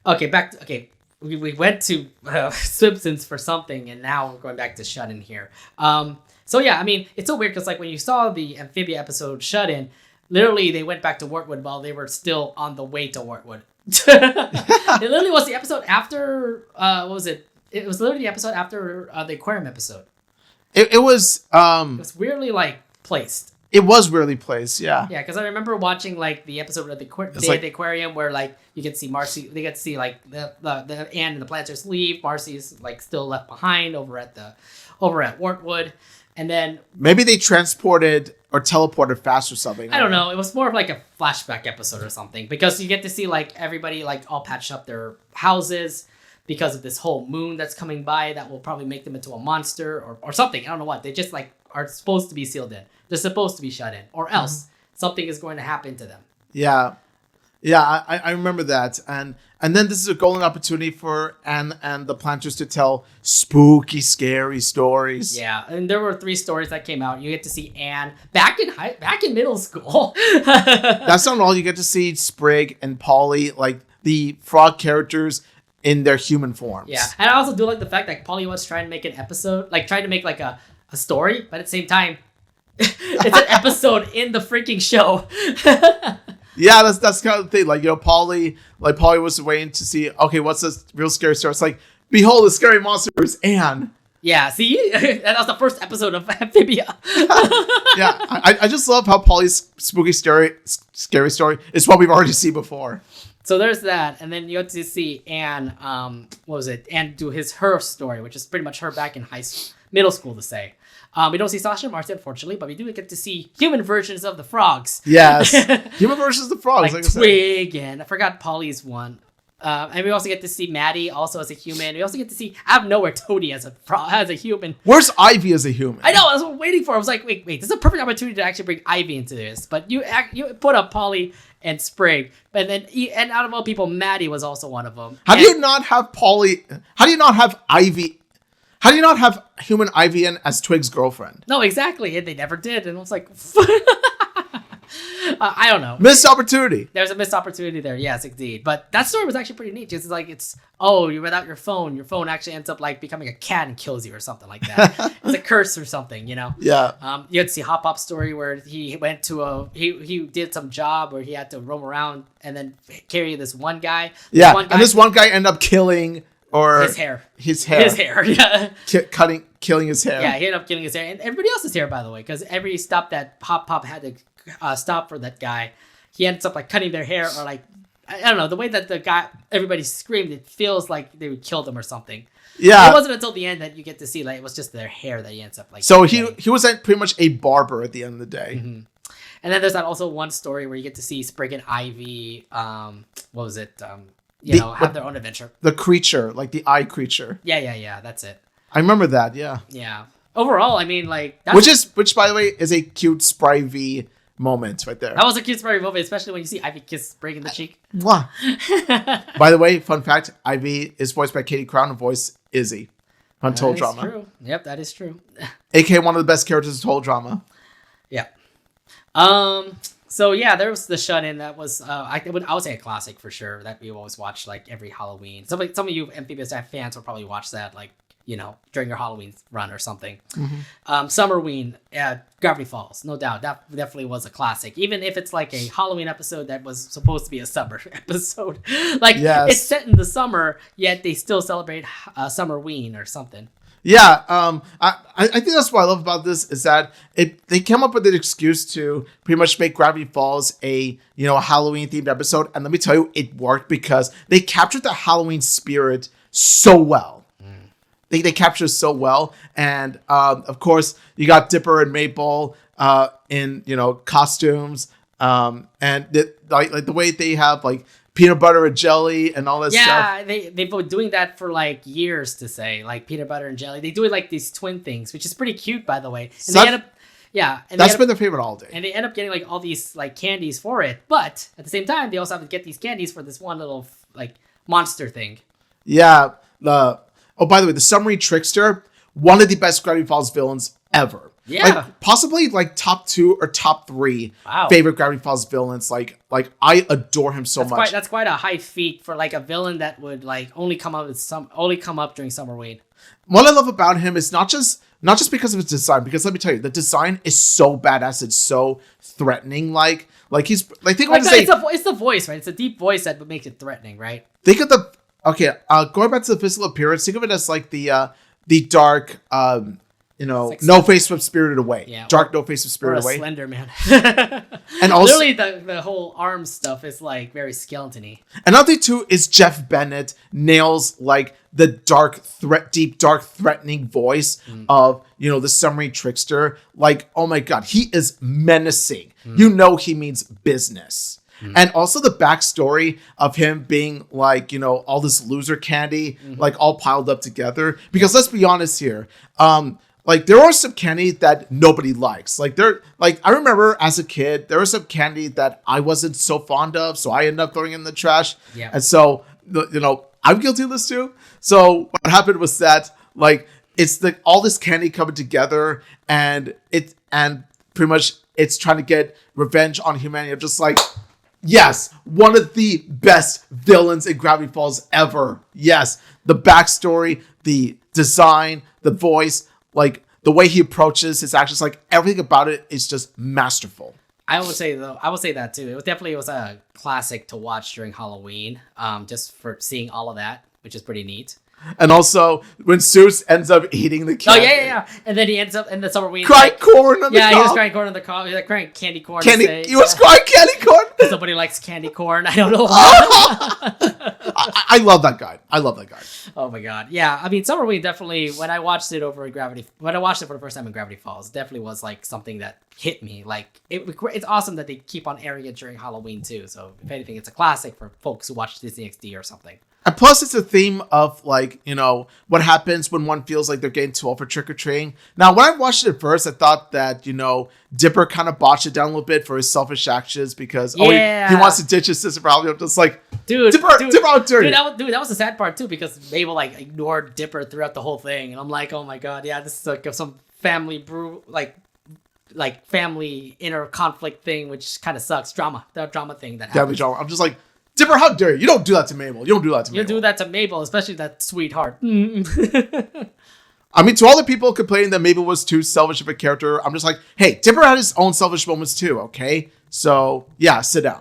Okay, we went to Simpsons for something, and now we're going back to Shut In here. So yeah, I mean, it's so weird because like when you saw the Amphibia episode Shut In, literally they went back to Wartwood while they were still on the way to Wartwood. It literally was the episode after what was it? It was literally the episode after the aquarium episode. It was weirdly like placed. It was weirdly placed, yeah. Yeah, because I remember watching like the episode of the day at the aquarium where like you get to see Marcy. They get to see like the Anne and the Planters leave. Marcy's like still left behind over at Wartwood, and then maybe they transported or teleported fast or something. I don't know. It was more of like a flashback episode or something because you get to see like everybody like all patch up their houses because of this whole moon that's coming by that will probably make them into a monster or something. I don't know what. They just like are supposed to be sealed in. They're supposed to be shut in, or else something is going to happen to them. Yeah. I remember that, and then this is a golden opportunity for Anne and the Planters to tell spooky, scary stories. Yeah, and there were 3 stories that came out. You get to see Anne back in middle school. That's not all. You get to see Sprig and Polly, like the frog characters in their human forms. Yeah, and I also do like the fact that Polly was trying to make an episode, like trying to make like a story, but at the same time, it's an episode in the freaking show. Yeah, that's kind of the thing. Like, Polly was waiting to see, okay, what's this real scary story? It's like, behold, the scary monster is Anne. Yeah, see? That was the first episode of Amphibia. Yeah, I just love how Polly's spooky, scary story is what we've already seen before. So there's that, and then you get to see Anne, Anne do her story, which is pretty much her back in middle school to say. We don't see Sasha and Marcy, unfortunately, but we do get to see human versions of the frogs. Yes, human versions of the frogs. Like Twig, and I forgot Polly's one. And we also get to see Maddie also as a human. We also get to see, out of nowhere, Toadie as a human. Where's Ivy as a human? I know, I was waiting for it. I was like, wait, this is a perfect opportunity to actually bring Ivy into this. But you put up Polly and Sprig, and then out of all people, Maddie was also one of them. How do you not have Polly? How do you not have Ivy? How do you not have human Ivy in as Twig's girlfriend? No, exactly. And they never did. And I was like, I don't know. Missed opportunity. There's a missed opportunity there. Yes, indeed. But that story was actually pretty neat. It's like, you're without your phone. Your phone actually ends up like becoming a cat and kills you or something like that. It's a curse or something, Yeah. You had to see Hop Pop's story where he went to he did some job where he had to roam around and then carry this one guy. Yeah, and this one guy ended up killing... Or his hair, yeah. Killing his hair. Yeah, he ended up killing his hair. And everybody else's hair, by the way, because every stop that Hop Pop had to stop for that guy, he ends up like cutting their hair or like I don't know, the way that everybody screamed, it feels like they would kill them or something. Yeah. It wasn't until the end that you get to see, like, it was just their hair that he ends up, like... So he was pretty much a barber at the end of the day. Mm-hmm. And then there's that also one story where you get to see Sprig and Ivy, what was it? Have their own adventure. The creature, like the eye creature. Yeah, that's it. I remember that, yeah. Yeah. Overall, I mean, like... Which, by the way, is a cute Spry-V moment right there. That was a cute Spry moment, especially when you see Ivy kiss Sprig in the cheek. Mwah. By the way, fun fact, Ivy is voiced by Katie Crown and voiced Izzy on Total Drama. True. Yep, that is true. AKA one of the best characters in Total Drama. Yeah. So yeah, there was the Shut-In that was I would say a classic for sure that we always watch like every Halloween. Some of you Amphibious fans will probably watch that like during your Halloween run or something. Mm-hmm. Summerween, Gravity Falls, no doubt that definitely was a classic. Even if it's like a Halloween episode that was supposed to be a summer episode, like it's set in the summer, yet they still celebrate Summerween or something. Yeah, I think that's what I love about this is that they came up with an excuse to pretty much make Gravity Falls a Halloween themed episode, and let me tell you, it worked because they captured the Halloween spirit so well. They captured it so well, and of course you got Dipper and Maple in costumes, and like the way they have like peanut butter and jelly and all that stuff. Yeah, they've been doing that for like years to say like peanut butter and jelly. They do it like these twin things, which is pretty cute, by the way. And they end up, that's been their favorite all day. And they end up getting like all these like candies for it, but at the same time, they also have to get these candies for this one little like monster thing. Yeah. By the way, the Summary Trickster, one of the best Gravity Falls villains ever. Yeah. Like, possibly like top 2 or top 3 favorite Gravity Falls villains. Like I adore him so much. That's quite a high feat for like a villain that would like only come up during Summerween. What I love about him is not just because of his design, because let me tell you, the design is so badass, it's so threatening. Like he's like think about it's the voice, right? It's a deep voice that makes it threatening, right? Think of going back to the physical appearance, think of it as like the dark No Face with Spirited Away. Yeah, dark No Face with Spirited Away. Slender Man. And also, literally the whole arm stuff is like very skeleton-y. Another thing too is Jeff Bennett nails like the deep, dark, threatening voice of the Summary Trickster. Like, oh my god, he is menacing. He means business. And also the backstory of him being like, all this loser candy, like all piled up together. Because let's be honest here. Like there are some candy that nobody likes. Like I remember as a kid, there was some candy that I wasn't so fond of. So I ended up throwing it in the trash. Yeah. And so, I'm guilty of this too. So what happened was that like, it's all this candy coming together and pretty much it's trying to get revenge on humanity. I'm just like, yes, one of the best villains in Gravity Falls ever. Yes, the backstory, the design, the voice, like the way he approaches his actions, like everything about it is just masterful. I would say that too. It was a classic to watch during Halloween, just for seeing all of that, which is pretty neat. And also, when Seuss ends up eating the candy. Oh, yeah. And then he ends up in the Summerween. Crying corn on the cob. Yeah, he was crying corn on the cob. He was crying candy corn. He was crying candy corn. Somebody likes candy corn. I don't know why. I love that guy. Oh, my God. Yeah, I mean, Summerween definitely, when I watched it for the first time in Gravity Falls, definitely was like something that hit me. Like, it's awesome that they keep on airing it during Halloween, too. So, if anything, it's a classic for folks who watch Disney XD or something. And plus, it's a theme of, like, what happens when one feels like they're getting too old for trick-or-treating. Now, when I watched it first, I thought that, Dipper kind of botched it down a little bit for his selfish actions because, he wants to ditch his sister. Probably. I'm just like, Dipper out dirty. That was the sad part, too, because Mabel, like, ignored Dipper throughout the whole thing. And I'm like, oh, my God, yeah, this is like some family like family inner conflict thing, which kind of sucks. The drama thing that happens. Drama. I'm just like, Dipper, how dare you? You don't do that to Mabel. You don't do that to Mabel, especially that sweetheart. I mean, to all the people complaining that Mabel was too selfish of a character, I'm just like, hey, Dipper had his own selfish moments too, okay? So, yeah, sit down.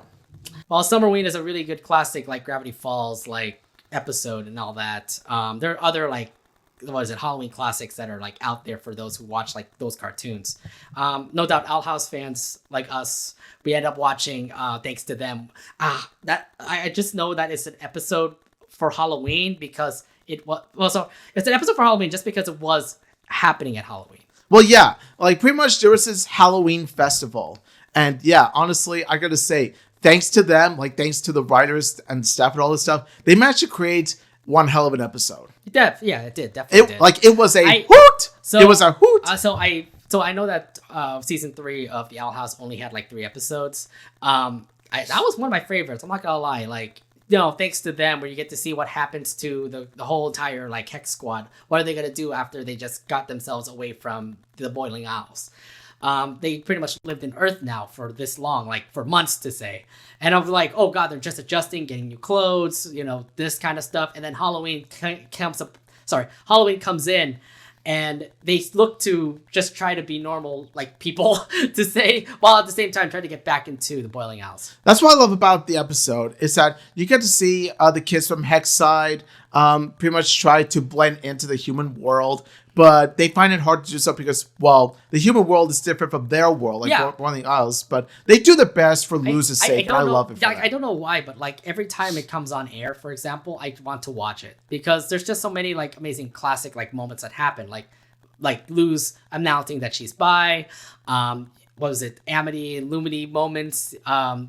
Well, Summerween is a really good classic, like Gravity Falls, like episode and all that. There are other like what is it, Halloween classics that are like out there for those who watch like those cartoons. No doubt Owl House fans like us, we end up watching thanks to them. That I just know that it's an episode for Halloween because it was so it's an episode for Halloween just because it was happening at Halloween. Well, yeah, like pretty much there was this Halloween festival, and yeah, honestly, I gotta say, thanks to them, like thanks to the writers and staff and all this stuff, they managed to create one hell of an episode. Yeah, it did definitely. It was a hoot. So it was a hoot. So I know that season 3 of the Owl House only had like 3 episodes. That was one of my favorites. I'm not gonna lie, like. Thanks to them, where you get to see what happens to the whole entire like Hex Squad. What are they gonna do after they just got themselves away from the Boiling Owls? They pretty much lived in Earth now for this long, like for months to say. And I'm like, oh god, they're just adjusting, getting new clothes, this kind of stuff. And then Halloween comes in. And they look to just try to be normal, like people, to say, while at the same time trying to get back into the Boiling Owls. That's what I love about the episode, is that you get to see the kids from Hex side pretty much try to blend into the human world, but they find it hard to do so because, well, the human world is different from their world, like Boiling Owls, but they do their best for Luz's sake, and I love it for that. I don't know why, but like every time it comes on air, for example, I want to watch it because there's just so many like amazing classic like moments that happen, like Luz announcing that she's bi, what was it, Amity and Lumity moments.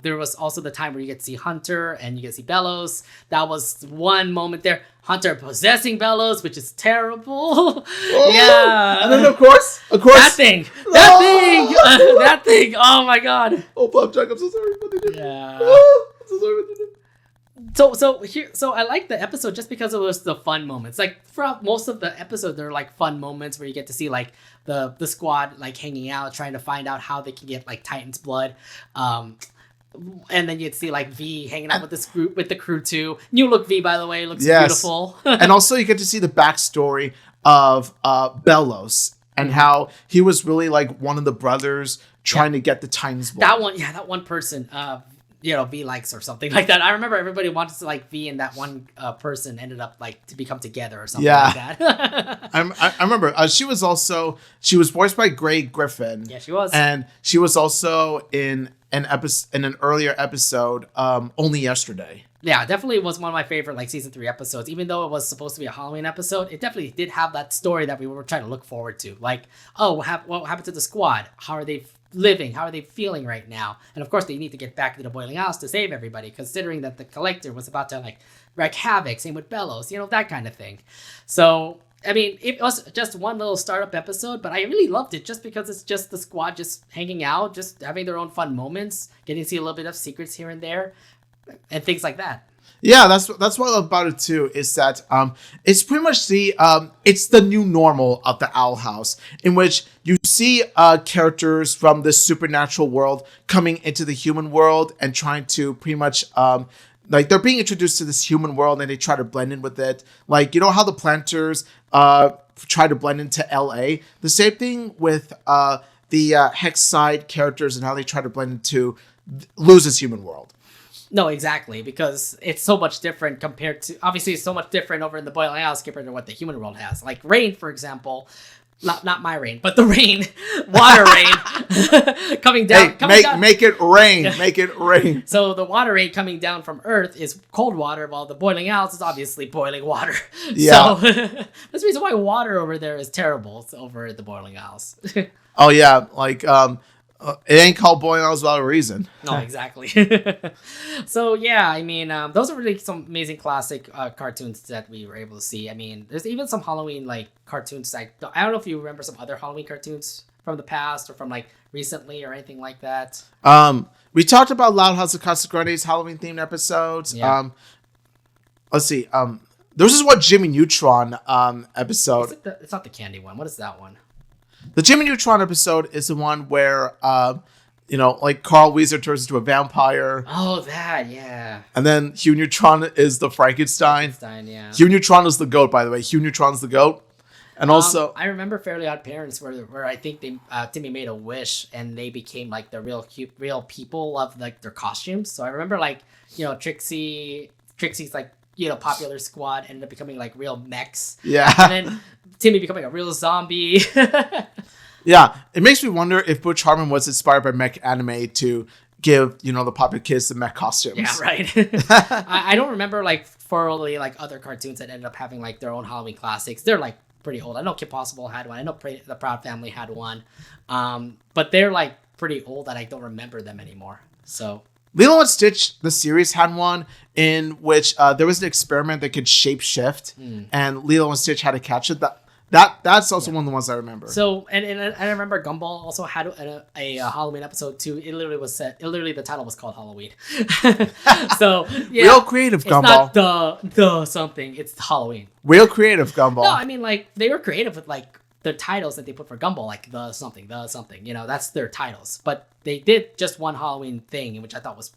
There was also the time where you get to see Hunter and you get to see Bellows. That was one moment there. Hunter possessing Bellows, which is terrible. Yeah. And then of course. That thing. That thing. Oh my god. Oh, Flapjack, I'm so sorry what they did. Yeah. I'm so sorry what they did. So I like the episode just because it was the fun moments. Like throughout most of the episode, there are like fun moments where you get to see like the squad like hanging out, trying to find out how they can get like Titan's blood. And then you'd see like V hanging out with this group, with the crew too. New look V, by the way, looks beautiful. And also you get to see the backstory of Bellows and how he was really like one of the brothers trying to get the Titan's blood. That one person. V likes or something like that. I remember everybody wanted to like V, and that one person ended up like to become together or something like that. I remember she was voiced by Grey Griffin. Yeah, she was, and she was also in an earlier episode, Only Yesterday. Yeah, definitely was one of my favorite like season 3 episodes. Even though it was supposed to be a Halloween episode, it definitely did have that story that we were trying to look forward to. Like, oh, what happened to the squad? How are they living? How are they feeling right now? And of course, they need to get back to the Boiling House to save everybody, considering that the Collector was about to like wreak havoc. Same with Bellows, that kind of thing. So, I mean, it was just one little startup episode, but I really loved it just because it's just the squad just hanging out, just having their own fun moments, getting to see a little bit of secrets here and there, and things like that. Yeah, that's what I love about it too, is that it's pretty much it's the new normal of the Owl House, in which you see characters from the supernatural world coming into the human world and trying to pretty much like they're being introduced to this human world and they try to blend in with it. Like, how the Planters try to blend into LA. The same thing with the Hex side characters and how they try to blend into Luz's human world. No, exactly, because it's so much different compared to, obviously it's so much different over in the Boiling House compared to what the human world has. Like Raine, for example, not my Raine, but the Raine, water Raine, coming down. Make it rain, make it rain. So the water Raine coming down from Earth is cold water, while the Boiling House is obviously boiling water. Yeah. So that's the reason why water over there is terrible. It's over at the Boiling House. Oh yeah, like it ain't called Boiling Owls without a reason. No, exactly. So yeah, I mean, those are really some amazing classic cartoons that we were able to see. I mean, there's even some Halloween like cartoons. I don't know if you remember some other Halloween cartoons from the past or from like recently or anything like that. We talked about Loud House of Casa Grande's Halloween themed episodes. Yeah. Let's see. There's this one Jimmy Neutron episode. It's not the candy one. What is that one? The Jimmy Neutron episode is the one where, like Carl Weezer turns into a vampire. Oh, that, yeah. And then Hugh Neutron is the Frankenstein. Yeah. Hugh Neutron is the goat, by the way. Hugh Neutron's the goat. And also, I remember Fairly Odd Parents, where I think Timmy made a wish and they became like the real people of like their costumes. So I remember like Trixie's like popular squad ended up becoming like real mechs. Yeah. And then Timmy becoming a real zombie. Yeah. It makes me wonder if Butch Hartman was inspired by mech anime to give, the popular kids the mech costumes. Yeah, right. I don't remember like thoroughly like other cartoons that ended up having like their own Halloween classics. They're like pretty old. I know Kim Possible had one. I know the Proud Family had one. But they're like pretty old that I don't remember them anymore. So Lilo and Stitch, the series, had one in which there was an experiment that could shape shift, and Lilo and Stitch had to catch it. That's also one of the ones I remember. So and I remember Gumball also had a Halloween episode too. It literally the title was called Halloween. So yeah, real creative Gumball. It's not the something. It's Halloween. Real creative Gumball. No, I mean like they were creative with like the titles that they put for Gumball, like the something. That's their titles. But they did just one Halloween thing, which I thought was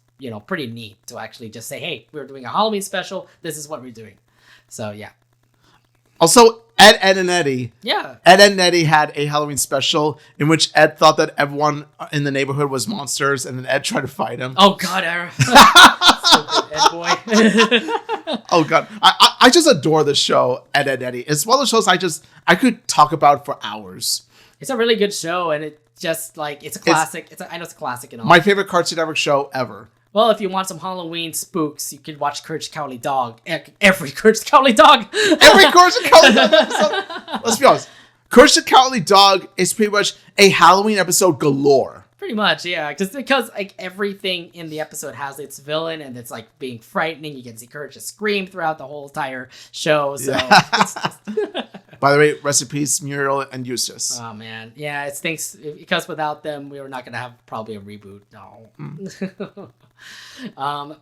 pretty neat to actually just say, hey, we're doing a Halloween special. This is what we're doing. So yeah. Also, Ed, and Eddie. Yeah. Ed and Eddie had a Halloween special in which Ed thought that everyone in the neighborhood was monsters, and then Ed tried to fight him. Oh, God, stupid Ed boy. Oh, God. I just adore the show, Ed and Eddie. It's one of the shows I could talk about for hours. It's a really good show, and it just, like, it's a classic. I know it's a classic and all. My favorite Cartoon Network show ever. Well, if you want some Halloween spooks, you could watch Courage the Cowardly Dog. Every Courage the Cowardly Dog. Every Courage the Cowardly Dog episode. Let's be honest. Courage the Cowardly Dog is pretty much a Halloween episode galore. Pretty much, yeah. Just because like everything in the episode has its villain and it's like being frightening. You can see Courage just scream throughout the whole entire show. So it's just By the way, rest in peace, Muriel and Eustace. Oh man, yeah. It's things because without them, we were not gonna have probably a reboot. No.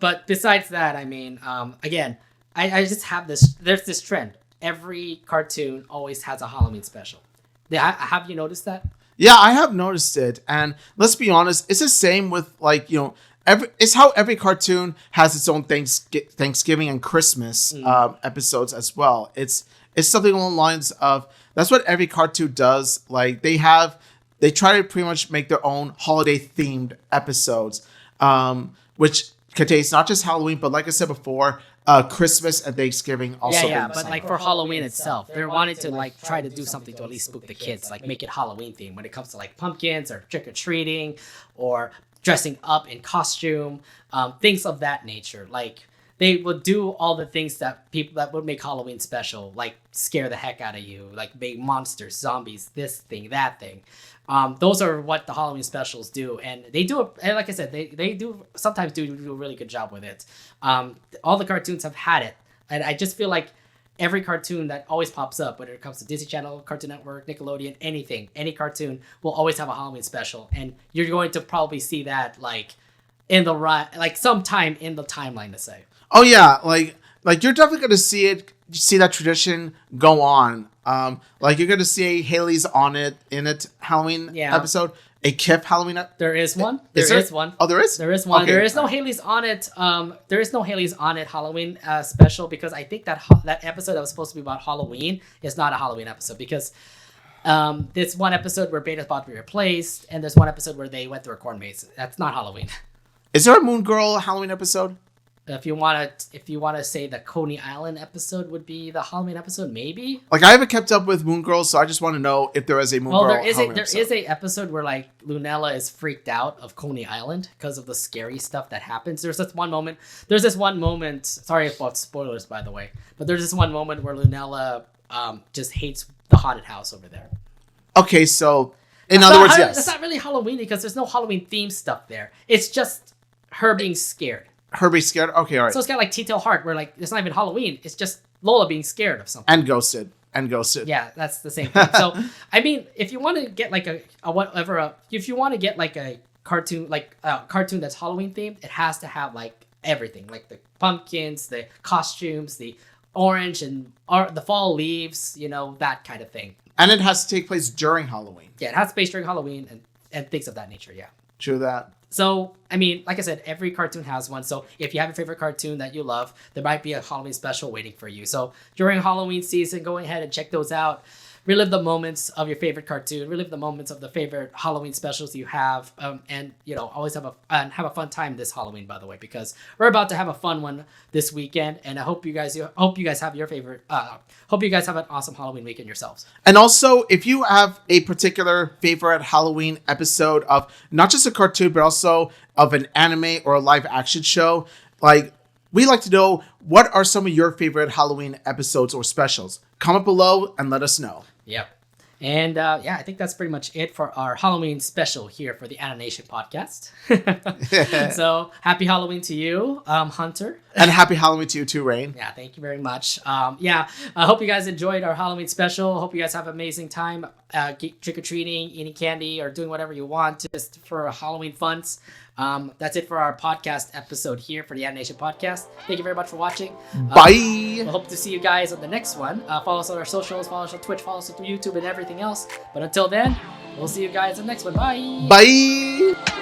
But besides that, I mean, again, I just have this. There's this trend. Every cartoon always has a Halloween special. Have you noticed that? Yeah, I have noticed it, and let's be honest, it's the same with it's how every cartoon has its own Thanksgiving and Christmas episodes as well. It's something along the lines of that's what every cartoon does. Like they try to pretty much make their own holiday themed episodes, which contains not just Halloween, but like I said before, Christmas and Thanksgiving also. Yeah, but like for Halloween itself, they wanted to like try to do something to at least spook the kids, like make it Halloween themed when it comes to like pumpkins or trick or treating or dressing up in costume, things of that nature. Like they would do all the things that would make Halloween special, like scare the heck out of you, like big monsters, zombies, this thing, that thing. Those are what the Halloween specials do, and they do. And like I said, they do sometimes do a really good job with it. All the cartoons have had it, and I just feel like every cartoon that always pops up, whether it comes to Disney Channel, Cartoon Network, Nickelodeon, anything, any cartoon will always have a Halloween special, and you're going to probably see that like sometime in the timeline to say. Oh yeah, like you're definitely going to see that tradition go on. Like you're going to see Haley's on it in it Halloween episode. A Kip Halloween episode. There is one. There is one. Oh, there is? There is one. Okay. There is no Haley's on it. There is no Haley's on it Halloween special because I think that episode that was supposed to be about Halloween is not a Halloween episode because there's one episode where Beta's about to be replaced and there's one episode where they went through a corn maze. That's not Halloween. Is there a Moon Girl Halloween episode? If you want to say the Coney Island episode would be the Halloween episode, maybe. Like I haven't kept up with Moon Girl, so I just want to know if there is a Moon Girl. There is a episode where like Lunella is freaked out of Coney Island because of the scary stuff that happens. There's this one moment. Sorry about spoilers, by the way, but there's this one moment where Lunella just hates the haunted house over there. Okay, so in other words, yes, it's not really Halloween because there's no Halloween themed stuff there. It's just her being scared. Her being scared? Okay, all right. So it's kind of like T-Tail Heart, where like it's not even Halloween. It's just Lola being scared of something. And ghosted. Yeah, that's the same thing. So I mean, if you want to get like a cartoon that's Halloween themed, it has to have like everything, like the pumpkins, the costumes, the orange and the fall leaves, that kind of thing. And it has to take place during Halloween. Yeah, it has to be during Halloween and things of that nature. Yeah. True that. So, I mean, like I said, every cartoon has one. So if you have a favorite cartoon that you love, there might be a Halloween special waiting for you. So during Halloween season, go ahead and check those out. relive the moments of your favorite cartoon, relive the moments of the favorite Halloween specials you have, and always have a fun time this Halloween, by the way, because we're about to have a fun one this weekend, and I hope you guys have your favorite. Hope you guys have an awesome Halloween weekend yourselves. And also, if you have a particular favorite Halloween episode of not just a cartoon, but also of an anime or a live action show, we'd like to know, what are some of your favorite Halloween episodes or specials? Comment below and let us know. Yep. And I think that's pretty much it for our Halloween special here for the Anination Podcast. So happy Halloween to you, Hunter. And happy Halloween to you too, Raine. Yeah, thank you very much. I hope you guys enjoyed our Halloween special. Hope you guys have an amazing time trick-or-treating, eating candy, or doing whatever you want just for Halloween funs. That's it for our podcast episode here for the Anination Podcast. Thank you very much for watching. Bye! We'll hope to see you guys on the next one. Follow us on our socials, follow us on Twitch, follow us on YouTube, and everything else. But until then, we'll see you guys on the next one. Bye! Bye!